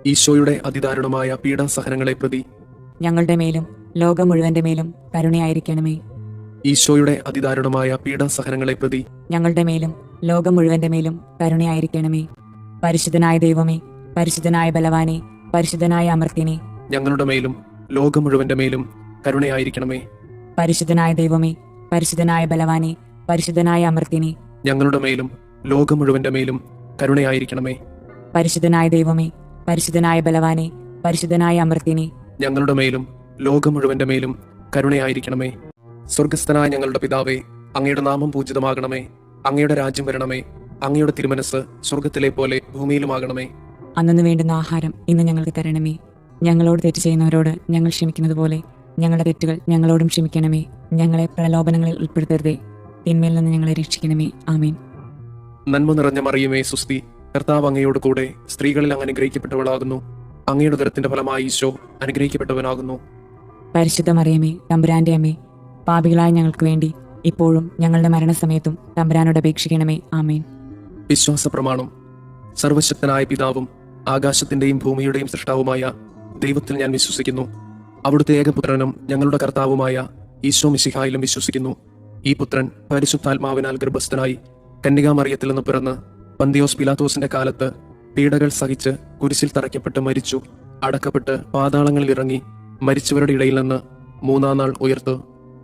ഈശോയുടെ അതിദാരുണമായ പീഡാസഹനങ്ങളെ പ്രതി ഞങ്ങളുടെ മേലും ലോകം മുഴുവന്റെ മേലും കരുണയായിരിക്കണമേ. ഈശോയുടെ അതിദാരുണമായ പീഡാസഹനങ്ങളെ പ്രതി ഞങ്ങളുടെ മേലും ലോകം മുഴുവന്റെ മേലും കരുണയായിരിക്കണമേ. പരിശുദ്ധനായ ദൈവമേ, പരിശുദ്ധനായ ബലവാനെ, പരിശുദ്ധനായ അമർത്യനെ, ഞങ്ങളുടെ മേലും ലോകം മുഴുവന്റെ മേലും കരുണയായിരിക്കണമേ. പരിശുദ്ധനായ ദൈവമേ, പരിശുദ്ധനായ ബലവാനെ, പരിശുദ്ധനായ അമർത്യനെ, ഞങ്ങളുടെ മേലും ലോകം മുഴുവന്റെ മേലും കരുണയായിരിക്കണമേ. പരിശുദ്ധനായ ദൈവമേ, പരിശുദ്ധനായ ബലവാനെ, പരിശുദ്ധനായ അമർത്യനെ, ഞങ്ങളുടെ മേലും ലോകം മുഴുവന്റെ മേലും കരുണയായിരിക്കണമേ. സ്വർഗസ്ഥനായ ഞങ്ങളുടെ പിതാവേ, അങ്ങയുടെ നാമം പൂജിതമാകണമേ. അങ്ങയുടെ രാജ്യം വരണമേ. അങ്ങയുടെ തിരുമനസ് സ്വർഗത്തിലെ പോലെ ഭൂമിയിലുമാകണമേ. അന്നു വേണ്ടുന്ന ആഹാരം ഇന്ന് ഞങ്ങൾക്ക് തരണമേ. ഞങ്ങളോട് തെറ്റ് ചെയ്യുന്നവരോട് ഞങ്ങൾ ക്ഷമിക്കുന്നത് പോലെ ഞങ്ങളുടെ തെറ്റുകൾ ഞങ്ങളോടും ക്ഷമിക്കണമേ. ഞങ്ങളെ പ്രലോഭനങ്ങളിൽ ഉൾപ്പെടുത്തരുതേ, തിന്മയിൽ നിന്ന് ഞങ്ങളെ രക്ഷിക്കണമേ. ആമേൻ. നന്മ നിറഞ്ഞ മറിയമേ, സുസ്തി, കർത്താവ് അങ്ങയോട് കൂടെ സ്ത്രീകളിൽ അങ്ങ് അനുഗ്രഹിക്കപ്പെട്ടവളാകുന്നു. അങ്ങയുടെ ഉദരത്തിന്റെ ഫലമായി ഈശോ അനുഗ്രഹിക്കപ്പെട്ടവനാകുന്നു. പരിശുദ്ധ മറിയമേ, തമ്പുരാന്റെ അമ്മേ, പാപികളായ ഞങ്ങൾക്ക് വേണ്ടി ഇപ്പോഴും ഞങ്ങളുടെ മരണസമയത്തും തമ്പുരാനോട് അപേക്ഷിക്കണമേ. ആമേൻ. വിശ്വാസ പ്രമാണം. സർവശക്തനായ പിതാവും ആകാശത്തിന്റെയും ഭൂമിയുടെയും സൃഷ്ടാവുമായ ദൈവത്തിൽ ഞാൻ വിശ്വസിക്കുന്നു. അവിടുത്തെ ഏകപുത്രനും ഞങ്ങളുടെ കർത്താവുമായ ഈശോ മിശിഹായിലും വിശ്വസിക്കുന്നു. ഈ പുത്രൻ പരിശുദ്ധാത്മാവിനാൽ ഗർഭസ്ഥനായി കന്യകാമറിയത്തിൽ നിന്ന് പിറന്ന് പന്തിയോസ് പിലാത്തോസിന്റെ കാലത്ത് പീഡകൾ സഹിച്ച് കുരിശിൽ തറയ്ക്കപ്പെട്ട് മരിച്ചു, അടക്കപ്പെട്ട് പാതാളങ്ങളിൽ ഇറങ്ങി മരിച്ചവരുടെ ഇടയിൽ നിന്ന് മൂന്നാം നാൾ ഉയർത്ത്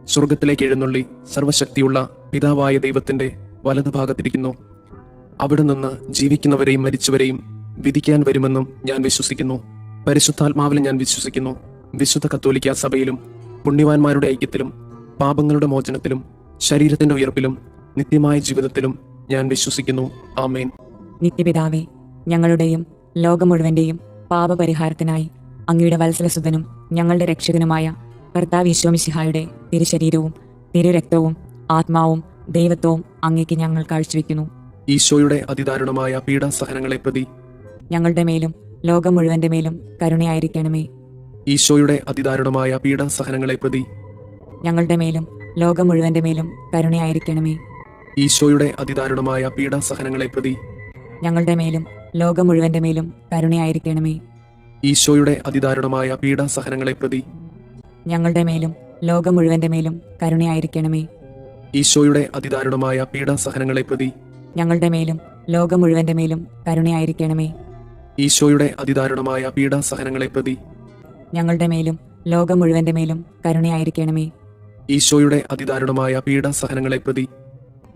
സ്വർഗത്തിലേക്ക് എഴുന്നള്ളി സർവശക്തിയുള്ള പിതാവായ ദൈവത്തിന്റെ വലതുഭാഗത്തിരിക്കുന്നു. അവിടെ നിന്ന് ജീവിക്കുന്നവരെയും മരിച്ചവരെയും വിധിക്കാൻ വരുമെന്നും ഞാൻ വിശ്വസിക്കുന്നു. പരിശുദ്ധാത്മാവിൽ ഞാൻ വിശ്വസിക്കുന്നു. വിശുദ്ധ കത്തോലിക്ക സഭയിലും പുണ്യവാന്മാരുടെ ഐക്യത്തിലും പാപങ്ങളുടെ മോചനത്തിലും ശരീരത്തിന്റെ ഉയർപ്പിലും നിത്യമായ ജീവിതത്തിലും ഞാൻ വിശ്വസിക്കുന്നു. ആമേൻ. നിത്യപിതാവേ, ഞങ്ങളുടെയും ലോകം മുഴുവന്റെയും പാപപരിഹാരത്തിനായി അങ്ങയുടെ വത്സലസുതനും ഞങ്ങളുടെ രക്ഷകനുമായ കർത്താവ് ഈശോ മിശിഹായുടെ തിരുശരീരവും തിരുരക്തവും ആത്മാവും ദൈവത്വവും അങ്ങേക്ക് ഞങ്ങൾ കാഴ്ചവെക്കുന്നു. ഈശോയുടെ അതിദാരുണമായ പീഡാസഹനങ്ങളെ പ്രതി ഞങ്ങളുടെ മേലും ലോകം മുഴുവന്റെ മേലും കരുണയായിരിക്കണമേ. ഈശോയുടെ അതിദാരുണമായ പീഡാസഹനങ്ങളെ പ്രതി ഞങ്ങളുടെ മേലും ലോകം മുഴുവന്റെ മേലും കരുണയായിരിക്കണമേ. ഈശോയുടെ അതിദാരുണമായ പീഡാസഹനങ്ങളെ പ്രതി ഞങ്ങളുടെ മേലും ലോകം മുഴുവന്റെ മേലും കരുണയായിരിക്കണമേ. ഈശോയുടെ അതിദാരുണമായ പീഡാസഹനങ്ങളെ പ്രതി ഞങ്ങളുടെ മേലും ലോകം മുഴുവന്റെ മേലും കരുണയായിരിക്കണമേ. ഈശോയുടെ അതിദാരുണമായ പീഡാസഹനങ്ങളെ പ്രതി ഞങ്ങളുടെ മേലും ലോകം മുഴുവന്റെ മേലും കരുണയായിരിക്കണമേ. ഈശോയുടെ അതിദാരുണമായ പീഡാസഹനങ്ങളെ പ്രതി ഞങ്ങളുടെ മേലും ലോകം മുഴുവന്റെ മേലും കരുണയായിരിക്കണമേ. ഈശോയുടെ അതിദാരുണമായ പീഡാസഹനങ്ങളെ പ്രതി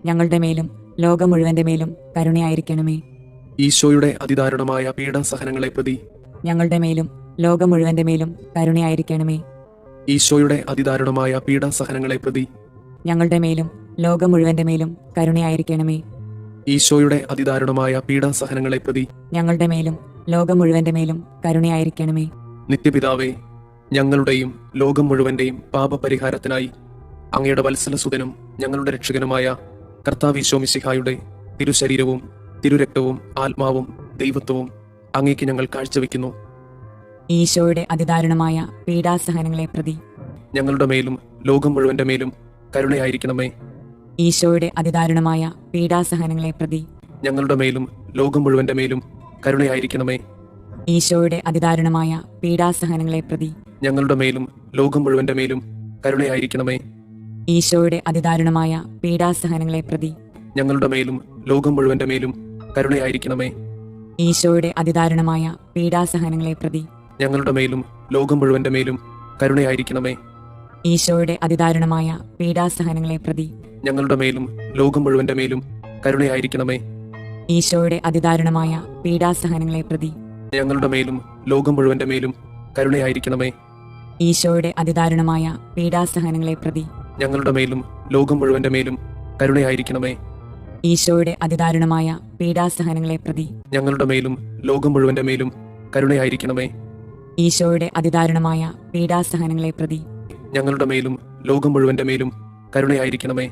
ഞങ്ങളുടെ മേലും ലോകം മുഴുവന്റെ മേലും കരുണയായിരിക്കണമേ. ഈശോയുടെ അതിദാരുണമായ പീഡാസഹനങ്ങളെ പ്രതി ഞങ്ങളുടെ മേലും ലോകം മുഴുവന്റെ മേലും കരുണയായിരിക്കണമേ. ഈശോയുടെ അതിദാരുണമായ പീഡാസഹനങ്ങളെ പ്രതി ഞങ്ങളുടെ മേലും ലോകം മുഴുവന്റെ മേലും കരുണയായിരിക്കണമേ. ഈശോയുടെ അതിദാരുണമായ പീഡാസഹനങ്ങളെ പ്രതി ഞങ്ങളുടെ മേലും ലോകം മുഴുവന്റെ മേലും കരുണയായിരിക്കണമേ. നിത്യപിതാവേ, ഞങ്ങളുടെയും ലോകം മുഴുവന്റെയും പാപപരിഹാരത്തിനായി അങ്ങയുടെ വത്സലസുതനും ഞങ്ങളുടെ രക്ഷകനുമായ കർത്താവ് ഈശോ മിശിഹായുടെ തിരുശരീരവും തിരുരക്തവും ആത്മാവും ദൈവത്വവും അങ്ങേക്ക് ഞങ്ങൾ കാഴ്ചവെക്കുന്നു. ഈശോയുടെ അതിദാരുണമായ പീഡാസഹനങ്ങളെ പ്രതി ഞങ്ങളുടെ മേലും ലോകം മുഴുവന്റെ മേലും കരുണയായിരിക്കണമേ. ഈശോയുടെ അതിദാരുണമായ പീഡാസഹനങ്ങളെ പ്രതി ഞങ്ങളുടെ മേലും ലോകം മുഴുവന്റെ മേലും കരുണയായിരിക്കണമേ. ഈശോയുടെ അതിദാരുണമായ പീഡാസഹനങ്ങളെ പ്രതി ഞങ്ങളുടെ മേലും ലോകം മുഴുവന്റെ മേലും കരുണയായിരിക്കണമേ. ഈശോയുടെ അതിദാരുണമായ പീഡാസഹനങ്ങളെ പ്രതി ഞങ്ങളുടെ മേലും ലോകം മുഴുവന്റെ മേലും കരുണയായിരിക്കണമേ. ഈശോയുടെ അതിദാരുണമായ പീഡാസഹനങ്ങളെ പ്രതി ഞങ്ങളുടെ മേലും ലോകം മുഴുവന്റെ മേലും കരുണയായിരിക്കണമേ. ഈശോയുടെ അതിദാരുണമായ പീഡാസഹനങ്ങളെ പ്രതി ഞങ്ങളുടെ മേലും ലോകം മുഴുവന്റെ മേലും കരുണയായിരിക്കണമേ. ഈശോയുടെ അതിദാരുണമായ പീഡാസഹനങ്ങളെ പ്രതി ഞങ്ങളുടെ മേലും ലോകം മുഴുവന്റെ മേലും കരുണയായിരിക്കണമേ. ഈശോയുടെ അതിദാരുണമായ പീഡാസഹനങ്ങളെ പ്രതി ഞങ്ങളുടെ മേലും ലോകം മുഴുവന്റെ മേലും കരുണയായിരിക്കണമേ. ഈശോയുടെ അതിദാരുണമായ പീഡാസഹനങ്ങളെ പ്രതി ഞങ്ങളുടെ മേലും ലോകം മുഴുവന്റെ മേലും കരുണയായിരിക്കണമേ. ഈശോയുടെ അതിദാരുണമായ പീഡാസഹനങ്ങളെ പ്രതി ഞങ്ങളുടെ മേലും ലോകം മുഴുവന്റെ മേലും കരുണയായിരിക്കണമേ.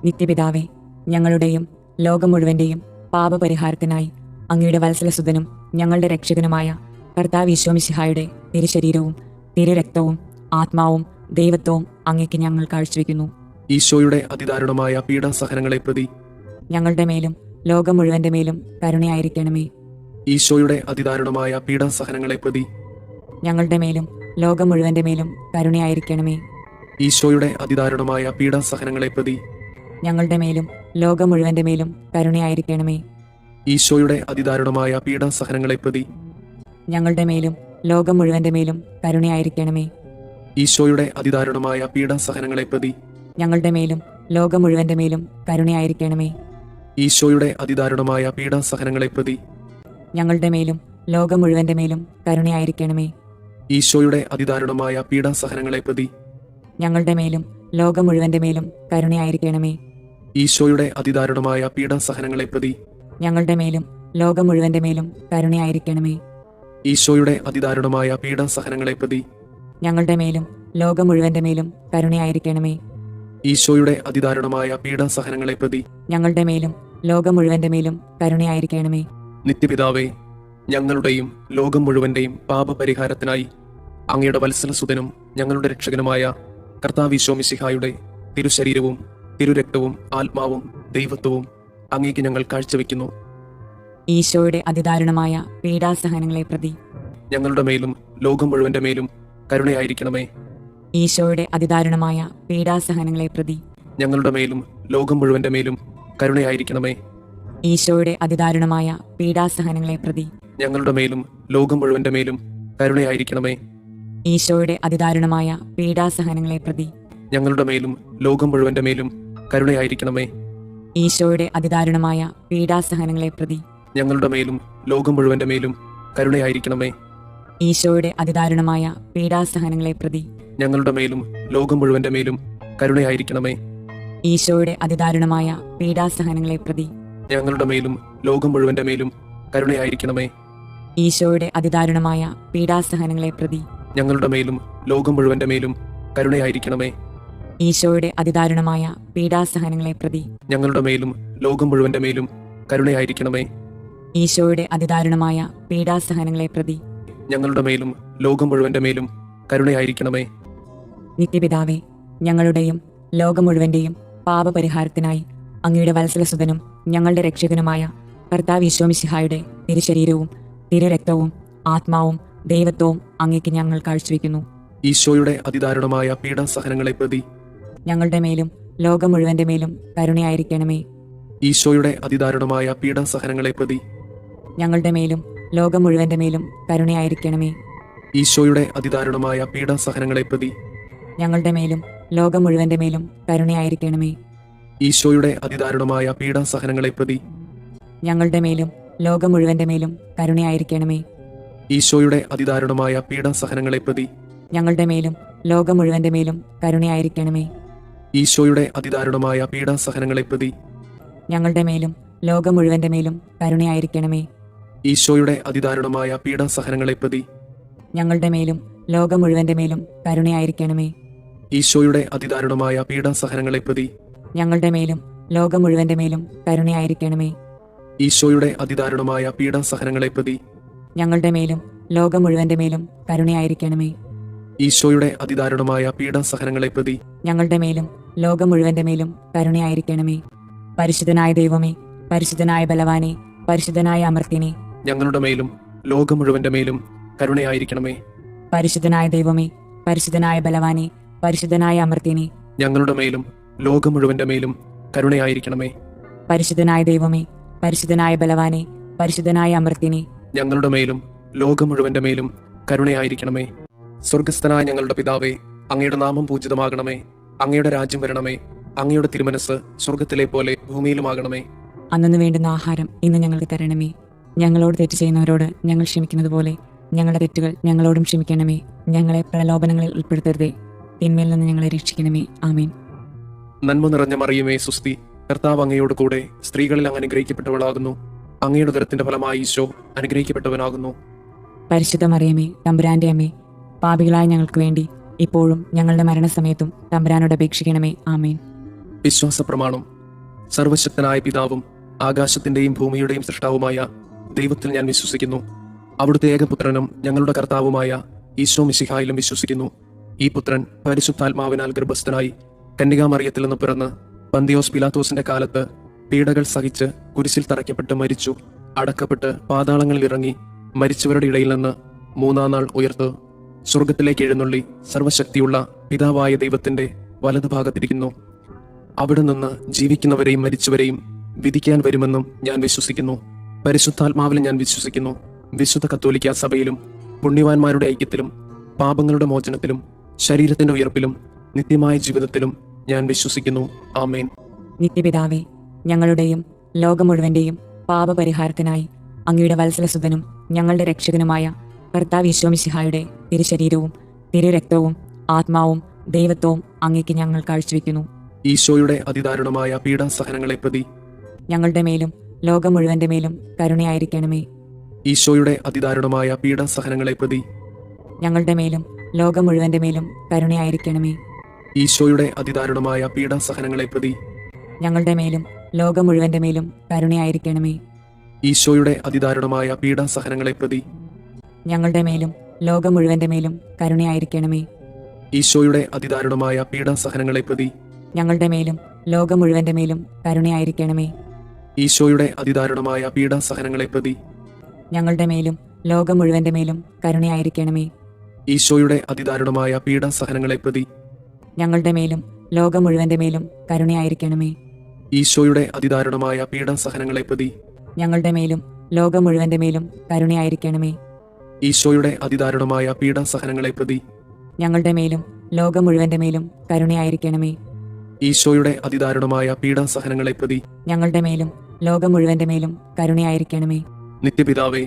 നിത്യപിതാവേ, ഞങ്ങളുടെയും ലോകം മുഴുവന്റെയും പാപപരിഹാരത്തിനായി അങ്ങയുടെ വത്സലസുതനും ഞങ്ങളുടെ രക്ഷകനുമായ കർത്താവ് ഈശോ മിശിഹായുടെ തിരുശരീരവും തിരുരക്തവും ആത്മാവും ദൈവത്വവും അങ്ങേക്ക് ഞങ്ങൾ കാഴ്ചവെക്കുന്നു. ഈശോയുടെ അതിദാരുണമായ പീഡാസഹനങ്ങളെ പ്രതി ഞങ്ങളുടെ മേലും ലോകം മുഴുവന്റെ മേലും കരുണയായിരിക്കണമേ. ഈശോയുടെ അതിദാരുണമായ പീഡാസഹനങ്ങളെ പ്രതി ഞങ്ങളുടെ മേലും ലോകം മുഴുവന്റെ മേലും കരുണയായിരിക്കണമേ. ഈശോയുടെ അതിദാരുണമായ പീഡാസഹനങ്ങളെ പ്രതി ഞങ്ങളുടെ മേലും ലോകം മുഴുവന്റെ മേലും കരുണയായിരിക്കണമേ. ഈശോയുടെ അതിദാരുണമായ പീഡാസഹനങ്ങളെ പ്രതി ഞങ്ങളുടെ മേലും ലോകം മുഴുവന്റെ മേലും കരുണയായിരിക്കണമേ. ഈശോയുടെ അതിദാരുണമായ പീഡാസഹനങ്ങളെ പ്രതി ഞങ്ങളുടെ മേലും ലോകം മുഴുവന്റെ മേലും കരുണയായിരിക്കണമേ. ഈശോയുടെ അതിദാരുണമായ പീഡാസഹനങ്ങളെ പ്രതി ഞങ്ങളുടെ മേലും ലോകം മുഴുവന്റെ മേലും കരുണയായിരിക്കണമേ. ഈശോയുടെ അതിദാരുണമായ പീഡാസഹനങ്ങളെ പ്രതി ഞങ്ങളുടെ മേലും ലോകം മുഴുവന്റെ മേലും കരുണയായിരിക്കണമേ. ഈശോയുടെ അതിദാരുണമായ പീഡാസഹനങ്ങളെ പ്രതി ഞങ്ങളുടെ മേലും ലോകം മുഴുവന്റെ മേലും കരുണയായിരിക്കണമേ. ഈശോയുടെ അതിദാരുണമായ പീഡാസഹനങ്ങളെ പ്രതി ഞങ്ങളുടെ മേലും ലോകം മുഴുവന്റെ മേലും കരുണയായിരിക്കണമേ. ഈശോയുടെ അതിദാരുണമായ പീഡാസഹനങ്ങളെ പ്രതി ഞങ്ങളുടെ മേലും ലോകം മുഴുവന്റെ മേലും കരുണയായിരിക്കണമേ. നിത്യപിതാവേ, ഞങ്ങളുടെയും ലോകം മുഴുവന്റെയും പാപപരിഹാരത്തിനായി അങ്ങയുടെ വത്സലസുതനും ഞങ്ങളുടെ രക്ഷകനുമായ കർത്താവ് ഈശോ മിശിഹായുടെ തിരുശരീരവും തിരുരക്തവും ആത്മാവും ദൈവത്വവും അങ്ങേക്ക് ഞങ്ങൾ കാഴ്ചവെക്കുന്നു. ഈശോയുടെ അതിദാരുണമായ പീഡാസഹനങ്ങളെ പ്രതി ഞങ്ങളുടെ മേലും ലോകം മുഴുവന്റെ മേലും കരുണയായിരിക്കണമേ. ഈശോയുടെ അതിദാരുണമായ പീഡാസഹനങ്ങളെ പ്രതി ഞങ്ങളുടെ മേലും ലോകം മുഴുവന്റെ മേലും കരുണയായിരിക്കണമേ. ഈശോയുടെ അതിദാരുണമായ പീഡാസഹനങ്ങളെ പ്രതി ഞങ്ങളുടെ മേലും ലോകം മുഴുവന്റെ മേലും കരുണയായിരിക്കണമേ. ഈശോയുടെ അതിദാരുണമായ പീഡാസഹനങ്ങളെ പ്രതി ഞങ്ങളുടെ മേലും ലോകം മുഴുവന്റെ മേലും കരുണയായിരിക്കണമേ. ഈശോയുടെ അതിദാരുണമായ പീഡാസഹനങ്ങളെ പ്രതി ഞങ്ങളുടെ മേലും ലോകം മുഴുവന്റെ മേലും കരുണയായിരിക്കണമേ. ഈശോയുടെ അതിദാരുണമായ പീഡാസഹനങ്ങളെ പ്രതി ഞങ്ങളുടെ മേലും ലോകം മുഴുവന്റെ മേലും കരുണയായിരിക്കണമേ. ഈശോയുടെ അതിദാരുണമായ പീഡാസഹനങ്ങളെ പ്രതി ഞങ്ങളുടെ മേലും ലോകം മുഴുവന്റെ മേലും കരുണയായിരിക്കണമേ. ഈശോയുടെ അതിദാരുണമായ പീഡാസഹനങ്ങളെ പ്രതി ഞങ്ങളുടെ മേലും ലോകം മുഴുവന്റെ മേലും കരുണയായിരിക്കണമേ. ഈശോയുടെ അതിദാരുണമായ പീഡാസഹനങ്ങളെ പ്രതി ഞങ്ങളുടെ മേലും ലോകം മുഴുവന്റെ മേലും കരുണയായിരിക്കണമേ. ഈശോയുടെ അതിദാരുണമായ പീഡാസഹനങ്ങളെ പ്രതി ഞങ്ങളുടെ മേലും ലോകം മുഴുവന്റെ മേലും കരുണയായിരിക്കണമേ. നിത്യപിതാവേ, ഞങ്ങളുടെയും ലോകം മുഴുവന്റെയും പാപപരിഹാരത്തിനായി അങ്ങയുടെ വത്സലസുതനും ഞങ്ങളുടെ രക്ഷകനുമായ കർത്താവ് ഈശോമിശിഹായുടെ തിരുശരീരവും തിരുരക്തവും ആത്മാവും ദൈവത്വവും അങ്ങേക്ക് ഞങ്ങൾ കാഴ്ചവെക്കുന്നു. ഈശോയുടെ അതിദാരുണമായ പീഡാസഹനങ്ങളെ പ്രതി ഞങ്ങളുടെ മേലും ലോകം മുഴുവന്റെ മേലും കരുണയായിരിക്കണമേ. ഈശോയുടെ അതിദാരുണമായ പീഡാസഹനങ്ങളെ പ്രതി ഞങ്ങളുടെ മേലും ലോകം മുഴുവന്റെ മേലും കരുണയായിരിക്കണമേ. ഈശോയുടെ അതിദാരുണമായ പീഡാസഹനങ്ങളെ പ്രതി ഞങ്ങളുടെ മേലും ലോകം മുഴുവന്റെ മേലും കരുണയായിരിക്കണമേ. ഈശോയുടെ അതിദാരുണമായ പീഡാസഹനങ്ങളെ പ്രതി ഞങ്ങളുടെ മേലും ലോകം മുഴുവന്റെ മേലും കരുണയായിരിക്കണമേ. ഈശോയുടെ അതിദാരുണമായ പീഡാസഹനങ്ങളെ പ്രതി ഞങ്ങളുടെ മേലും ലോകം മുഴുവന്റെ മേലും കരുണയായിരിക്കണമേ. ഈശോയുടെ അതിദാരുണമായ പീഡാസഹനങ്ങളെ പ്രതി ഞങ്ങളുടെ മേലും ലോകം മുഴുവന്റെ മേലും കരുണയായിരിക്കണമേ. ഈശോയുടെ അതിദാരുണമായ പീഡാസഹനങ്ങളെ പ്രതി ഞങ്ങളുടെ മേലും ലോകം മുഴുവന്റെ മേലും കരുണയായിരിക്കണമേ. ഈശോയുടെ അതിദാരുണമായ പീഡാസഹനങ്ങളെ പ്രതി ഞങ്ങളുടെ മേലും ലോകം മുഴുവന്റെ മേലും കരുണയായിരിക്കണമേ. ഈശോയുടെ അതിദാരുണമായ പീഡാസഹനങ്ങളെ പ്രതി ഞങ്ങളുടെ മേലും ലോകം മുഴുവന്റെ മേലും കരുണയായിരിക്കണമേ. ഈശോയുടെ അതിദാരുണമായ പീഡാസഹനങ്ങളെ പ്രതി ഞങ്ങളുടെ മേലും ലോകം മുഴുവന്റെ മേലും കരുണയായിരിക്കണമേ. പരിശുദ്ധനായ ദൈവമേ, പരിശുദ്ധനായ ബലവാനെ, പരിശുദ്ധനായ അമർത്യനെ, ഞങ്ങളുടെ മേലും ലോകം മുഴുവന്റെ മേലും കരുണയായിരിക്കണമേ. പരിശുദ്ധനായ ദൈവമേ, പരിശുദ്ധനായ ബലവാനെ, പരിശുദ്ധനായ അമർത്യനെ, ഞങ്ങളുടെ മേലും ലോകം മുഴുവന്റെ മേലും കരുണയായിരിക്കണമേ. പരിശുദ്ധനായ ദൈവമേ, പരിശുദ്ധനായ ബലവാനെ, പരിശുദ്ധനായ അമർത്യനെ, ഞങ്ങളുടെ മേലും ലോകം മുഴുവന്റെ മേലും കരുണയായിരിക്കണമേ. സ്വർഗസ്ഥനായ ഞങ്ങളുടെ പിതാവേ, അങ്ങയുടെ നാമം പൂജിതമാകണമേ. അങ്ങയുടെ രാജ്യം വരണമേ. അങ്ങയുടെ തിരുമനസ് സ്വർഗത്തിലെ പോലെ ഭൂമിയിലുമാകണമേ. അന്നു വേണ്ടുന്ന ആഹാരം ഇന്ന് ഞങ്ങൾക്ക് തരണമേ. ഞങ്ങളോട് തെറ്റ് ചെയ്യുന്നവരോട് ഞങ്ങൾ ക്ഷമിക്കുന്നത് പോലെ ഞങ്ങളുടെ തെറ്റുകൾ ഞങ്ങളോടും ക്ഷമിക്കണമേ. ഞങ്ങളെ പ്രലോഭനങ്ങളിൽ ഉൾപ്പെടുത്തരുതേ, തിന്മയിൽ നിന്ന് ഞങ്ങളെ രക്ഷിക്കണമേ. ആമേൻ. നന്മ നിറഞ്ഞ മറിയമേ, സുസ്തി, കർത്താവ് അങ്ങയോട് കൂടെ സ്ത്രീകളിൽ അങ്ങ് അനുഗ്രഹിക്കപ്പെട്ടവളാകുന്നു. അങ്ങയുടെ ഉദരത്തിന്റെ ഫലമായി ഈശോ അനുഗ്രഹിക്കപ്പെട്ടവനാകുന്നു. പരിശുദ്ധ മറിയമേ, തമ്പുരാന്റെ അമ്മേ, പാപികളായ ഞങ്ങൾക്ക് വേണ്ടി ഇപ്പോഴും ഞങ്ങളുടെ മരണസമയത്തും തമ്പുരാനോട് അപേക്ഷിക്കണമേ. ആമേൻ. വിശ്വാസ പ്രമാണം. സർവശക്തനായ പിതാവും ആകാശത്തിന്റെയും ഭൂമിയുടെയും സൃഷ്ടാവുമായ ദൈവത്തിൽ ഞാൻ വിശ്വസിക്കുന്നു. അവിടുത്തെ ഏകപുത്രനും ഞങ്ങളുടെ കർത്താവുമായ ഈശോ മിശിഹായിലും വിശ്വസിക്കുന്നു. ഈ പുത്രൻ പരിശുദ്ധാത്മാവിനാൽ ഗർഭസ്ഥനായി കന്യകാമറിയത്തിൽ നിന്ന് പിറന്ന് പന്തിയോസ് പിലാത്തോസിന്റെ കാലത്ത് പീഡകൾ സഹിച്ച് കുരിശിൽ തറയ്ക്കപ്പെട്ട് മരിച്ചു, അടക്കപ്പെട്ട് പാതാളങ്ങളിൽ ഇറങ്ങി, മരിച്ചവരുടെ ഇടയിൽ നിന്ന് മൂന്നാം നാൾ ഉയർത്ത് സ്വർഗത്തിലേക്ക് എഴുന്നള്ളി സർവശക്തിയുള്ള പിതാവായ ദൈവത്തിന്റെ വലതുഭാഗത്തിരിക്കുന്നു. അവിടെ നിന്ന് ജീവിക്കുന്നവരെയും മരിച്ചവരെയും വിധിക്കാൻ വരുമെന്നും ഞാൻ വിശ്വസിക്കുന്നു. പരിശുദ്ധാത്മാവിൽ ഞാൻ വിശ്വസിക്കുന്നു. വിശുദ്ധ കത്തോലിക്ക സഭയിലും പുണ്യവാന്മാരുടെ ഐക്യത്തിലും പാപങ്ങളുടെ മോചനത്തിലും ശരീരത്തിന്റെ ഉയർപ്പിലും നിത്യമായ ജീവിതത്തിലും ഞാൻ വിശ്വസിക്കുന്നു. ആമേൻ. നിത്യപിതാവേ, ഞങ്ങളുടെയും ലോകം മുഴുവന്റെയും പാപപരിഹാരത്തിനായി അങ്ങയുടെ വത്സലസുതനും ഞങ്ങളുടെ രക്ഷകനുമായ കർത്താവ് ഈശോമിശിഹായുടെ തിരുശരീരവും തിരുരക്തവും ആത്മാവും ദൈവത്വവും അങ്ങേക്ക് ഞങ്ങൾ കാഴ്ചവെക്കുന്നു. ഈശോയുടെ അതിദാരുണമായ പീഡാസഹനങ്ങളെ പ്രതി ഞങ്ങളുടെ മേലും ലോകം മുഴുവന്റെ മേലും കരുണയായിരിക്കണമേ. ഈശോയുടെ അതിദാരുണമായ പീഡാസഹനങ്ങളെ പ്രതി ഞങ്ങളുടെ മേലും ലോകം മുഴുവന്റെ മേലും കരുണയായിരിക്കണമേ. ഈശോയുടെ അതിദാരുണമായ പീഡാസഹനങ്ങളെ പ്രതി ഞങ്ങളുടെ മേലും ലോകം മുഴുവന്റെ മേലും കരുണയായിരിക്കണമേ. ഈശോയുടെ അതിദാരുണമായ പീഡാസഹനങ്ങളെ പ്രതി ഞങ്ങളുടെ മേലും ലോകം മുഴുവന്റെ മേലും കരുണയായിരിക്കണമേ. ഈശോയുടെ അതിദാരുണമായ പീഡാസഹനങ്ങളെ പ്രതി ഞങ്ങളുടെ മേലും ലോകം മുഴുവന്റെ മേലും കരുണയായിരിക്കണമേ. ഈശോയുടെ അതിദാരുണമായ പീഡാസഹനങ്ങളെ പ്രതി ഞങ്ങളുടെ മേലും ലോകം മുഴുവന്റെ മേലും കരുണയായിരിക്കണമേ. ഈശോയുടെ അതിദാരുണമായ പീഡാസഹനങ്ങളെ പ്രതി ഞങ്ങളുടെ മേലും ലോകം മുഴുവന്റെ മേലും കരുണയായിരിക്കണമേ. ഈശോയുടെ അതിദാരുണമായ പീഡാസഹനങ്ങളെ പ്രതി ഞങ്ങളുടെ മേലും ലോകം മുഴുവന്റെ മേലും കരുണയായിരിക്കണമേ. ഈശോയുടെ അതിദാരുണമായ പീഡാസഹനങ്ങളെ പ്രതി ഞങ്ങളുടെ മേലും ലോകം മുഴുവന്റെ മേലും കരുണയായിരിക്കണമേ. ഈശോയുടെ അതിദാരുണമായ പീഡാസഹനങ്ങളെ പ്രതി ഞങ്ങളുടെ മേലും ലോകം മുഴുവന്റെ മേലും കരുണയായിരിക്കണമേ. നിത്യപിതാവേ,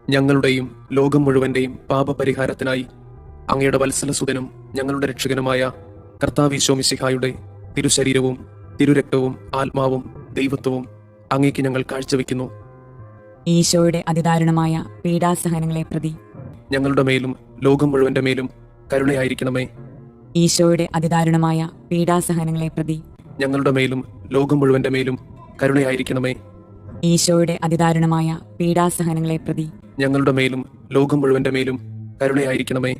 ഞങ്ങളുടെയും ലോകം മുഴുവന്റെയും പാപപരിഹാരത്തിനായി അങ്ങയുടെ വത്സലസുതനും ഞങ്ങളുടെ രക്ഷകനുമായ കർത്താവ് മിശിഹായുടെ തിരുശരീരവും തിരുരക്തവും ആത്മാവും ദൈവത്വവും അങ്ങേക്ക് ഞങ്ങൾ കാഴ്ചവെക്കുന്നു. ഈശോയുടെ അതിദാരുണമായ പീഡാസഹനങ്ങളെ പ്രതി ഞങ്ങളുടെ മേലും ലോകം മുഴുവന്റെ മേലും കരുണയായിരിക്കണമേ. ഈശോയുടെ അതിദാരുണമായ പീഡാസഹനങ്ങളെ പ്രതി ഞങ്ങളുടെ മേലും ലോകം മുഴുവന്റെ മേലും കരുണയായിരിക്കണമേ. ഈശോയുടെ അതിദാരുണമായ പീഡാസഹനങ്ങളെ പ്രതി ഞങ്ങളുടെ മേലും ലോകം മുഴുവന്റെ മേലും കരുണയായിരിക്കണമേ.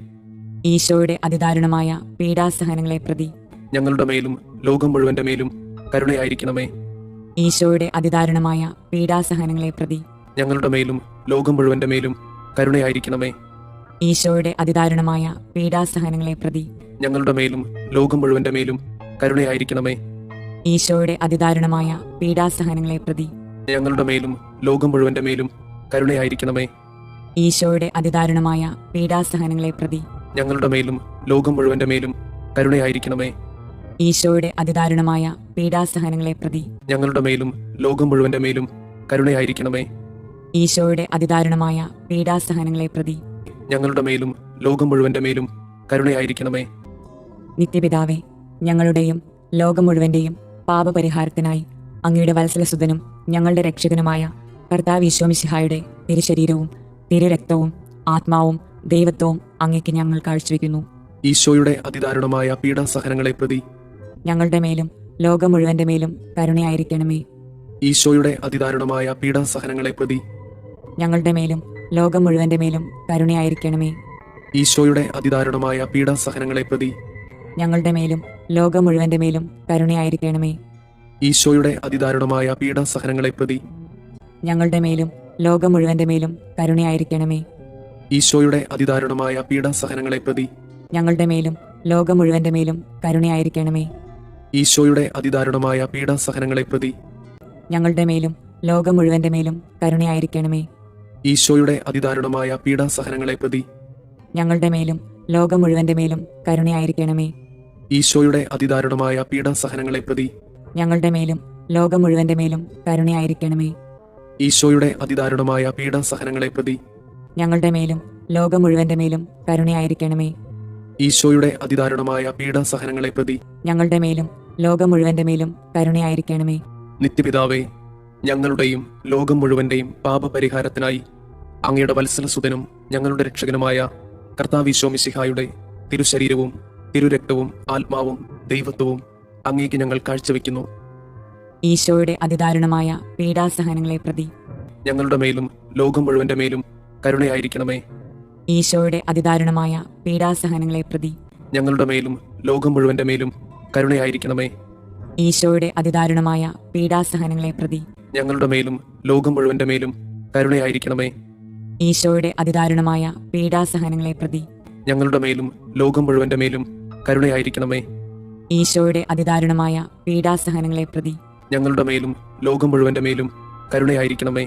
ഈശോയുടെ അതിദാരുണമായ പീഡാസഹനങ്ങളെ പ്രതി ഞങ്ങളുടെ മേലും ലോകം മുഴുവന്റെ മേലും കരുണയായിരിക്കണമേ. ഈശോയുടെ അതിദാരുണമായ പീഡാസഹനങ്ങളെ പ്രതി ഞങ്ങളുടെ മേലും ലോകം മുഴുവന്റെ മേലും കരുണയായിരിക്കണമേ. ഈശോയുടെ അതിദാരുണമായ പീഡാസഹനങ്ങളെ പ്രതി ഞങ്ങളുടെ മേലും ലോകം മുഴുവന്റെ മേലും കരുണയായിരിക്കണമേ. ഈശോയുടെ അതിദാരുണമായ പീഡാസഹനങ്ങളെ പ്രതി ഞങ്ങളുടെ മേലും ലോകം മുഴുവന്റെ മേലും കരുണയായിരിക്കണമേ. ഈശോയുടെ അതിദാരുണമായ പീഡാസഹനങ്ങളെ പ്രതി ഞങ്ങളുടെ മേലും ലോകം മുഴുവന്റെ മേലും കരുണയായിരിക്കണമേ. ഈശോയുടെ അതിദാരുണമായ പീഡാസഹനങ്ങളെ പ്രതി ഞങ്ങളുടെ മേലും ലോകം മുഴുവന്റെ മേലും കരുണയായിരിക്കണമേ. ഈശോയുടെ അതിദാരുണമായ പീഡാസഹനങ്ങളെ പ്രതി ഞങ്ങളുടെ മേലും ലോകം മുഴുവന്റെ മേലും കരുണയായിരിക്കണമേ. നിത്യപിതാവേ, ഞങ്ങളുടെയും ലോകം മുഴുവന്റെയും പാപപരിഹാരത്തിനായി അങ്ങയുടെ വത്സലസുതനും ഞങ്ങളുടെ രക്ഷകനുമായ കർത്താവ് മിശിഹായുടെ തിരുശരീരവും തിരുരക്തവും ആത്മാവും ദൈവത്വവും അങ്ങേക്ക് ഞങ്ങൾ കാഴ്ചവെക്കുന്നു. ഈശോയുടെ അതിദാരുണമായ പീഡാസഹനങ്ങളെ പ്രതി ഞങ്ങളുടെ മേലും ലോകം മുഴുവന്റെ മേലും കരുണയായിരിക്കണമേ. ഈശോയുടെ അതിദാരുണമായ പീഡാസഹനങ്ങളെ പ്രതി ഞങ്ങളുടെ മേലും ലോകം മുഴുവന്റെ മേലും കരുണയായിരിക്കണമേ. ഈശോയുടെ അതിദാരുണമായ പീഡാസഹനങ്ങളെ പ്രതി ഞങ്ങളുടെ മേലും ലോകം മുഴുവന്റെ മേലും കരുണയായിരിക്കണമേ. ഈശോയുടെ അതിദാരുണമായ പീഡാസഹനങ്ങളെ പ്രതി ഞങ്ങളുടെ മേലും ലോകം മുഴുവന്റെ മേലും കരുണയായിരിക്കണമേ. ഈശോയുടെ അതിദാരുണമായ പീഡാസഹനങ്ങളെ പ്രതി ഞങ്ങളുടെ മേലും ലോകം മുഴുവന്റെ മേലും കരുണയായിരിക്കണമേ. ഈശോയുടെ അതിദാരുണമായ പീഡാസഹനങ്ങളെ പ്രതി ഞങ്ങളുടെ മേലും ലോകം മുഴുവന്റെ മേലും കരുണയായിരിക്കണമേ. ഈശോയുടെ അതിദാരുണമായ പീഡാസഹനങ്ങളെ പ്രതി ഞങ്ങളുടെ മേലും ലോകം മുഴുവന്റെ മേലും കരുണയായിരിക്കണമേ. ഈശോയുടെ അതിദാരുണമായ പീഡാസഹനങ്ങളെ പ്രതി ഞങ്ങളുടെ മേലും ലോകം മുഴുവന്റെ മേലും കരുണയായിരിക്കണമേ. ഈശോയുടെ അതിദാരുണമായ പീഡാസഹനങ്ങളെ പ്രതി ഞങ്ങളുടെ മേലും ലോകം മുഴുവന്റെ മേലും കരുണയായിരിക്കണമേ. ഈശോയുടെ അതിദാരുണമായ പീഡാസഹനങ്ങളെ പ്രതി ഞങ്ങളുടെ മേലും ലോകം മുഴുവന്റെ മേലും കരുണയായിരിക്കണമേ. നിത്യപിതാവേ, ഞങ്ങളുടെയും ലോകം മുഴുവന്റെയും പാപപരിഹാരത്തിനായി അങ്ങയുടെ വത്സലസുതനും ഞങ്ങളുടെ രക്ഷകനുമായ കർത്താവ് മിശിഹായുടെ തിരുശരീരവും തിരുരക്തവും ആത്മാവും ദൈവത്വവും അങ്ങേക്ക് ഞങ്ങൾ കാഴ്ചവെക്കുന്നു. ഈശോയുടെ അതിദാരുണമായ പീഡാസഹനങ്ങളെ പ്രതി ഞങ്ങളുടെ മേലും ലോകം മുഴുവന്റെ മേലും കരുണയായിരിക്കണമേ. ഈശോയുടെ അതിദാരുണമായ പീഡാസഹനങ്ങളെ പ്രതി ഞങ്ങളുടെ മേലും ലോകം മുഴുവന്റെ മേലും കരുണയായിരിക്കണമേ. ഈശോയുടെ അതിദാരുണമായ പീഡാസഹനങ്ങളെ പ്രതി ഞങ്ങളുടെ മേലും ലോകം മുഴുവന്റെ മേലും കരുണയായിരിക്കണമേ. ഈശോയുടെ അതിദാരുണമായ പീഡാസഹനങ്ങളെ പ്രതി ഞങ്ങളുടെ മേലും ലോകം മുഴുവന്റെ മേലും കരുണയായിരിക്കണമേ. ഈശോയുടെ അതിദാരുണമായ പീഡാസഹനങ്ങളെ പ്രതി ഞങ്ങളുടെ മേലും ലോകം മുഴുവന്റെ മേലും കരുണയായിരിക്കണമേ.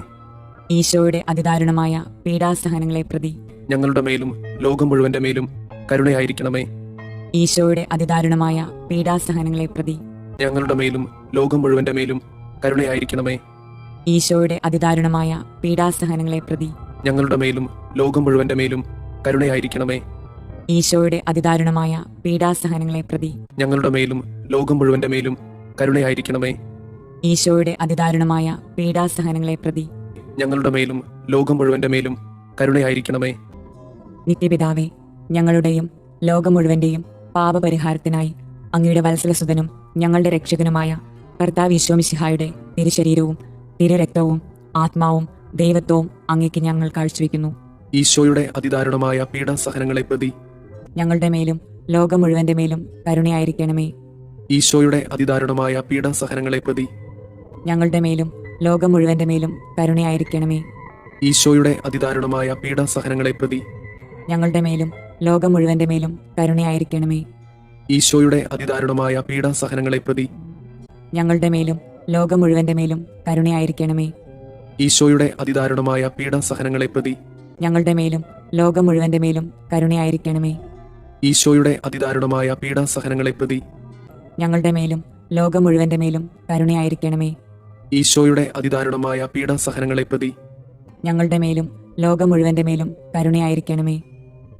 ഈശോയുടെ അതിദാരുണമായ പീഡാസഹനങ്ങളെ പ്രതി ഞങ്ങളുടെ മേലും ലോകം മുഴുവന്റെ മേലും കരുണയായിരിക്കണമേ. ഈശോയുടെ അതിദാരുണമായ പീഡാസഹനങ്ങളെ പ്രതി ഞങ്ങളുടെ മേലും ലോകം മുഴുവന്റെ മേലും കരുണയായിരിക്കണമേ. ഈശോയുടെ അതിദാരുണമായ പീഡാസഹനങ്ങളെ പ്രതി ഞങ്ങളുടെ മേലും ലോകം മുഴുവന്റെ മേലും കരുണയായിരിക്കണമേ. ഈശോയുടെ അതിദാരുണമായ പീഡാസഹനങ്ങളെ പ്രതി ഞങ്ങളുടെ മേലും ലോകം മുഴുവന്റെ മേലും കരുണയായിരിക്കണമേ. ഈശോയുടെ അതിദാരുണമായ പീഡാസഹനങ്ങളെ പ്രതി ഞങ്ങളുടെ മേലും ലോകം മുഴുവന്റെ മേലും കരുണയായിരിക്കണമേ. നിത്യപിതാവേ, ഞങ്ങളുടെയും ലോകം മുഴുവന്റെയും പാപപരിഹാരത്തിനായി അങ്ങയുടെ വത്സലസുതനും ഞങ്ങളുടെ രക്ഷകനുമായ കർത്താവ് മിശിഹായുടെ തിരുശരീരവും തിരുരക്തവും ആത്മാവും ദൈവത്വവും അങ്ങേക്ക് ഞങ്ങൾ കാഴ്ചവെക്കുന്നു. ഈശോയുടെ അതിദാരുണമായ പീഡാസഹനങ്ങളെ പ്രതി ഞങ്ങളുടെ മേലും ലോകം മുഴുവന്റെ മേലും കരുണയായിരിക്കണമേ. ഈശോയുടെ അതിദാരുണമായ പീഡാസഹനങ്ങളെ പ്രതി ഞങ്ങളുടെ മേലും ലോകം മുഴുവന്റെ മേലും കരുണയായിരിക്കണമേ. ഈശോയുടെ അതിദാരുണമായ പീഡാസഹനങ്ങളെ പ്രതി ഞങ്ങളുടെ മേലും ലോകം മുഴുവന്റെ മേലും കരുണയായിരിക്കണമേ. ഈശോയുടെ അതിദാരുണമായ പീഡാസഹനങ്ങളെ പ്രതി ഞങ്ങളുടെ മേലും ലോകം മുഴുവന്റെ മേലും കരുണയായിരിക്കണമേ. ഈശോയുടെ അതിദാരുണമായ പീഡാസഹനങ്ങളെ പ്രതി ഞങ്ങളുടെ മേലും ലോകം മുഴുവന്റെ മേലും കരുണയായിരിക്കണമേ. ഈശോയുടെ അതിദാരുണമായ പീഡാസഹനങ്ങളെ പ്രതി ഞങ്ങളുടെ മേലും ലോകം മുഴുവന്റെ മേലും കരുണയായിരിക്കണമേ. ഈശോയുടെ അതിദാരുണമായ പീഡാസഹനങ്ങളെ പ്രതി ഞങ്ങളുടെ മേലും ലോകം മുഴുവന്റെ മേലും കരുണയായിരിക്കണമേ.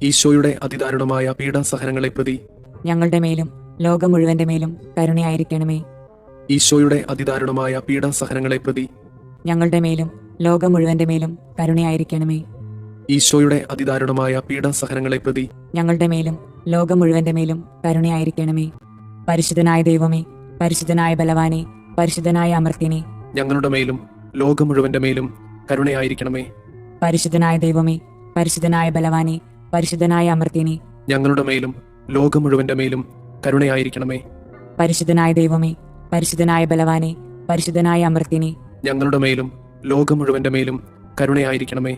ഈശോയുടെ അതിദാരുണമായ പീഡാസഹനങ്ങളെ പ്രതി ഞങ്ങളുടെ മേലും ലോകം മുഴുവന്റെ മേലും കരുണയായിരിക്കണമേ. ഈശോയുടെ അതിദാരുണമായ പീഡാസഹനങ്ങളെ പ്രതി ഞങ്ങളുടെ മേലും ലോകം മുഴുവന്റെ മേലും കരുണയായിരിക്കണമേ. ഈശോയുടെ അതിദാരുണമായ പീഡാസഹനങ്ങളെ പ്രതി ഞങ്ങളുടെ മേലും ലോകം മുഴുവന്റെ മേലും കരുണയായിരിക്കണമേ. പരിശുദ്ധനായ ദൈവമേ, പരിശുദ്ധനായ ബലവാനെ, പരിശുദ്ധനായ അമർത്യനെ, ഞങ്ങളുടെ മേലും ലോകം മുഴുവന്റെ മേലും കരുണയായിരിക്കണമേ. പരിശുദ്ധനായ ദൈവമേ, പരിശുദ്ധനായ ബലവാനെ, പരിശുദ്ധനായ അമർത്യനെ, ഞങ്ങളുടെ മേലും ലോകം മുഴുവന്റെ മേലും കരുണയായിരിക്കണമേ. പരിശുദ്ധനായ ദൈവമേ, പരിശുദ്ധനായ ബലവാനെ, പരിശുദ്ധനായ അമർത്യനെ, ഞങ്ങളുടെ മേലും ലോകം മുഴുവന്റെ മേലും കരുണയായിരിക്കണമേ.